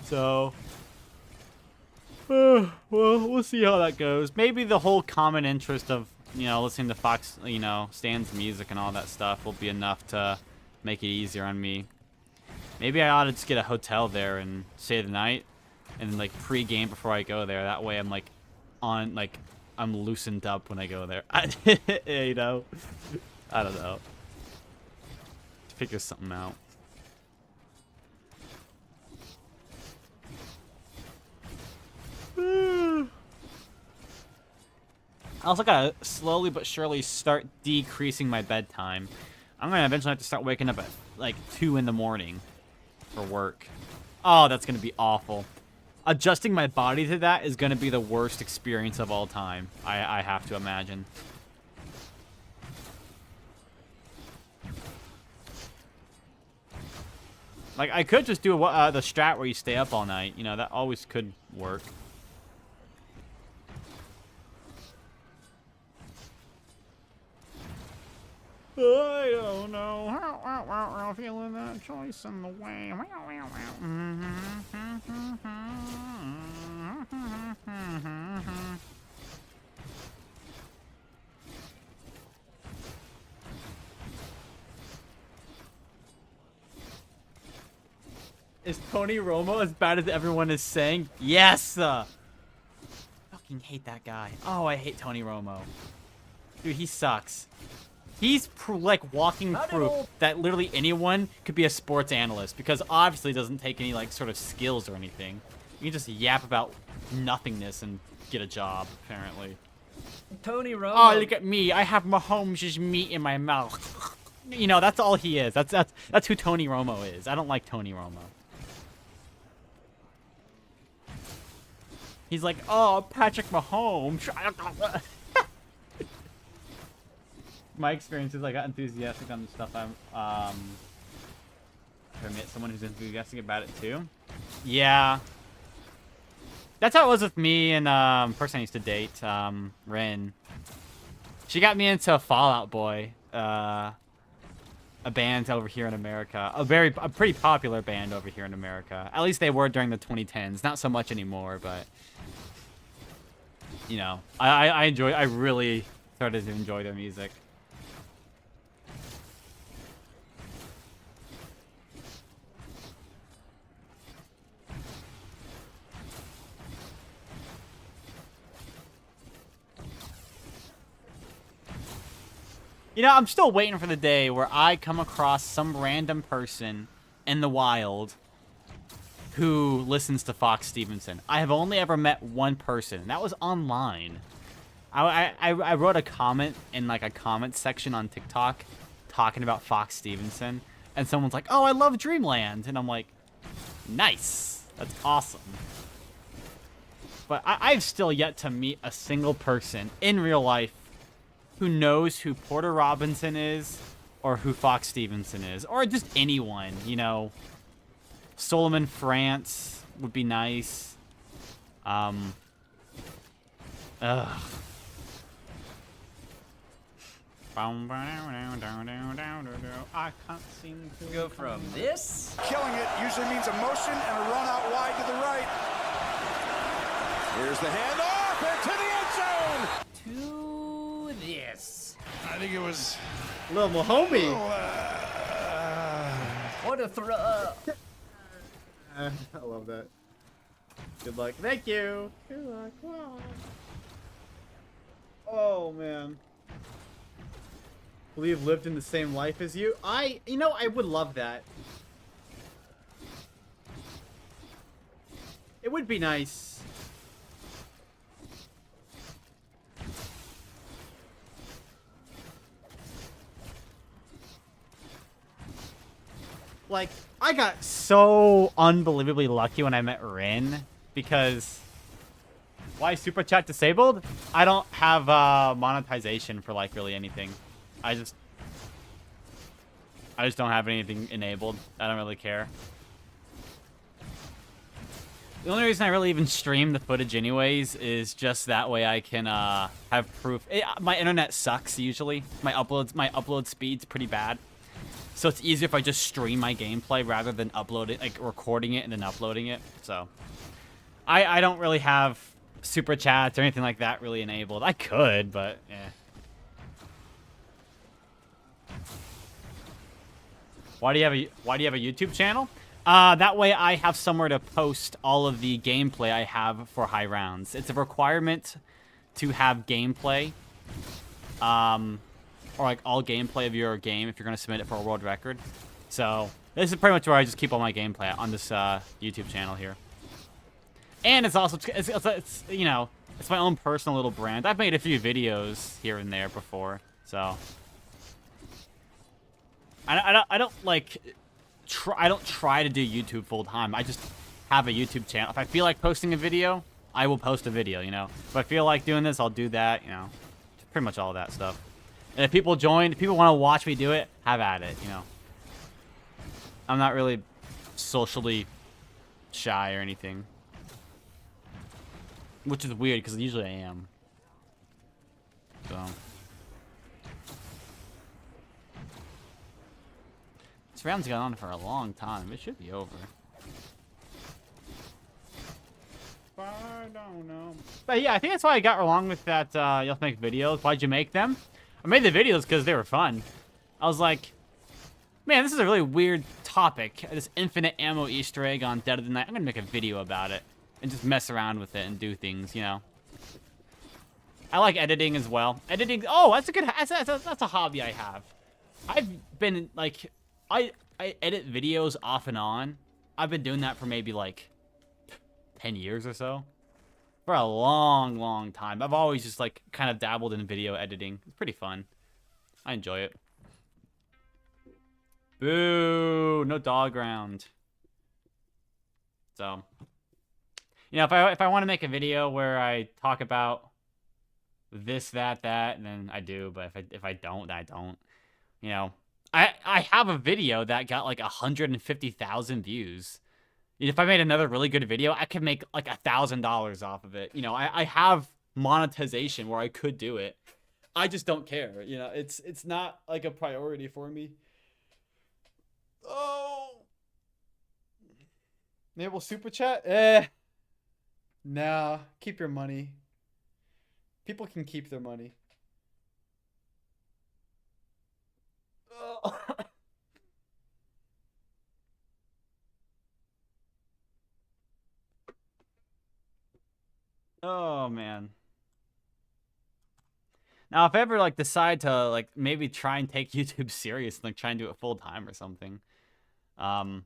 So well, we'll see how that goes. Maybe the whole common interest of, you know, listening to Fox, you know, Stan's music and all that stuff will be enough to make it easier on me. Maybe I ought to just get a hotel there and stay the night. And like pre-game before I go there. That way I'm like I'm loosened up when I go there. You know, I don't know. Figure something out. I also gotta slowly but surely start decreasing my bedtime. I'm gonna eventually have to start waking up at like 2 in the morning for work. Oh, that's gonna be awful. Adjusting my body to that is going to be the worst experience of all time. I have to imagine. Like, I could just do the strat where you stay up all night. You know, that always could work. I don't know how feeling that choice in the way. Is Tony Romo as bad as everyone is saying? Yes! Fucking hate that guy. Oh, I hate Tony Romo. Dude, he sucks. He's like walking proof that literally anyone could be a sports analyst because obviously it doesn't take any like sort of skills or anything. You can just yap about nothingness and get a job, apparently. Tony Romo. Oh, look at me. I have Mahomes' meat in my mouth. You know, that's all he is. That's who Tony Romo is. I don't like Tony Romo. He's like, oh, Patrick Mahomes. My experience is I got enthusiastic on the stuff I'm, if I met someone who's enthusiastic about it too. Yeah. That's how it was with me and, person I used to date, Rin. She got me into Fall Out Boy, a band over here in America. A pretty popular band over here in America. At least they were during the 2010s. Not so much anymore, but, you know, I really started to enjoy their music. You know, I'm still waiting for the day where I come across some random person in the wild who listens to Fox Stevenson. I have only ever met one person, and that was online. I wrote a comment in like a comment section on TikTok talking about Fox Stevenson, and someone's like, "Oh, I love Dreamland," and I'm like, "Nice, that's awesome." But I've still yet to meet a single person in real life who knows who Porter Robinson is, or who Fox Stevenson is, or just anyone, you know. Solomon France would be nice. I can't seem to go from this. Killing it usually means a motion and a run out wide to the right. Here's the handoff into the end zone. To this. I think it was Lil Mahomie. What a throw. I love that. Good luck. Thank you. Good luck. Wow. Oh, man. Believe lived in the same life as you? You know, I would love that. It would be nice. Like, I got so unbelievably lucky when I met Rin, because why is Super Chat disabled? I don't have monetization for like really anything. I just don't have anything enabled. I don't really care. The only reason I really even stream the footage anyways is just that way I can have proof. My internet sucks usually. My upload speed's pretty bad. So it's easier if I just stream my gameplay rather than upload it, like recording it and then uploading it. So I don't really have super chats or anything like that really enabled. I could, but yeah. Why do you have a YouTube channel? That way I have somewhere to post all of the gameplay I have for high rounds. It's a requirement to have gameplay. Or like all gameplay of your game if you're going to submit it for a world record. So this is pretty much where I just keep all my gameplay on this YouTube channel here. And it's also, it's you know, it's my own personal little brand. I've made a few videos here and there before, so. I don't like, I don't try to do YouTube full time. I just have a YouTube channel. If I feel like posting a video, I will post a video, you know. If I feel like doing this, I'll do that, you know. Pretty much all of that stuff. And if people join, if people want to watch me do it, have at it, you know. I'm not really socially shy or anything. Which is weird, because usually I am. So. This round's gone on for a long time. It should be over. I don't know. But yeah, I think that's why I got along with that, you have to make videos. Why'd you make them? I made the videos because they were fun. I was like, man, this is a really weird topic. This infinite ammo Easter egg on Dead of the Night. I'm gonna make a video about it. And just mess around with it and do things, you know. I like editing as well. Editing, oh, that's a good, that's a hobby I have. I've been, like, I edit videos off and on. I've been doing that for maybe, like, 10 years or so. For a long, long time. I've always just, like, kind of dabbled in video editing. It's pretty fun. I enjoy it. Boo! No dog round. So, you know, if I want to make a video where I talk about this, that, and then I do. But if I don't, then I don't. You know, I have a video that got like 150,000 views. If I made another really good video, I could make like $1,000 off of it. You know, I have monetization where I could do it. I just don't care. You know, it's not like a priority for me. Oh. Enable super chat? Nah, keep your money. People can keep their money. Oh man. Now, if I ever like decide to like maybe try and take YouTube serious and like try and do it full time or something, then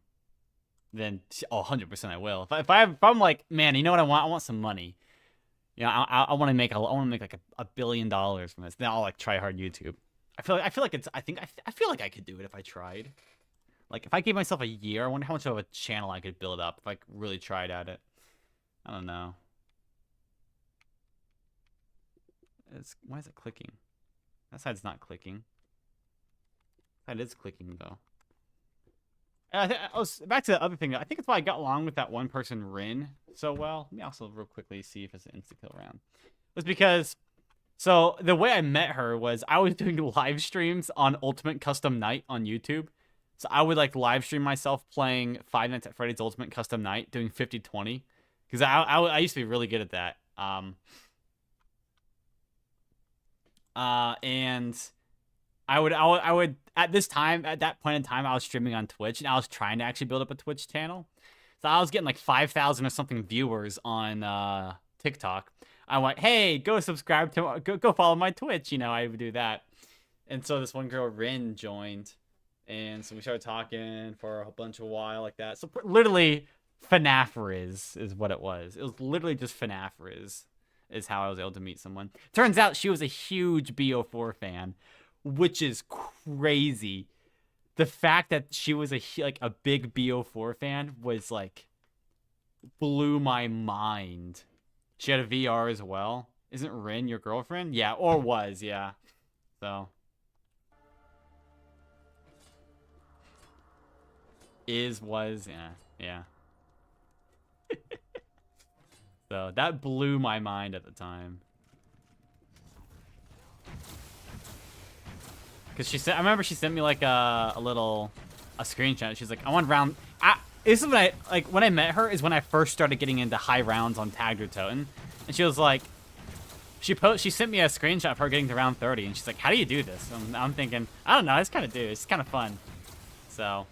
100% I will. If I'm like, man, you know what I want? I want some money. You know, I want to make like $1 billion from this. Then I'll like try hard YouTube. I feel like it's. I feel like I could do it if I tried. Like if I gave myself a year, I wonder how much of a channel I could build up if I really tried at it. I don't know. Why is it clicking? That side's not clicking. That is clicking though. And I was back to the other thing. I think it's why I got along with that one person, Rin, so well. Let me also real quickly see if it's an insta kill round. It was because, so the way I met her was I was doing live streams on Ultimate Custom Night on YouTube. So I would like live stream myself playing Five Nights at Freddy's Ultimate Custom Night, doing 50-20, because I used to be really good at that. And I would at that point in time I was streaming on Twitch and I was trying to actually build up a Twitch channel. So I was getting like 5,000 or something viewers on TikTok. I went, hey, go subscribe to go follow my Twitch. You know, I would do that. And so this one girl, Rin, joined, and so we started talking for a bunch of while like that. So literally, FNAF Riz is what it was. It was literally just FNAF Riz is how I was able to meet someone. Turns out she was a huge BO4 fan, which is crazy. The fact that she was a big BO4 fan was like blew my mind. She had a VR as well. Isn't Rin your girlfriend? Yeah, or was, yeah. So was, yeah. So that blew my mind at the time. Cause I remember she sent me like a screenshot. She's like, I want round. This is when I met her is when I first started getting into high rounds on Tagged or Toten, and she was like, she sent me a screenshot of her getting to round 30, and she's like, how do you do this? And I'm thinking, I don't know, I just kind of do. It's kind of fun. So.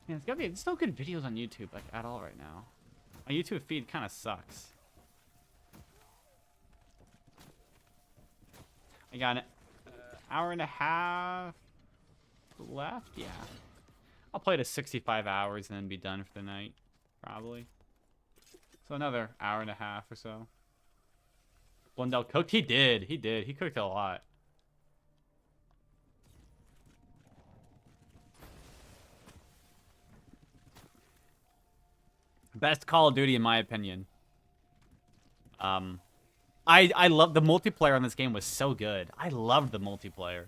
Yeah, there's no good videos on YouTube like at all right now. My YouTube feed kind of sucks. I got an hour and a half left. Yeah, I'll play to 65 hours and then be done for the night, probably. So another hour and a half or so. Blundell cooked. He did. He cooked a lot. Best Call of Duty in my opinion. I love the multiplayer on this game was so good. I loved the multiplayer.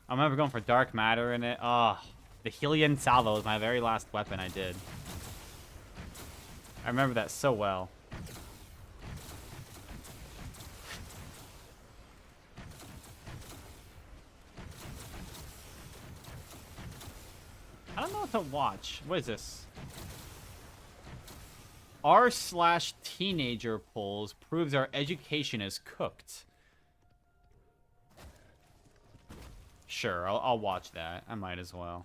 I remember going for Dark Matter in it. Oh, the Hylian Salvo was my very last weapon I did. I remember that so well. I don't know what to watch. What is this? R/teenager polls proves our education is cooked. Sure, I'll watch that. I might as well.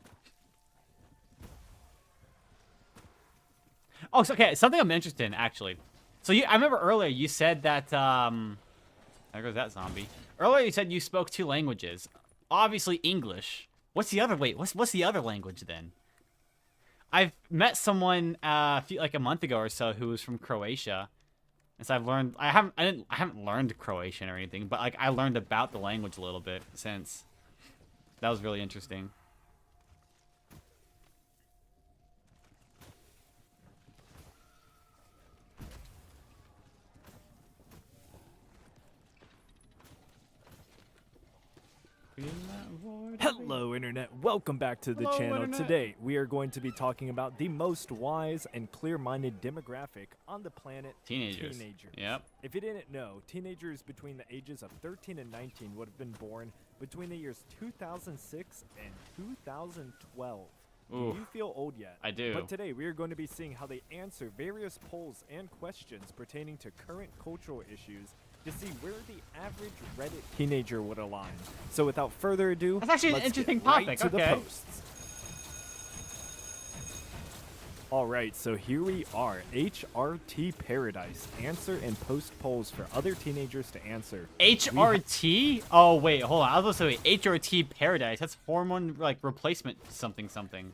Oh, so, okay. Something I'm interested in, actually. So I remember earlier you said that. There goes that zombie. Earlier you said you spoke 2 languages. Obviously English. What's the other? Wait, what's the other language then? I've met someone like a month ago or so who was from Croatia, and so I've learned. I haven't learned Croatian or anything, but like I learned about the language a little bit since. That was really interesting. Hello, Internet. Welcome back to the Hello, channel. Internet. Today, we are going to be talking about the most wise and clear-minded demographic on the planet, Teenagers. Yep. If you didn't know, teenagers between the ages of 13 and 19 would have been born between the years 2006 and 2012. Ooh, Do you feel old yet? I do. But today, we are going to be seeing how they answer various polls and questions pertaining to current cultural issues to see where the average Reddit teenager would align. So without further ado, That's actually an let's interesting get right topic, to the okay. posts. Alright, so here we are, HRT Paradise. Answer and post polls for other teenagers to answer. HRT? Oh wait, hold on. I was supposed to say HRT Paradise. That's hormone like replacement something something.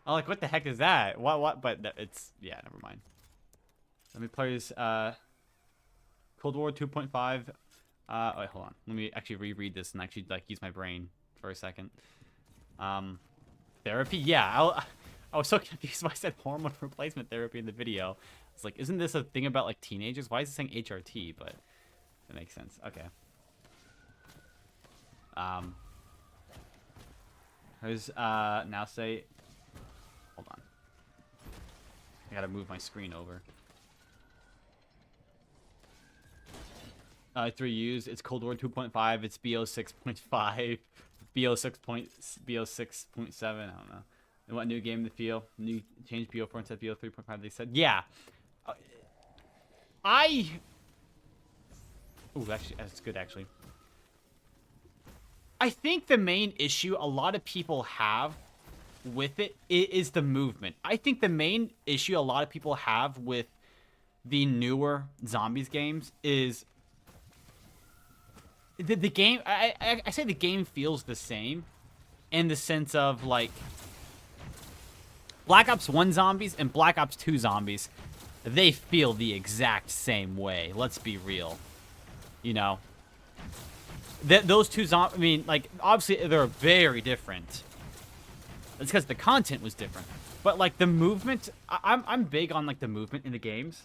Oh, like what the heck is that? What? But it's yeah. Never mind. Let me play this. Cold War 2.5. Wait, hold on. Let me actually reread this and actually like use my brain for a second. Therapy? Yeah. I was so confused when I said hormone replacement therapy in the video. It's like, isn't this a thing about like teenagers? Why is it saying HRT? But that makes sense. Okay. Here's now say. Hold on. I gotta move my screen over. 3 U's. It's Cold War 2.5. It's BO 6.5. BO 6.7. I don't know. They want new game to feel. New change BO4 instead of BO 3.5. They said, yeah. Ooh, actually, that's good. Actually, I think the main issue a lot of people have with it is the movement. I think the main issue a lot of people have with the newer zombies games is the game. I say the game feels the same in the sense of like Black Ops 1 zombies and Black Ops 2 zombies, they feel the exact same way. Let's be real. You know, those two zombies, I mean, like, obviously they're very different. It's because the content was different. But, like, the movement, I'm big on, like, the movement in the games.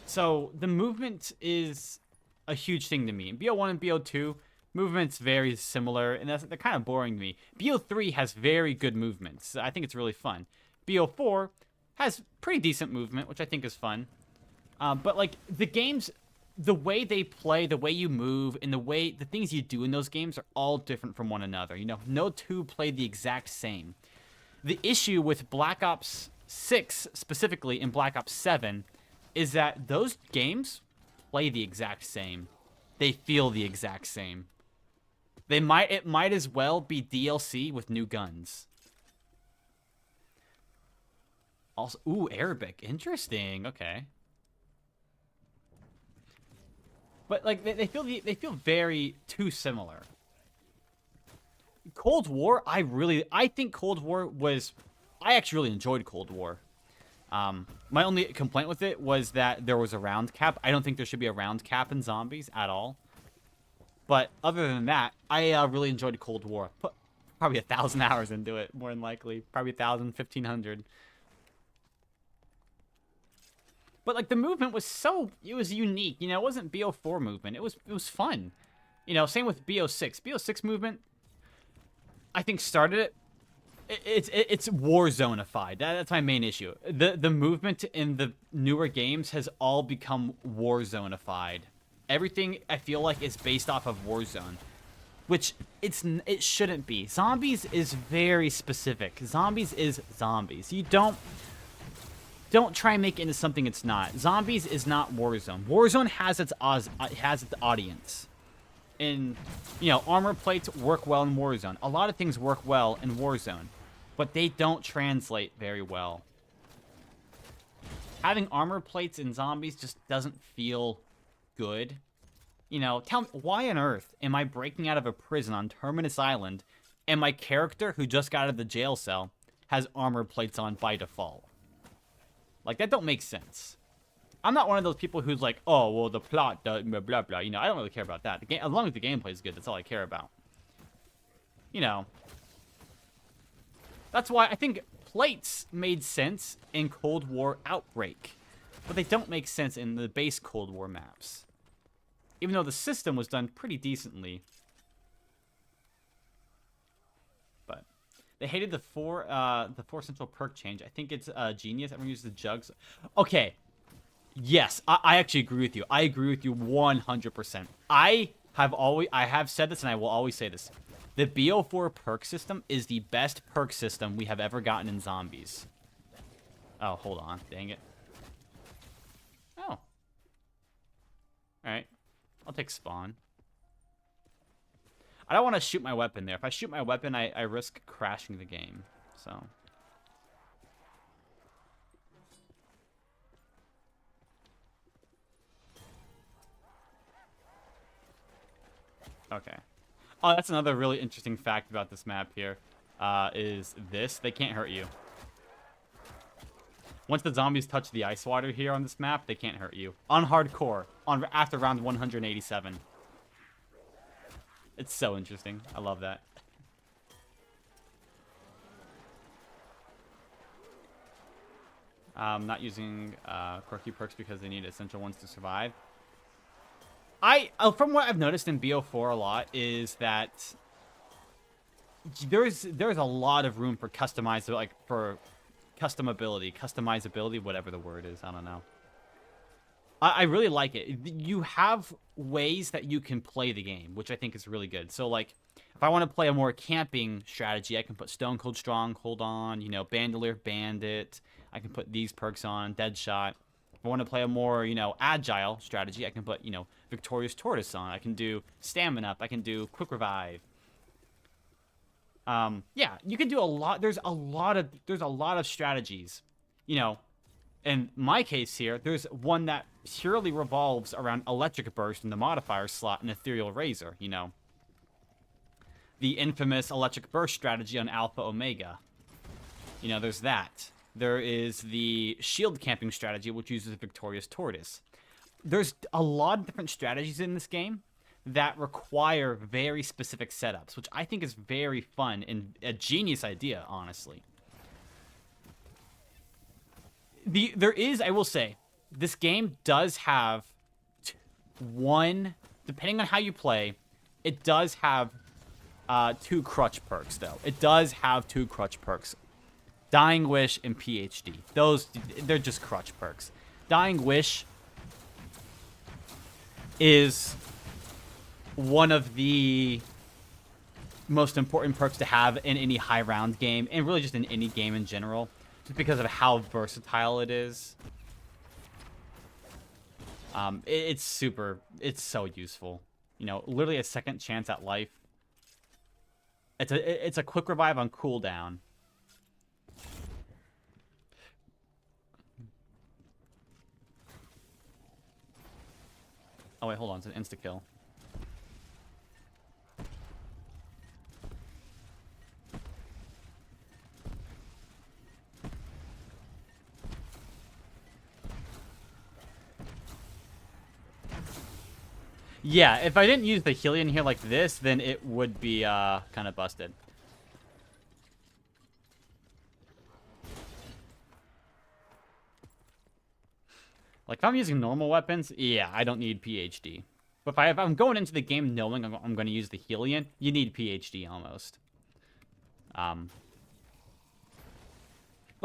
So, the movement is a huge thing to me. In BO1 and BO2, movement's very similar, and they're kind of boring to me. BO3 has very good movements. I think it's really fun. BO4 has pretty decent movement, which I think is fun. But, like, the games, the way they play, the way you move, and the things you do in those games are all different from one another. You know, no two play the exact same. The issue with Black Ops 6, specifically in Black Ops 7, is that those games play the exact same. They feel the exact same. It might as well be DLC with new guns. Also, ooh, Arabic. Interesting. Okay. But like they feel very too similar. Cold War, I think Cold War was, I actually really enjoyed Cold War. My only complaint with it was that there was a round cap. I don't think there should be a round cap in zombies at all. But other than that, I really enjoyed Cold War. probably 1,000 hours into it, more than likely. Probably 1,000, 1,500. But like the movement was it was unique. You know, it wasn't BO4 movement. It was fun. You know, same with BO6. BO6 movement, I think started it. It's Warzone-ified. That's my main issue. The movement in the newer games has all become Warzone-ified. Everything I feel like is based off of Warzone, which it shouldn't be. Zombies is very specific. Zombies is zombies. You don't try and make it into something it's not. Zombies is not Warzone. Warzone has its audience. And, you know, armor plates work well in Warzone. A lot of things work well in Warzone, but they don't translate very well. Having armor plates in zombies just doesn't feel good. You know, tell me, why on earth am I breaking out of a prison on Terminus Island and my character who just got out of the jail cell has armor plates on by default? Like, that don't make sense. I'm not one of those people who's like, oh, well, the plot, blah, blah, blah. You know, I don't really care about that. As long as the gameplay is good, that's all I care about. You know. That's why I think plates made sense in Cold War Outbreak. But they don't make sense in the base Cold War maps. Even though the system was done pretty decently. But they hated the four central perk change. I think it's genius. Everyone uses the jugs. Okay. Yes, I actually agree with you. I agree with you 100%. I have said this and I will always say this. The BO4 perk system is the best perk system we have ever gotten in zombies. Oh, hold on. Dang it. Oh. Alright. I'll take spawn. I don't want to shoot my weapon there. If I shoot my weapon, I risk crashing the game. So. Okay. Oh, that's another really interesting fact about this map here. Is this. They can't hurt you. Once the zombies touch the ice water here on this map, they can't hurt you. On hardcore. After round 187. It's so interesting. I love that. Not using quirky perks because they need essential ones to survive. From what I've noticed in BO4 a lot is that there's a lot of room for customizability, whatever the word is. I don't know. I really like it. You have ways that you can play the game, which I think is really good. So, like, if I want to play a more camping strategy, I can put Stone Cold Stronghold on, you know, Bandolier Bandit. I can put these perks on, Deadshot. If I want to play a more, you know, agile strategy, I can put, you know, Victorious Tortoise on. I can do Stamina Up. I can do Quick Revive. Yeah, you can do a lot. There's a lot of strategies. You know, in my case here, there's one that purely revolves around Electric Burst in the modifier slot and Ethereal Razor, you know. The infamous Electric Burst strategy on Alpha Omega. You know, there's that. There is the shield camping strategy, which uses Victorious Tortoise. There's a lot of different strategies in this game that require very specific setups, which I think is very fun and a genius idea, honestly. I will say, this game does have depending on how you play, it does have 2 crutch perks, though. It does have 2 crutch perks. Dying Wish and PhD. They're just crutch perks. Dying Wish is one of the most important perks to have in any high round game, and really just in any game in general, just because of how versatile it is. It's so useful. You know, literally a second chance at life. It's a quick revive on cooldown. Oh wait, hold on, it's an insta-kill. Yeah, if I didn't use the Helion here like this, then it would be kind of busted. Like, if I'm using normal weapons, yeah, I don't need PhD. But if I'm going into the game knowing I'm going to use the Helion, you need PhD almost. But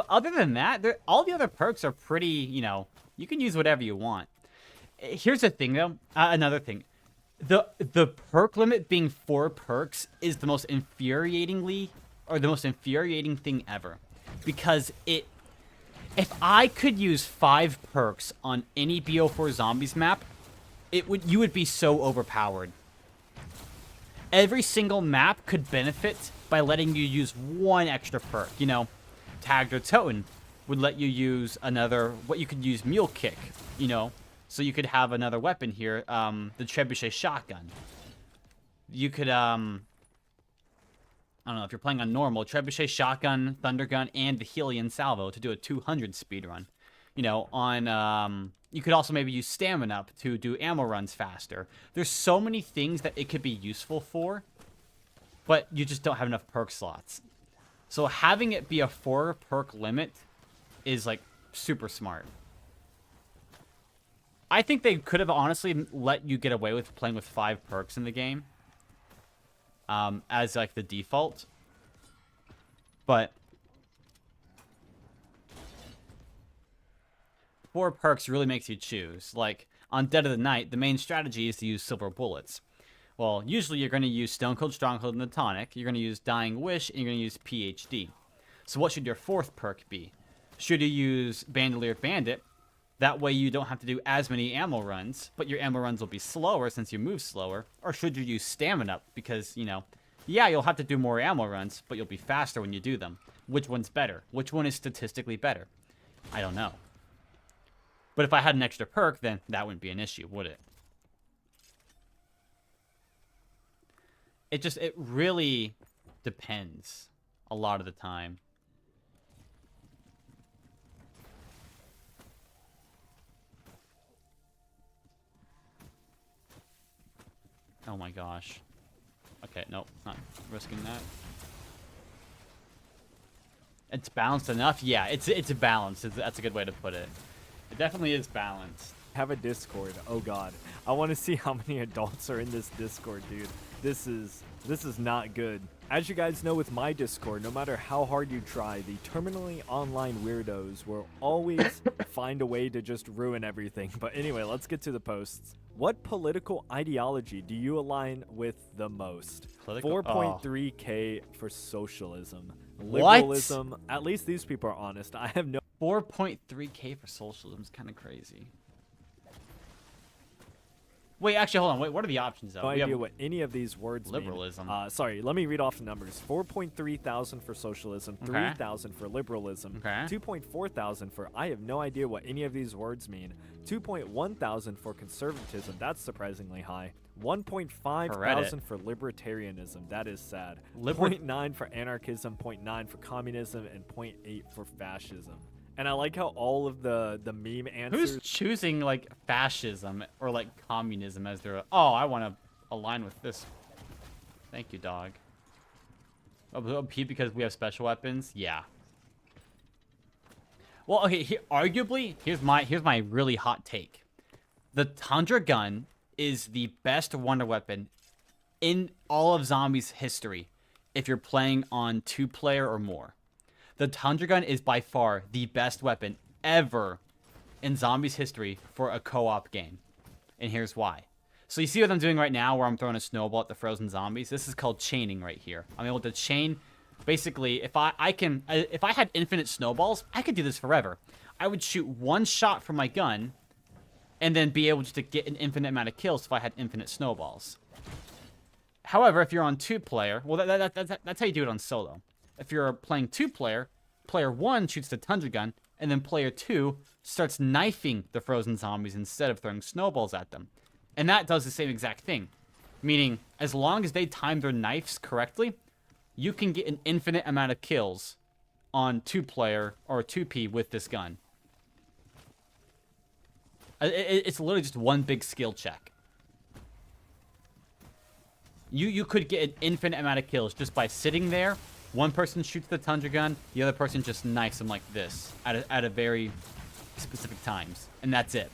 other than that, all the other perks are pretty, you know, you can use whatever you want. Here's the thing, though. Another thing. The perk limit being 4 perks is the most infuriating thing ever. Because if I could use 5 perks on any BO4 Zombies map, you would be so overpowered. Every single map could benefit by letting you use 1 extra perk. You know, Tagged or Toten would let you use what you could use Mule Kick, you know, so you could have another weapon here, the Trebuchet Shotgun. You could, I don't know, if you're playing on normal, Trebuchet Shotgun, Thunder Gun, and the Helion Salvo to do a 200 speedrun. You know, on, you could also maybe use Stamina Up to do ammo runs faster. There's so many things that it could be useful for, but you just don't have enough perk slots. So having it be a 4 perk limit is, like, super smart. I think they could have honestly let you get away with playing with 5 perks in the game. As, like, the default. But 4 perks really makes you choose. Like, on Dead of the Night, the main strategy is to use silver bullets. Well, usually you're going to use Stone Cold Stronghold and the Tonic. You're going to use Dying Wish, and you're going to use PhD. So what should your 4th perk be? Should you use Bandolier Bandit? That way you don't have to do as many ammo runs, but your ammo runs will be slower since you move slower. Or should you use Stamina Up? Because, you know, yeah, you'll have to do more ammo runs, but you'll be faster when you do them. Which one's better? Which one is statistically better? I don't know. But if I had an extra perk, then that wouldn't be an issue, would it? It really depends a lot of the time. Oh my gosh. Okay, nope, not risking that. It's balanced enough? Yeah, it's balanced. That's a good way to put it. It definitely is balanced. Have a Discord. Oh god. I want to see how many adults are in this Discord, dude. This is not good. As you guys know with my Discord, no matter how hard you try, the terminally online weirdos will always find a way to just ruin everything. But anyway, let's get to the posts. What political ideology do you align with the most? 4.3K for socialism. Liberalism. What? At least these people are honest. I have no 4.3K for socialism is kind of crazy. Wait, actually, hold on. Wait, what are the options, though? No idea what any of these words liberalism. mean. Sorry, let me read off the numbers. 4.3 thousand for socialism, 3,000 for liberalism, 2.4 thousand for I have no idea what any of these words mean, 2.1 thousand for conservatism, that's surprisingly high, 1.5 thousand for libertarianism, that is sad, 0.9 for anarchism, 0.9 for communism, and 0.8 for fascism. And I like how all of the meme answers... Who's choosing, like, fascism or, like, communism as their... Oh, I want to align with this. Thank you, dog. Oh, Pete, because we have special weapons? Yeah. Well, okay, arguably, here's my really hot take. The Tundra gun is the best wonder weapon in all of Zombies history if you're playing on 2-player or more. The Tundra gun is by far the best weapon ever in Zombies history for a co-op game. And here's why. So you see what I'm doing right now where I'm throwing a snowball at the frozen zombies? This is called chaining right here. I'm able to chain. Basically, if I had infinite snowballs, I could do this forever. I would shoot 1 shot from my gun and then be able just to get an infinite amount of kills if I had infinite snowballs. However, if you're on 2-player, well, that's how you do it on solo. If you're playing 2-player, player 1 shoots the Tundra gun, and then player 2 starts knifing the frozen zombies instead of throwing snowballs at them. And that does the same exact thing. Meaning, as long as they time their knives correctly, you can get an infinite amount of kills on 2-player or 2P with this gun. It's literally just one big skill check. You could get an infinite amount of kills just by sitting there. One person shoots the Tundra gun, the other person just knifes them like this at a very specific times, and that's it.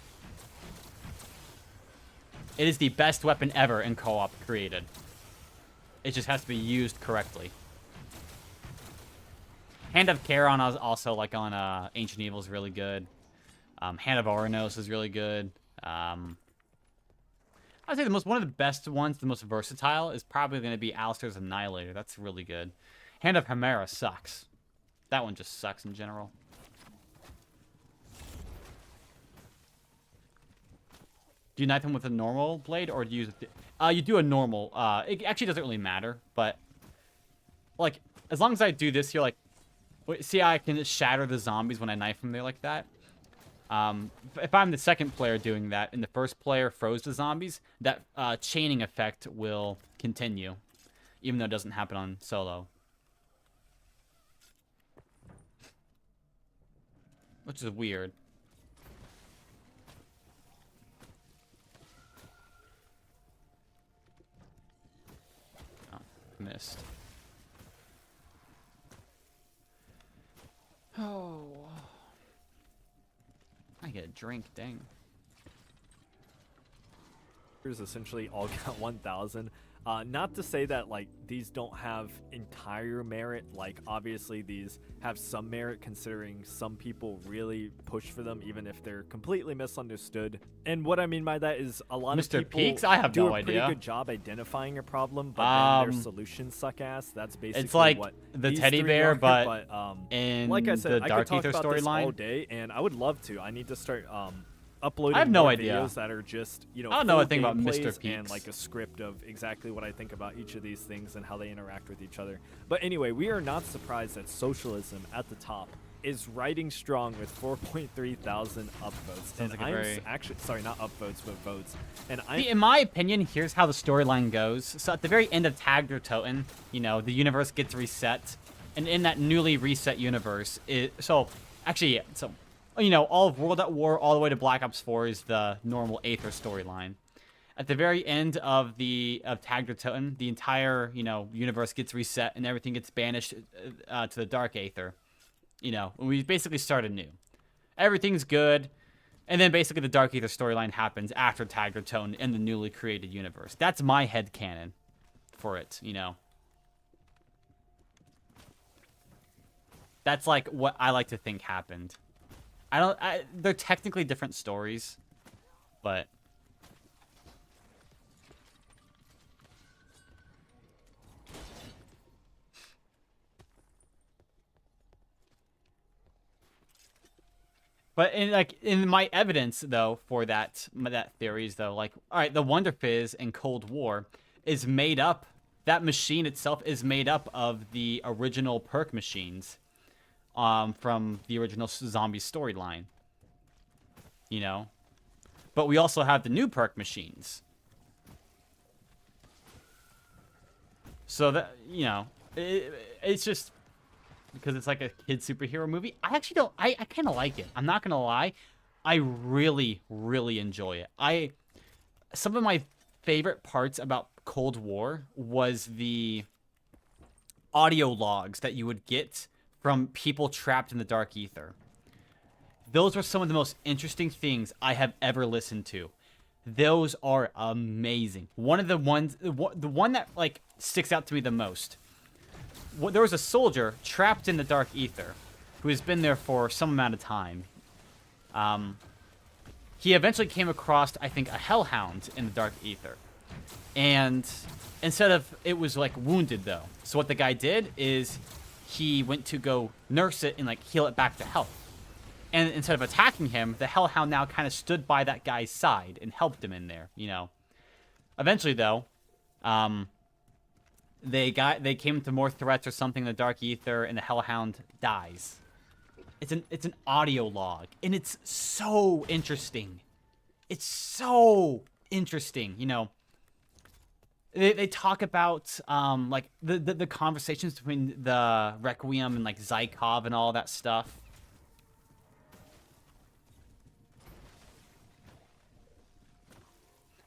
It is the best weapon ever in co-op created. It just has to be used correctly. Hand of Charon is also, like, on Ancient Evil is really good. Hand of Ouranos is really good. I would say one of the best ones, the most versatile, is probably going to be Alistair's Annihilator. That's really good. Hand of Hemera sucks. That one just sucks in general. Do you knife him with a normal blade, or do you use you do a normal? It actually doesn't really matter, but like as long as I do this here, like see how I can shatter the zombies when I knife them there like that. If I'm the second player doing that, and the first player froze the zombies, that chaining effect will continue, even though it doesn't happen on solo. Which is weird. Missed. Oh. I get a drink, dang. Here's essentially all got 1,000. Not to say that like these don't have entire merit, like obviously these have some merit considering some people really push for them even if they're completely misunderstood. And what I mean by that is a lot Mr. of people Peaks? I have do no a pretty idea. good job identifying a problem, but then their solutions suck ass. That's basically It's like what the these teddy three bear, are, but in like I said, the I Dark could talk Ether about this all storyline. day, and I would love to. I need to start uploading I have no more idea. videos that are just, you know, I don't know full anything about Mr. gameplays Peaks. and like a script of exactly what I think about each of these things and how they interact with each other. But anyway, we are not surprised that socialism at the top is riding strong with 4.3 thousand upvotes. Sounds like a I'm very- actually sorry, not upvotes, but votes. And See, in my opinion, here's how the storyline goes. So at the very end of Tag der Toten, you know, the universe gets reset. And in that newly reset universe, you know, all of World at War all the way to Black Ops 4 is the normal Aether storyline. At the very end of Tag der Toten, the entire, you know, universe gets reset and everything gets banished to the Dark Aether. You know, we basically start anew. Everything's good. And then basically the Dark Aether storyline happens after Tag der Toten in the newly created universe. That's my headcanon for it, you know. That's like what I like to think happened. They're technically different stories, but in my evidence though for that theories though, like, all right, the Wonder Fizz in Cold War is made up. That machine itself is made up of the original perk machines. From the original zombie storyline, you know, but we also have the new perk machines. So that, you know, it's just because it's like a kid superhero movie. I actually don't. I kind of like it. I'm not gonna lie. I really, really enjoy it. Some of my favorite parts about Cold War was the audio logs that you would get from people trapped in the Dark Aether. Those were some of the most interesting things I have ever listened to. Those are amazing. One of the ones, the one that like sticks out to me the most. There was a soldier trapped in the Dark Aether who has been there for some amount of time. He eventually came across, I think, a Hellhound in the Dark Aether. And instead of, it was like wounded though. So what the guy did is he went to go nurse it and like heal it back to health. And instead of attacking him, the Hellhound now kind of stood by that guy's side and helped him in there, you know. Eventually though, they came to more threats or something in the Dark Aether, and the Hellhound dies. It's an audio log, and it's so interesting. It's so interesting, you know. They talk about like the conversations between the Requiem and like Zykov and all that stuff.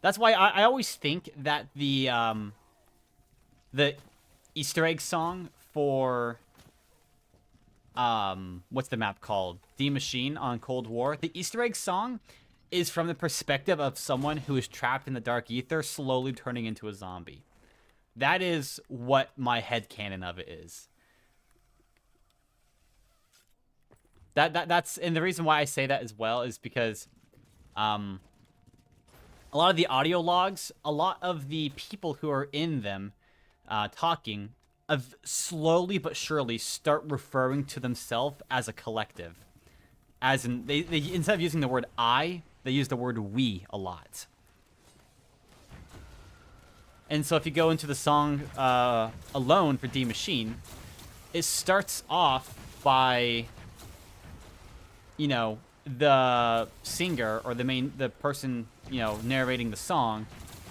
That's why I always think that the Easter egg song for what's the map called? D Machine on Cold War. The Easter egg song is from the perspective of someone who is trapped in the dark ether, slowly turning into a zombie. That is what my headcanon of it is. That's and the reason why I say that as well is because a lot of the audio logs, a lot of the people who are in them talking of slowly but surely start referring to themselves as a collective. As in, they instead of using the word I, they use the word we a lot. And so if you go into the song Alone for D Machine, it starts off by, you know, the singer or the person, you know, narrating the song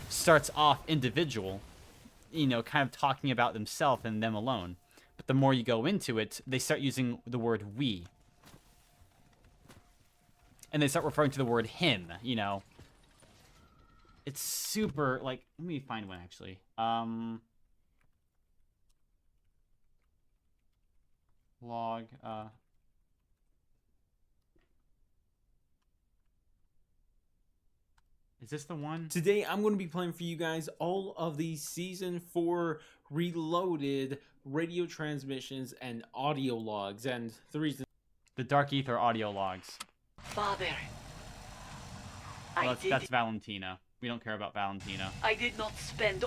starts off individual, you know, kind of talking about themselves and them alone. But the more you go into it, they start using the word we. And they start referring to the word him, you know. It's super, like, let me find one, actually. Log, is this the one? Today, I'm going to be playing for you guys all of the Season 4 Reloaded radio transmissions and audio logs. And the reason... The Dark Ether audio logs. Father, Well, that's Valentina. We don't care about Valentina. I did not spend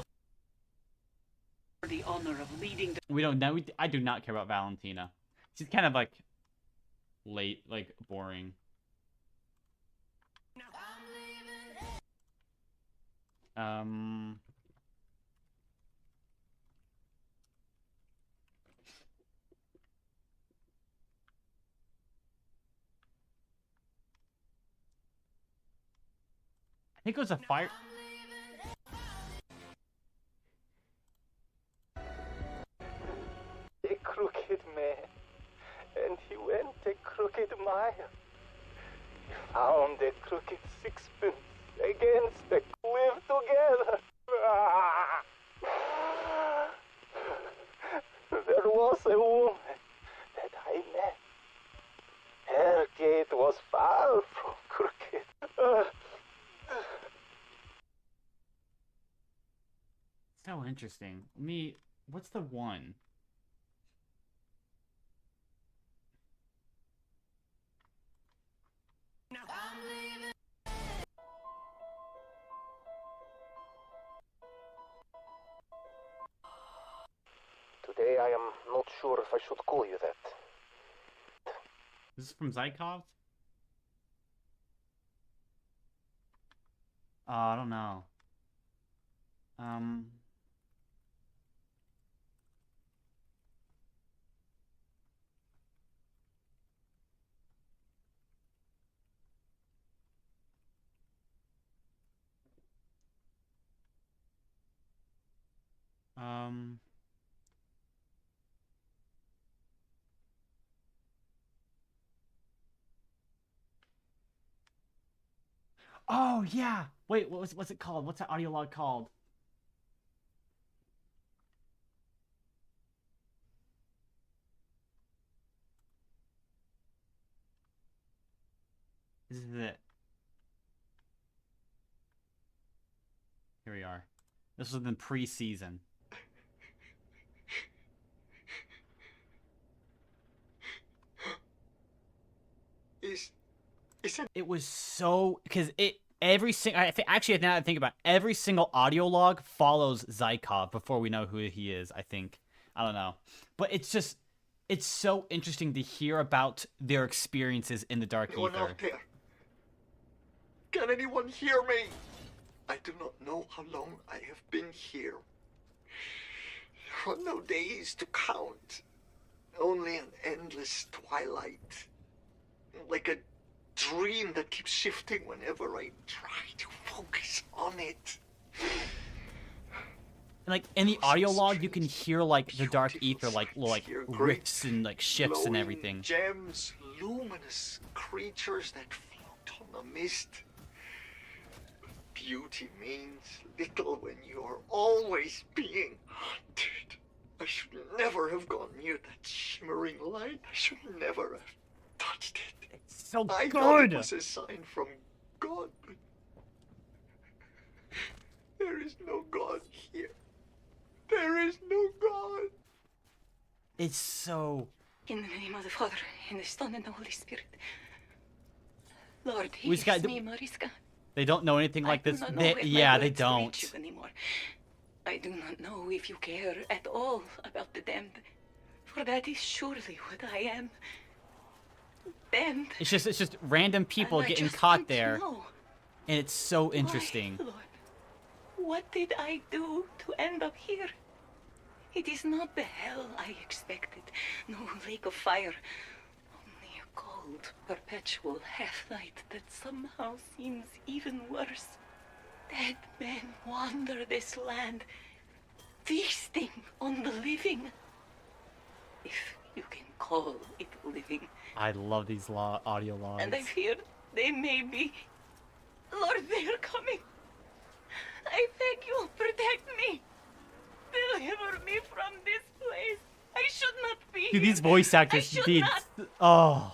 the honor of leading the... We don't know. I do not care about Valentina. She's kind of like late, like boring. I think it was a fire. A crooked man, and he went a crooked mile. He found a crooked sixpence against the live together. There was a woman that I met. Her gait was far from crooked. So interesting. What's the one? Today I am not sure if I should call you that. This is from Zykov? I don't know. Oh yeah. Wait, what's it called? What's that audio log called? This is it. Here we are. This was in pre-season. It was so because actually now that I think about it, every single audio log follows Zykov before we know who he is. I think I don't know, but it's so interesting to hear about their experiences in the Dark Anyone Ether. out there? Can anyone hear me? I do not know how long I have been here. There are no days to count. Only an endless twilight. Like a dream that keeps shifting whenever I try to focus on it. And like in the audio log, you can hear like the Dark Ether, like riffs and like shifts and everything. Gems, luminous creatures that float on the mist. Beauty means little when you're always being hunted. I should never have gone near that ship. shimmering light. I should never have touched it. It's so I good. thought it was a sign from God, but there is no God here. There is no God. It's so. In the name of the Father, and the Son, and the Holy Spirit. Lord, We just got- hear me, Mariska. They don't know anything like I do this. not know They, if my yeah, they words don't. reach you anymore. I do not know if you care at all about the damned, for that is surely what I am. Damned. It's just random people And I getting just caught want to there, know, and it's so interesting. Lord, what did I do to end up here? It is not the hell I expected. No lake of fire. Only a cold, perpetual half-light that somehow seems even worse. Dead men wander this land, feasting on the living. If you can call it living. I love these audio logs. And I fear they may be. Lord, they are coming. I beg you, protect me. Deliver me from this place. I should not be Dude, these here. voice I actors should did. not. Oh.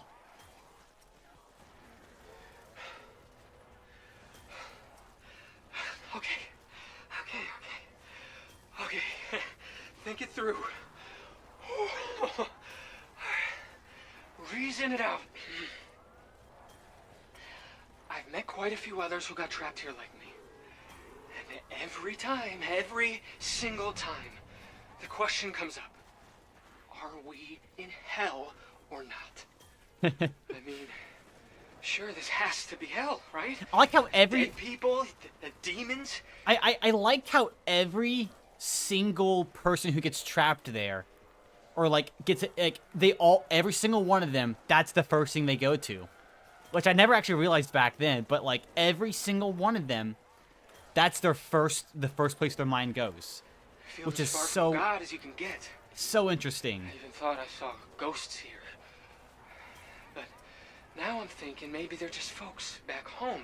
Okay. Think it through. Reason it out. I've met quite a few others who got trapped here like me. And every single time, the question comes up. Are we in hell or not? I mean, sure, this has to be hell, right? I like how every Dead people, the demons. I like how every single person who gets trapped there, or like gets it, like every single one of them, that's the first thing they go to, which I never actually realized back then. But like every single one of them, that's the first place their mind goes, Feel which as is far so from God as you can get. so interesting. I even thought I saw ghosts here. But now I'm thinking maybe they're just folks back home,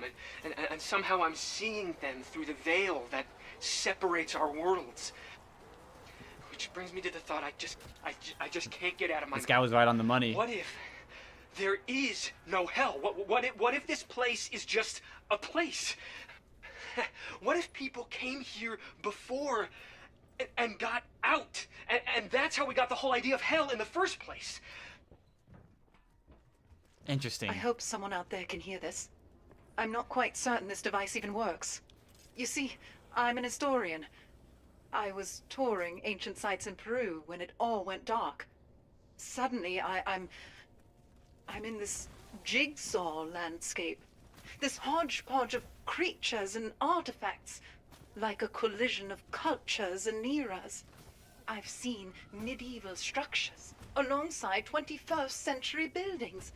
and somehow I'm seeing them through the veil that separates our worlds. Which brings me to the thought I just can't get out of my This guy was right on the money. What if there is no hell? What if this place is just a place? What if people came here before and got out? And that's how we got the whole idea of hell in the first place. Interesting. I hope someone out there can hear this. I'm not quite certain this device even works. You see, I'm an historian. I was touring ancient sites in Peru when it all went dark. Suddenly, I'm in this jigsaw landscape. This hodgepodge of creatures and artifacts, like a collision of cultures and eras. I've seen medieval structures alongside 21st century buildings.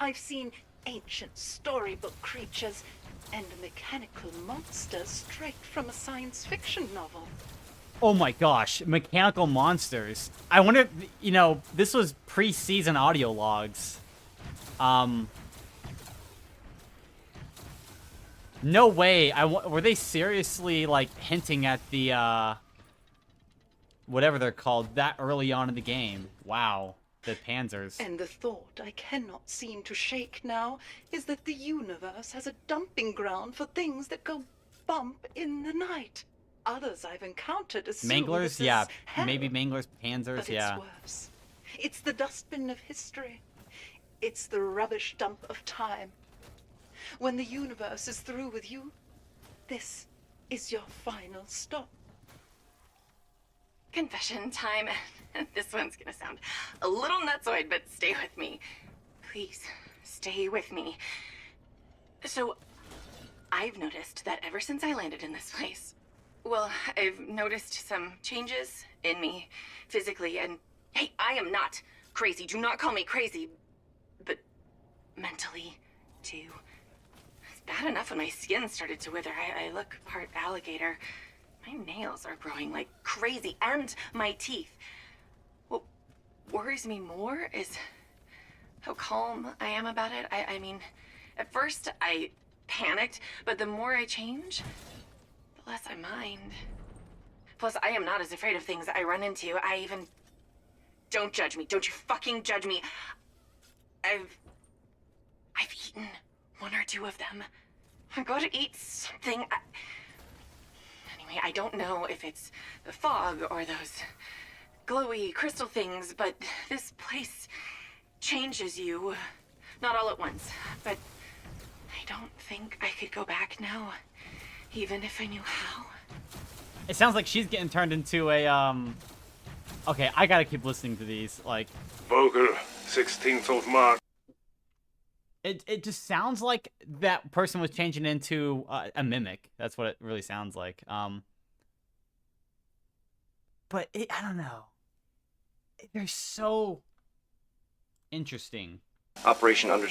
I've seen ancient storybook creatures and mechanical monsters straight from a science fiction novel. Oh my gosh, mechanical monsters. I wonder if, you know, this was pre-season audio logs. No way. Were they seriously, like, hinting at the, whatever they're called, that early on in the game? Wow. The Panzers. And the thought I cannot seem to shake now is that the universe has a dumping ground for things that go bump in the night. Others I've encountered assume Manglers? this is Yeah. hell. Maybe Manglers, Panzers, But yeah. it's worse. It's the dustbin of history. It's the rubbish dump of time. When the universe is through with you, this is your final stop. Confession time. This one's gonna sound a little nutsoid, but stay with me. Please, stay with me. So, I've noticed that ever since I landed in this place, well, I've noticed some changes in me physically, and hey, I am not crazy. Do not call me crazy, but mentally, too. It's bad enough when my skin started to wither. I look part alligator. My nails are growing like crazy, and my teeth. What worries me more is how calm I am about it. I mean, at first I panicked, but the more I change, the less I mind. Plus, I am not as afraid of things I run into. I even Don't judge me. Don't you fucking judge me. I've eaten one or two of them. I gotta eat something. Anyway, I don't know if it's the fog or those glowy crystal things, but this place changes you. Not all at once, but I don't think I could go back now, even if I knew how. It sounds like she's getting turned into a, Okay, I gotta keep listening to these, like... Vogel, 16th of March. It just sounds like that person was changing into a mimic. That's what it really sounds like. But I don't know. They're so interesting. Operation under.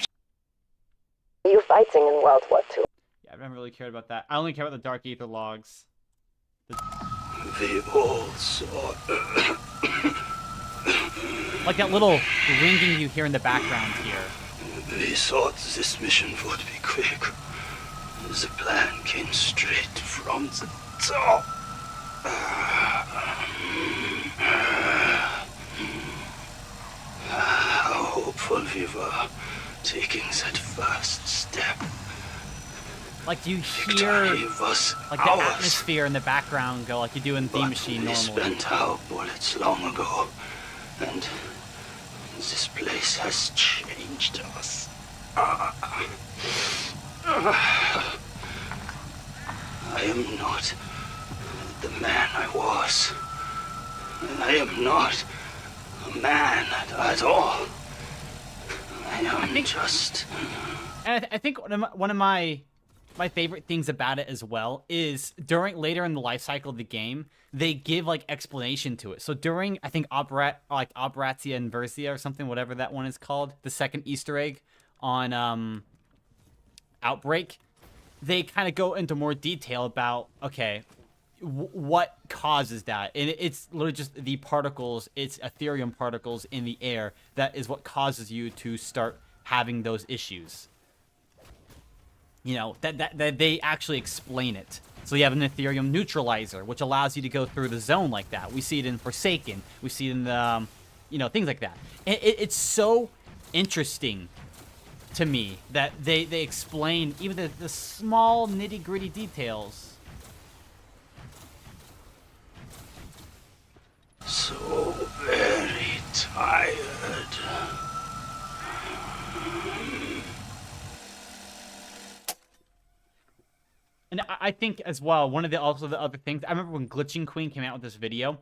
Are you fighting in World War II? Yeah, I've never really cared about that. I only care about the Dark Aether logs. They all saw. Like that little ringing you hear in the background here. We thought this mission would be quick. The plan came straight from the top. How hopeful we were taking that first step. Like, do you hear like the atmosphere in the background go like you do in Theme Machine normally? We spent our bullets long ago, and this place has changed us. I am not the man I was. I am not a man at all. I am just... And I think one of my favorite things about it as well is later in the life cycle of the game, they give like explanation to it. So during, I think, Operatia Inversia or something, whatever that one is called, the second Easter egg on Outbreak, they kind of go into more detail about, okay, what causes that. And it's literally just the particles, it's Ethereum particles in the air that is what causes you to start having those issues. You know, that they actually explain it. So you have an Ethereum neutralizer, which allows you to go through the zone like that. We see it in Forsaken. We see it in the, things like that. It's so interesting to me that they explain even the small nitty-gritty details. So very tired. And I think as well, one of the other things, I remember when Glitching Queen came out with this video,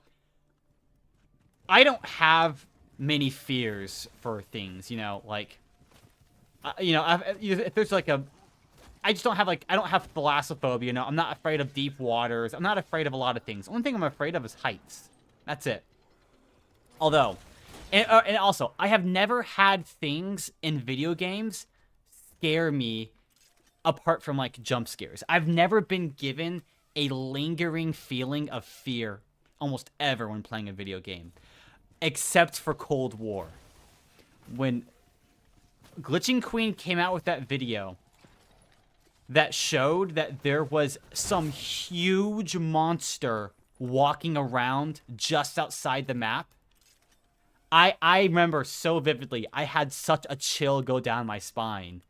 I don't have many fears for things, like, if there's like I just don't have I don't have thalassophobia, I'm not afraid of deep waters, I'm not afraid of a lot of things. The only thing I'm afraid of is heights. That's it. Although, and also, I have never had things in video games scare me apart from like jump scares. I've never been given a lingering feeling of fear almost ever when playing a video game, except for Cold War. When Glitching Queen came out with that video that showed that there was some huge monster walking around just outside the map, I remember so vividly, I had such a chill go down my spine.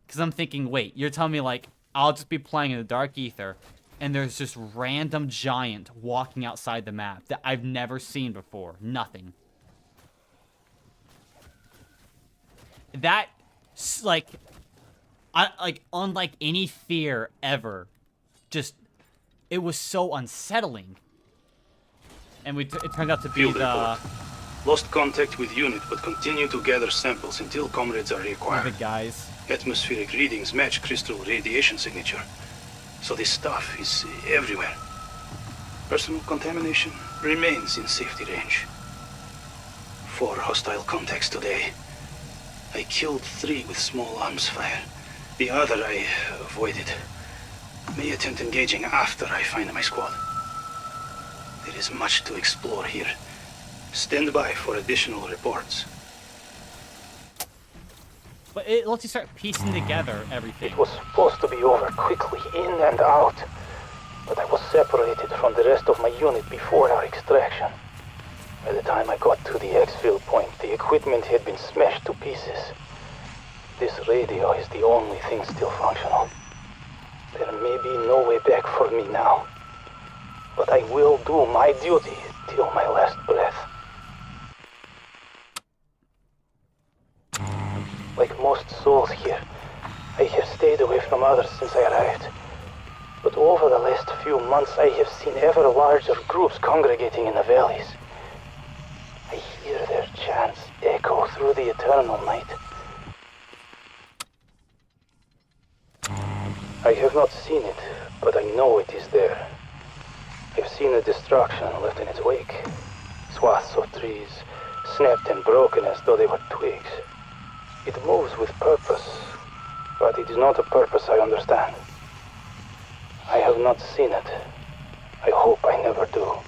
Because I'm thinking, wait, you're telling me, like, I'll just be playing in the Dark Aether, and there's just random giant walking outside the map that I've never seen before. Nothing. That, like, unlike any fear ever, just, it was so unsettling. And it turned out to be the... Lost contact with unit, but continue to gather samples until comrades are required. The guys. Atmospheric readings match crystal radiation signature. So this stuff is everywhere. Personal contamination remains in safety range. 4 hostile contacts today. I killed 3 with small arms fire. The other I avoided. May attempt engaging after I find my squad. There is much to explore here. Stand by for additional reports. But it lets you start piecing together everything. It was supposed to be over quickly, in and out. But I was separated from the rest of my unit before our extraction. By the time I got to the exfil point, the equipment had been smashed to pieces. This radio is the only thing still functional. There may be no way back for me now. But I will do my duty till my last breath. Like most souls here, I have stayed away from others since I arrived. But over the last few months, I have seen ever larger groups congregating in the valleys. I hear their chants echo through the eternal night. I have not seen it, but I know it is there. I've seen the destruction left in its wake. Swaths of trees, snapped and broken as though they were twigs. It moves with purpose, but it is not a purpose I understand. I have not seen it. I hope I never do.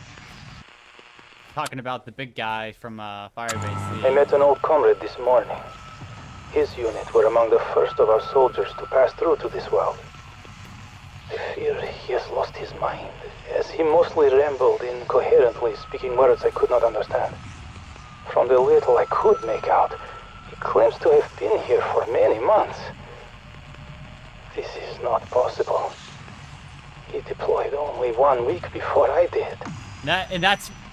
Talking about the big guy from Firebase. I met an old comrade this morning. His unit were among the first of our soldiers to pass through to this world. I fear he has lost his mind, as he mostly rambled incoherently, speaking words I could not understand. From the little I could make out, he claims to have been here for many months. This is not possible. He deployed only 1 week before I did.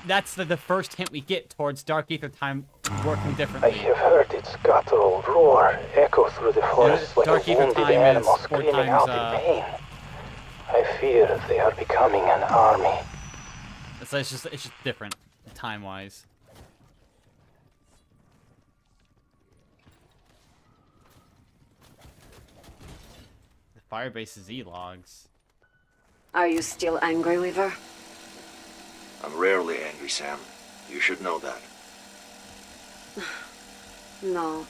That's the first hint we get towards Dark Aether Time working differently. I have heard its guttural roar echo through the forest like Dark a Aether wounded Time animal is 4 screaming times, out in pain. I fear they are becoming an army. It's just different, time-wise. The Firebase's E-logs. Are you still angry, Weaver? I'm rarely angry, Sam. You should know that. No.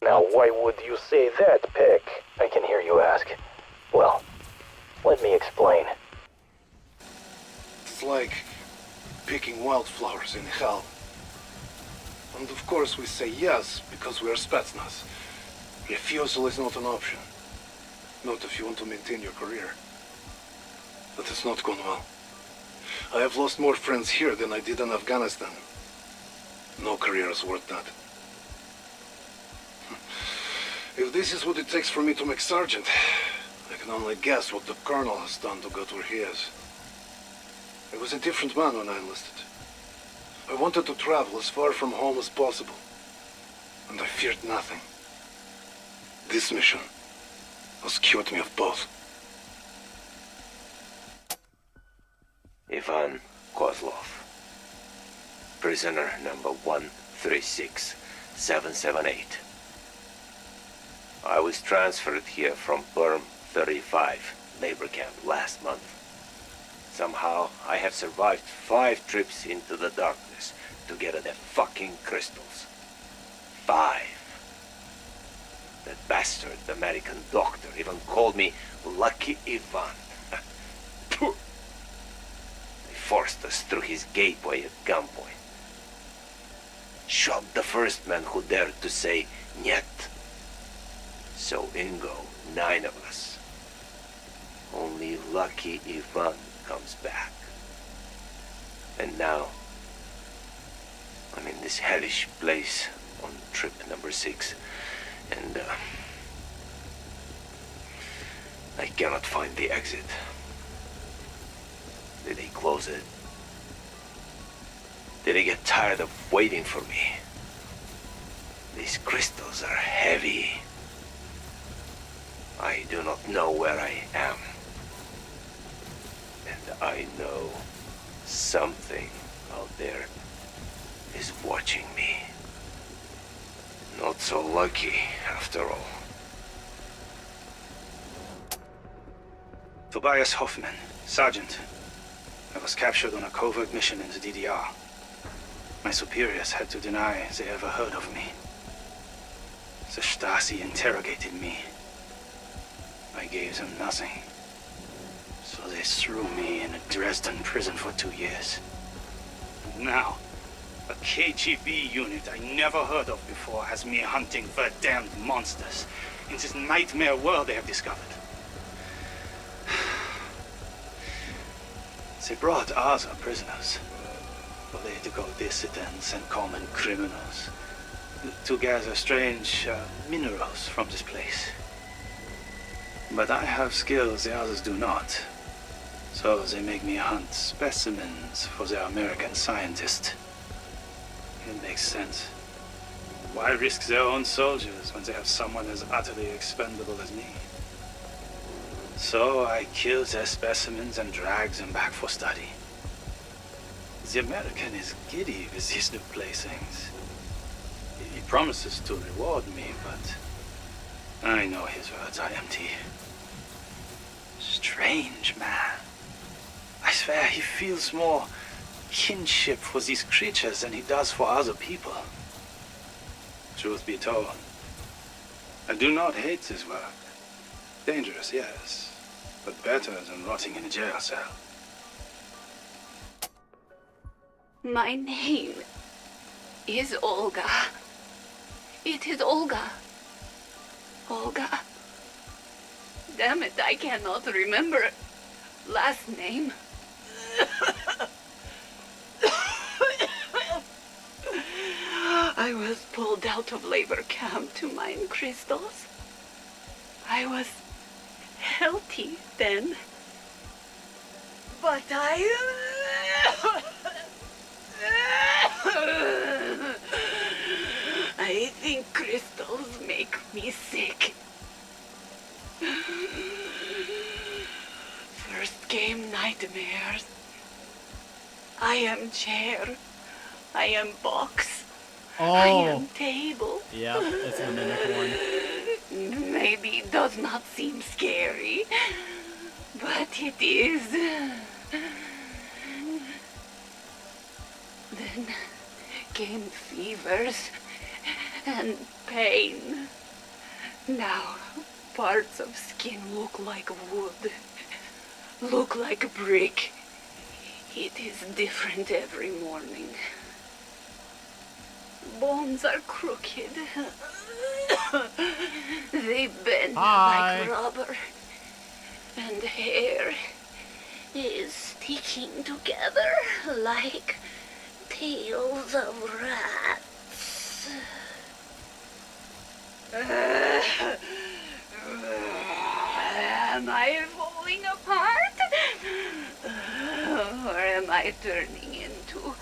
Now why would you say that, Peck? I can hear you ask. Well, let me explain. It's like picking wildflowers in hell. And of course we say yes, because we are Spetsnaz. Refusal is not an option. Not if you want to maintain your career. But it's not gone well. I have lost more friends here than I did in Afghanistan. No career is worth that. If this is what it takes for me to make sergeant, I can only guess what the colonel has done to get where he is. I was a different man when I enlisted. I wanted to travel as far from home as possible. And I feared nothing. This mission has cured me of both. Ivan Kozlov. Prisoner number 136778. I was transferred here from Perm 35 labor camp last month. Somehow, I have survived 5 trips into the darkness to get at the fucking crystals. 5. That bastard American doctor even called me Lucky Ivan. Forced us through his gateway at gunpoint. Shot the first man who dared to say "Niet." So in go 9 of us. Only Lucky Ivan comes back. And now, I'm in this hellish place on trip number 6, and I cannot find the exit. Did they close it? Did they get tired of waiting for me? These crystals are heavy. I do not know where I am. And I know something out there is watching me. Not so lucky, after all. Tobias Hoffman, Sergeant. I was captured on a covert mission in the DDR. My superiors had to deny they ever heard of me. The Stasi interrogated me. I gave them nothing. So they threw me in a Dresden prison for 2 years. And now, a KGB unit I never heard of before has me hunting verdamned monsters in this nightmare world they have discovered. They brought Aza prisoners. political dissidents and common criminals to gather strange minerals from this place. But I have skills the others do not. So they make me hunt specimens for their American scientist. It makes sense. Why risk their own soldiers when they have someone as utterly expendable as me? So I kill their specimens and drag them back for study. The American is giddy with these new playthings. He promises to reward me, but I know his words are empty. Strange man. I swear he feels more kinship for these creatures than he does for other people. Truth be told, I do not hate this work. Dangerous, yes, but better than rotting in a jail cell. My name is Olga. It is Olga. Olga. Damn it, I cannot remember last name. I was pulled out of labor camp to mine crystals. I was healthy then. But I think crystals make me sick. First came nightmares. I am chair. I am box. I am table. Yeah, it's the mimic one. Maybe it does not seem scary, but it is. Then came fevers and pain. Now parts of skin look like wood, look like brick. It is different every morning. Bones are crooked. They bend like rubber. And hair is sticking together like tails of rats. Am I falling apart? Or am I turning into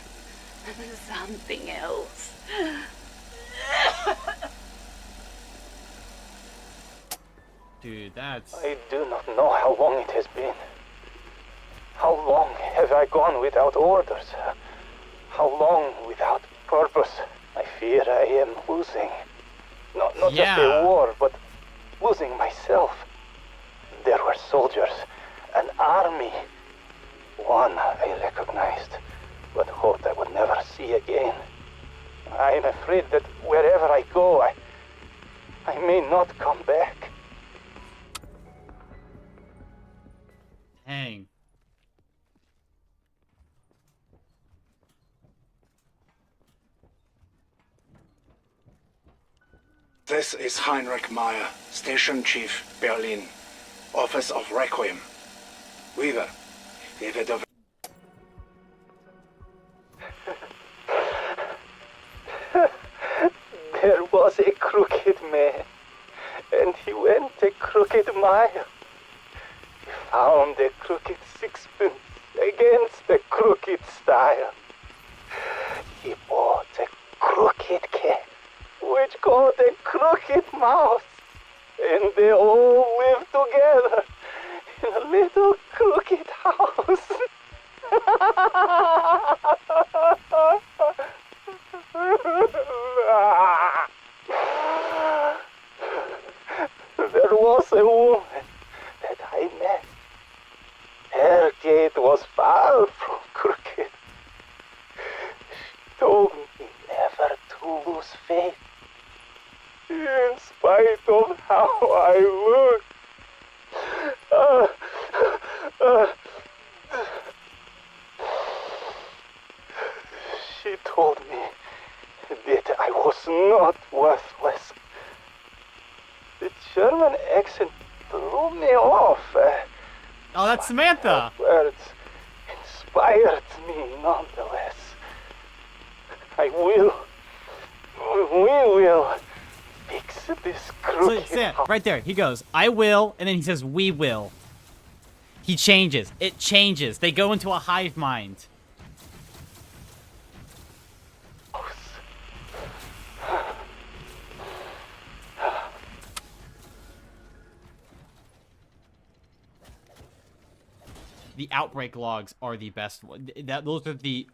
something else? Dude, that's... I do not know how long it has been. How long have I gone without orders? How long without purpose? I fear I am losing. Not just a war, but losing myself. There were soldiers, an army. One I recognized, but hoped I would never see again. I am afraid that wherever I go, I may not come back. Dang. This is Heinrich Meyer, Station Chief, Berlin. Office of Requiem. Weaver, David of... There was a crooked man, and he went a crooked mile. He found a crooked sixpence against a crooked style. He bought a crooked cat, which got a crooked mouse, and they all lived together in a little crooked house. There was a woman that I met. Her gait was far from crooked. She told me never to lose faith, in spite of how I look. She told me that I was not worthless. The German accent threw me off. Oh, that's Samantha. Words inspired me nonetheless. I will. We will fix this crooked So, right there, he goes, I will, and then he says, we will. He changes. It changes. They go into a hive mind. The outbreak logs are the best one. Those are the,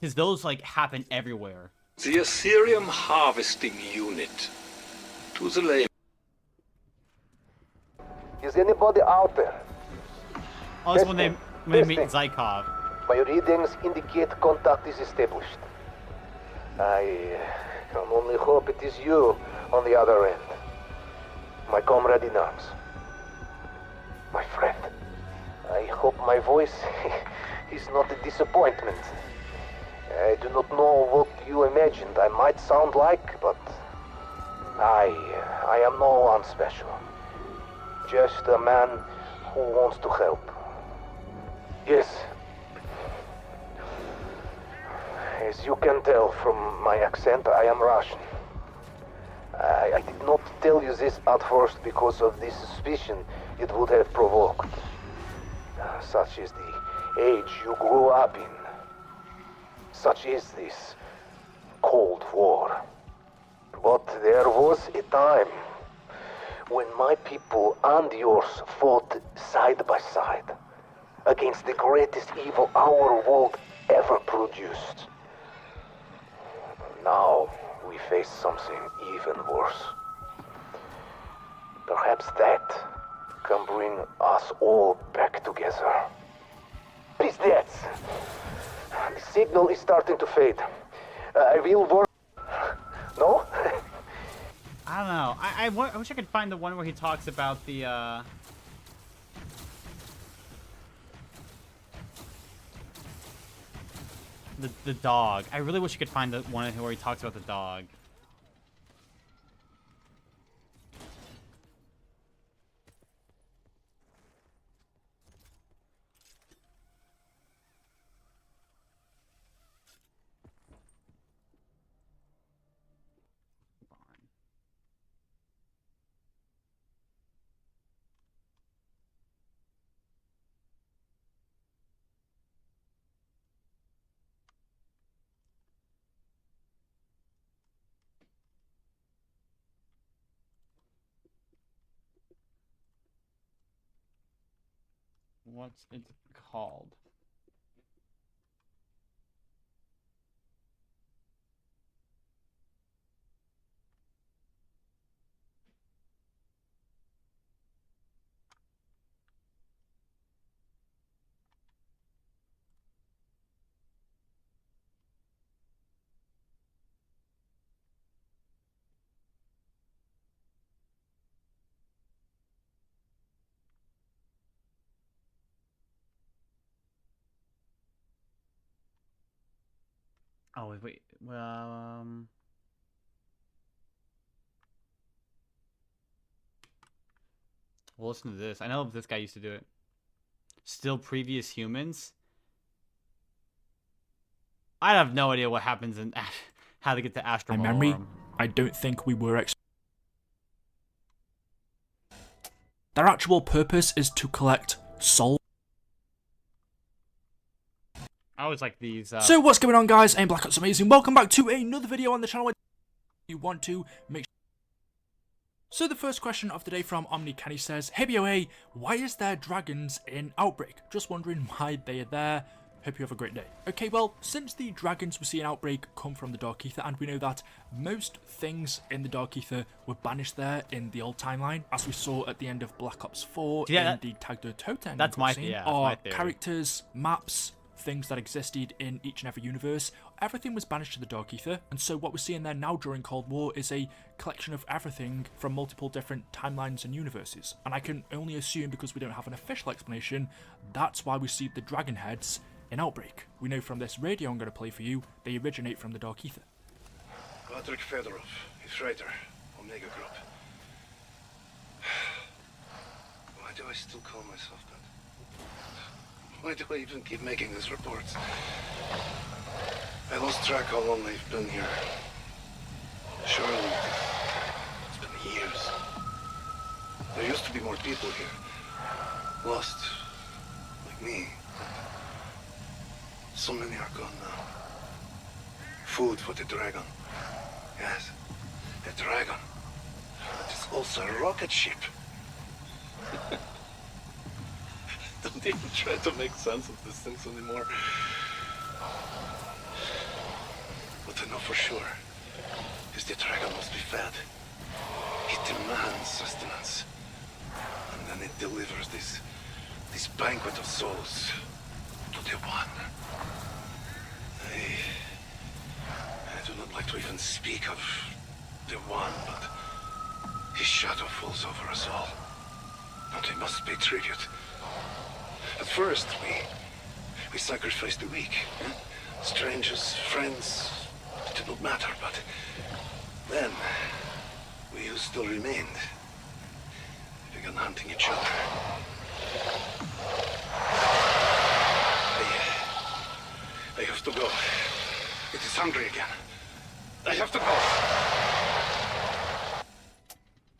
because those like happen everywhere. The Assyrium harvesting unit. To the lane. Is anybody out there? Oh, that's when they meet Zykov. My readings indicate contact is established. I can only hope it is you on the other end. My comrade in arms. My friend. I hope my voice is not a disappointment. I do not know what you imagined I might sound like, but I am no one special. Just a man who wants to help. Yes. As you can tell from my accent, I am Russian. I did not tell you this at first because of the suspicion it would have provoked. Such is the age you grew up in. Such is this Cold War. But there was a time when my people and yours fought side by side against the greatest evil our world ever produced. Now we face something even worse. Perhaps that can bring us all back together. Pizdets! The signal is starting to fade. I will work. No? I don't know. I wish I could find the one where he talks about the dog. I really wish I could find the one where he talks about the dog. What's it called? Oh, wait. Well, listen to this. I know this guy used to do it. Still previous humans? I have no idea what happens in how to get to Astro My memory, I don't think we were Their actual purpose is to collect souls. I always like these. So what's going on, guys? I'm Black Ops Amazing. Welcome back to another video on the channel. You want to make. So the first question of the day from Omni Kenny says, "Hey BOA, why is there dragons in Outbreak? Just wondering why they are there. Hope you have a great day." Okay, well, since the dragons we see in Outbreak come from the Dark Ether, and we know that most things in the Dark Ether were banished there in the old timeline, as we saw at the end of Black Ops 4 in the Tag der Toten. That's my are characters, maps, things that existed in each and every universe. Everything was banished to the Dark Ether, and so what we're seeing there now during Cold War is a collection of everything from multiple different timelines and universes. And I can only assume, because we don't have an official explanation, that's why we see the dragon heads in Outbreak. We know from this radio I'm going to play for you, they originate from the Dark Ether. Patrick Fedorov, Ithrater, Omega Group. Why do I still call myself that? Why do I even keep making these reports? I lost track how long they've been here. Surely it's been years. There used to be more people here. Lost. Like me. So many are gone now. Food for the dragon. Yes, the dragon. It is also a rocket ship. Don't even try to make sense of these things anymore. What I know for sure is the dragon must be fed. It demands sustenance. And then it delivers this banquet of souls to the One. I do not like to even speak of the One, but his shadow falls over us all. And we must pay tribute. At first, we sacrificed the weak. Strangers, friends, it did not matter, but then we who still remained began hunting each other. I have to go. It is hungry again. I have to go.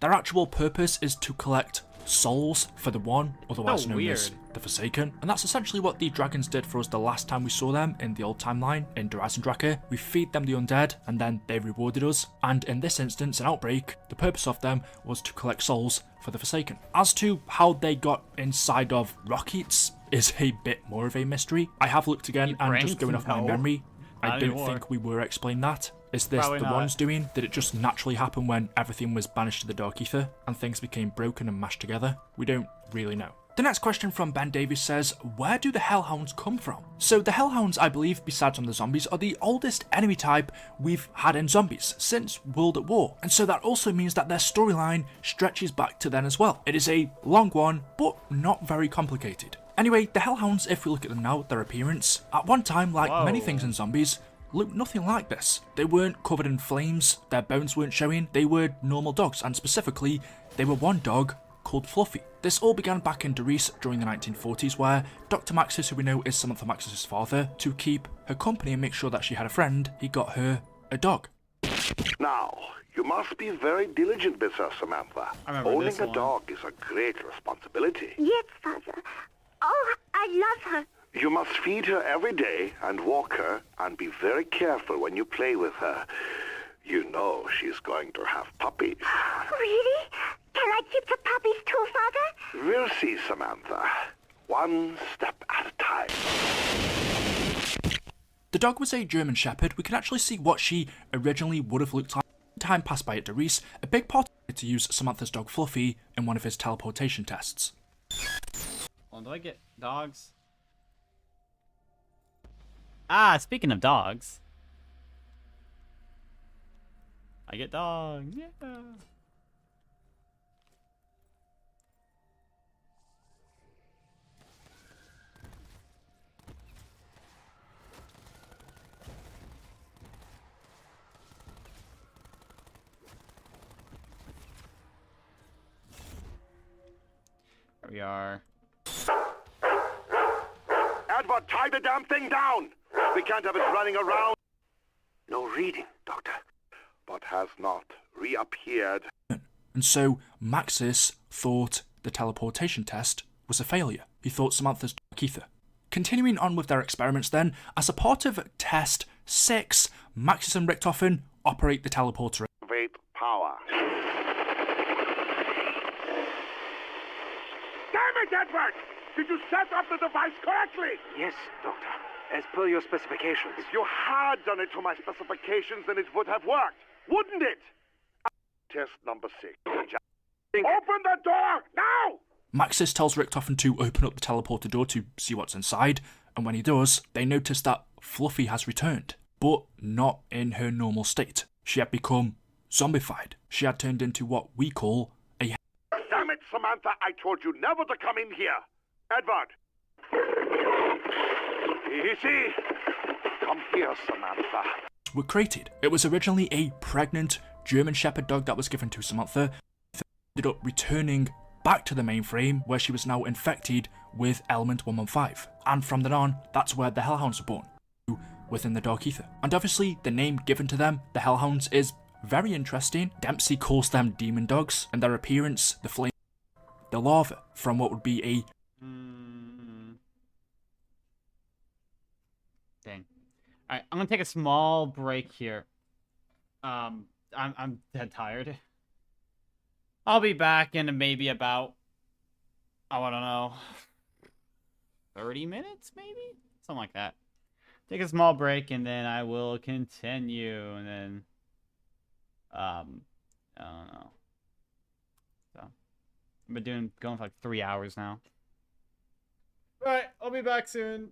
Their actual purpose is to collect souls for the One, otherwise known as the Forsaken, and that's essentially what the dragons did for us the last time we saw them in the old timeline in Der Eisendrache. We feed them the undead, and then they rewarded us, and in this instance, in Outbreak, the purpose of them was to collect souls for the Forsaken. As to how they got inside of Rockets is a bit more of a mystery. I have looked again, and just going off my memory, I don't think we were explained that. Is this Probably the not. One's doing? Did it just naturally happen when everything was banished to the Dark Ether and things became broken and mashed together? We don't really know. The next question from Ben Davies says, where do the Hellhounds come from? So the Hellhounds, I believe, besides on the zombies, are the oldest enemy type we've had in zombies since World at War. And so that also means that their storyline stretches back to then as well. It is a long one, but not very complicated. Anyway, the Hellhounds, if we look at them now, their appearance, at one time, like many things in zombies, looked nothing like this. They weren't covered in flames, their bones weren't showing, they were normal dogs, and specifically, they were one dog called Fluffy. This all began back in Derice during the 1940s, where Dr. Maxis, who we know is Samantha Maxis' father, to keep her company and make sure that she had a friend, he got her a dog. Now, you must be very diligent with her, Samantha. Owning a dog is a great responsibility. Yes, Father. Oh, I love her. You must feed her every day and walk her, and be very careful when you play with her. You know she's going to have puppies. Really? Can I keep the puppies too, Father? We'll see, Samantha. One step at a time. The dog was a German Shepherd. We can actually see what she originally would have looked like. Time passed by at Derice, a big part of it to use Samantha's dog Fluffy in one of his teleportation tests. Well, do I get dogs? Ah, speaking of dogs. I get dogs, yeah. There we are. Edward, tie the damn thing down! We can't have it running around. No reading, Doctor, but has not reappeared. And so Maxis thought the teleportation test was a failure. He thought Samantha's Dark Ether. Continuing on with their experiments then, as a part of Test 6, Maxis and Richtofen operate the teleporter. Activate power. Damn it, Edward! Did you set up the device correctly? Yes, Doctor. As per your specifications. If you had done it to my specifications, then it would have worked, wouldn't it? Test number 6. Open the door, now! Maxis tells Richtofen to open up the teleporter door to see what's inside, and when he does, they notice that Fluffy has returned, but not in her normal state. She had become zombified. She had turned into what we call a... Damn it, Samantha, I told you never to come in here. Edward. Easy. Come here, Samantha. Were created. It was originally a pregnant German Shepherd dog that was given to Samantha. Ended up returning back to the mainframe, where she was now infected with Element 115. And from then on, that's where the Hellhounds were born. To within the Dark Ether. And obviously, the name given to them, the Hellhounds, is very interesting. Dempsey calls them demon dogs, and their appearance, the flame, the lava, from what would be a... Dang. Alright, I'm gonna take a small break here. I'm dead tired. I'll be back in maybe about, I don't know, 30 minutes maybe? Something like that. Take a small break and then I will continue, and then I don't know. So I've been going for like 3 hours now. Alright, I'll be back soon.